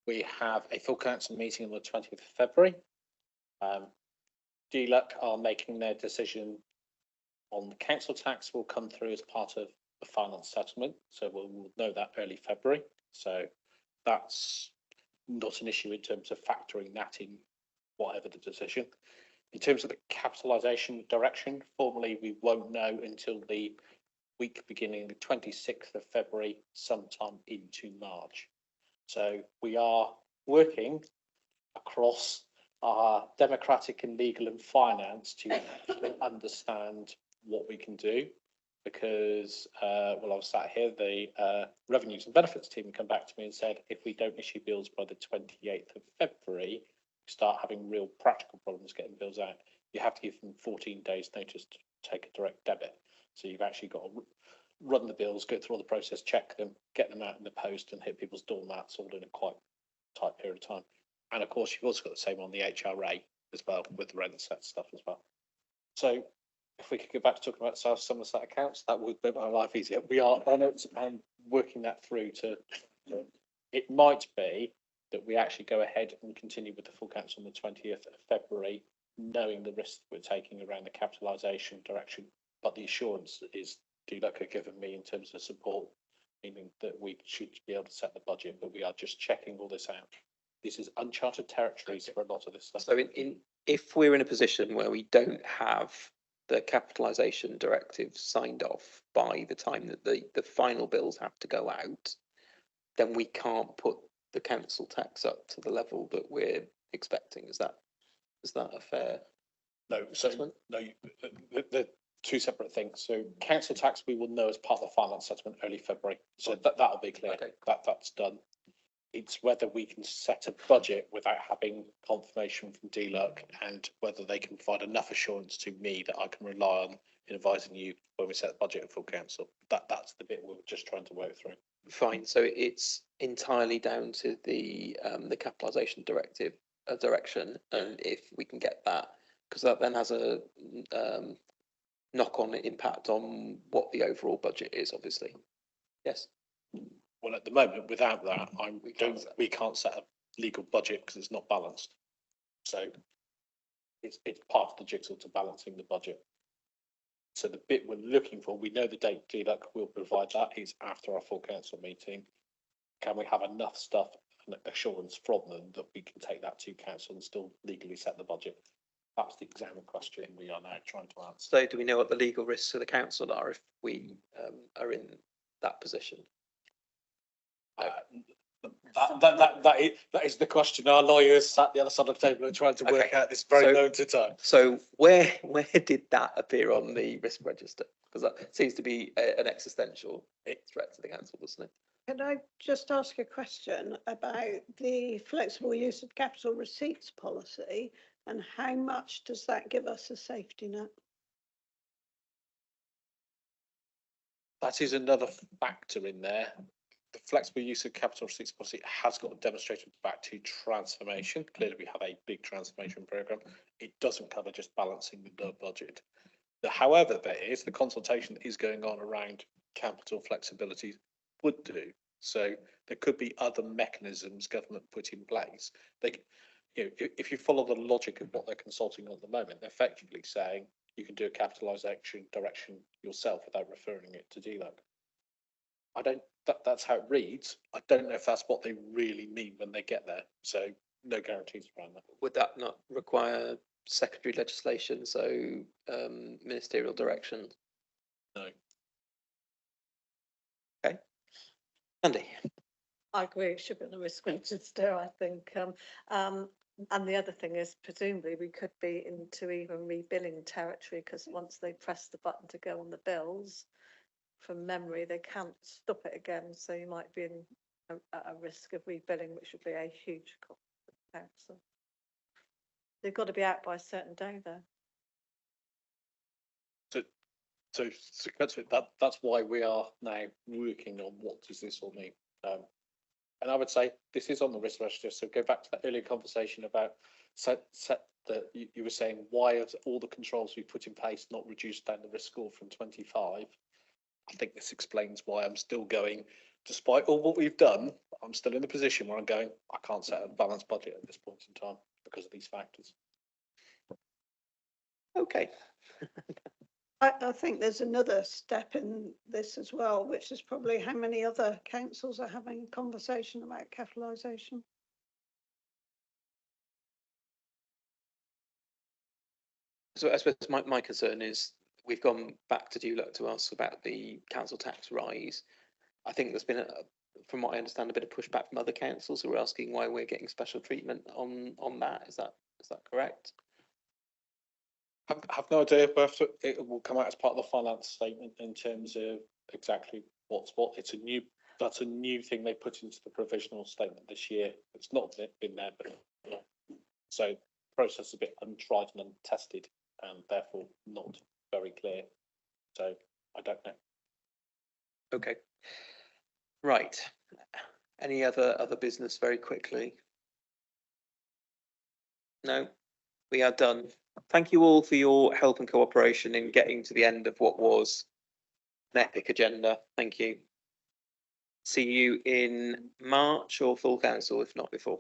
We have a full council meeting on the 20th of February. DLUC are making their decision on the council tax will come through as part of the final settlement. So we'll know that early February. So that's not an issue in terms of factoring that in, whatever the decision. In terms of the capitalisation direction, formally we won't know until the week beginning the 26th of February, sometime into March. So we are working across our democratic and legal and finance to understand what we can do. Because while I was sat here, the revenues and benefits team come back to me and said, if we don't issue bills by the 28th of February, we start having real practical problems getting bills out. You have to give them 14 days notice to take a direct debit. So you've actually got to run the bills, go through all the process, check them, get them out in the post and hit people's doormats all in a quite tight period of time. And of course, you've also got the same on the HRA as well with the rent set stuff as well. So if we could go back to talking about South Somerset accounts, that would make my life easier. We are on it and working that through to, it might be that we actually go ahead and continue with the full council on the 20th of February, knowing the risks we're taking around the capitalisation direction. But the assurance is DLUC are given me in terms of support, meaning that we should be able to set the budget, but we are just checking all this out. This is uncharted territories for a lot of this stuff. So if we're in a position where we don't have the capitalisation directive signed off by the time that the final bills have to go out, then we can't put the council tax up to the level that we're expecting. Is that a fair? No, so no, the two separate things. So council tax we will know as part of the finance settlement early February. So that'll be clear. Okay. That's done. It's whether we can set a budget without having confirmation from DLUC and whether they can provide enough assurance to me that I can rely on in advising you when we set the budget at full council. That's the bit we're just trying to work through. Fine. So it's entirely down to the capitalisation directive direction, and if we can get that, because that then has a knock-on impact on what the overall budget is, obviously. Yes. Well, at the moment, without that, we can't set a legal budget because it's not balanced. So it's part of the jigsaw to balancing the budget. So the bit we're looking for, we know the date DLUC will provide that is after our full council meeting. Can we have enough stuff and assurance from them that we can take that to council and still legally set the budget? That's the exam question we are now trying to answer. So do we know what the legal risks of the council are if we are in that position? That is the question. Our lawyers sat the other side of the table and trying to work out this very moment in time. So where did that appear on the risk register? Because that seems to be an existential threat to the council, doesn't it? Can I just ask a question about the flexible use of capital receipts policy and how much does that give us a safety net? That is another factor in there. The flexible use of capital receipts policy has got a demonstration back to transformation. Clearly, we have a big transformation programme. It doesn't cover just balancing the budget. However, the consultation that is going on around capital flexibility would do. So there could be other mechanisms government put in place. If you follow the logic of what they're consulting on at the moment, they're effectively saying you can do a capitalisation direction yourself without referring it to DLUC. That's how it reads. I don't know if that's what they really mean when they get there. So no guarantees around that. Would that not require secondary legislation, so ministerial direction? No. Okay. Andy? I agree, it should be on the risk register, I think. And the other thing is, presumably, we could be into even rebilling territory, because once they press the button to go on the bills, from memory, they can't stop it again. So you might be in a risk of rebilling, which would be a huge cost for the council. They've got to be out by a certain day, though. So that's why we are now working on what does this all mean. And I would say this is on the risk register. So go back to that earlier conversation about you were saying, why are all the controls we put in place not reduced down the risk score from 25? I think this explains why I'm still going, despite all what we've done, I'm still in the position where I'm going, I can't set a balanced budget at this point in time because of these factors. Okay. I think there's another step in this as well, which is probably how many other councils are having a conversation about capitalisation. So I suppose my concern is we've gone back to DULUC to ask about the council tax rise. I think there's been, from what I understand, a bit of pushback from other councils who are asking why we're getting special treatment on that. Is that correct? Have no idea, but it will come out as part of the finance statement in terms of exactly what's what. That's a new thing they put into the provisional statement this year. It's not been there, but so process is a bit untried and untested, and therefore not very clear. So I don't know. Okay. Right. Any other business very quickly? No, we are done. Thank you all for your help and cooperation in getting to the end of what was an epic agenda. Thank you. See you in March or full council, if not before.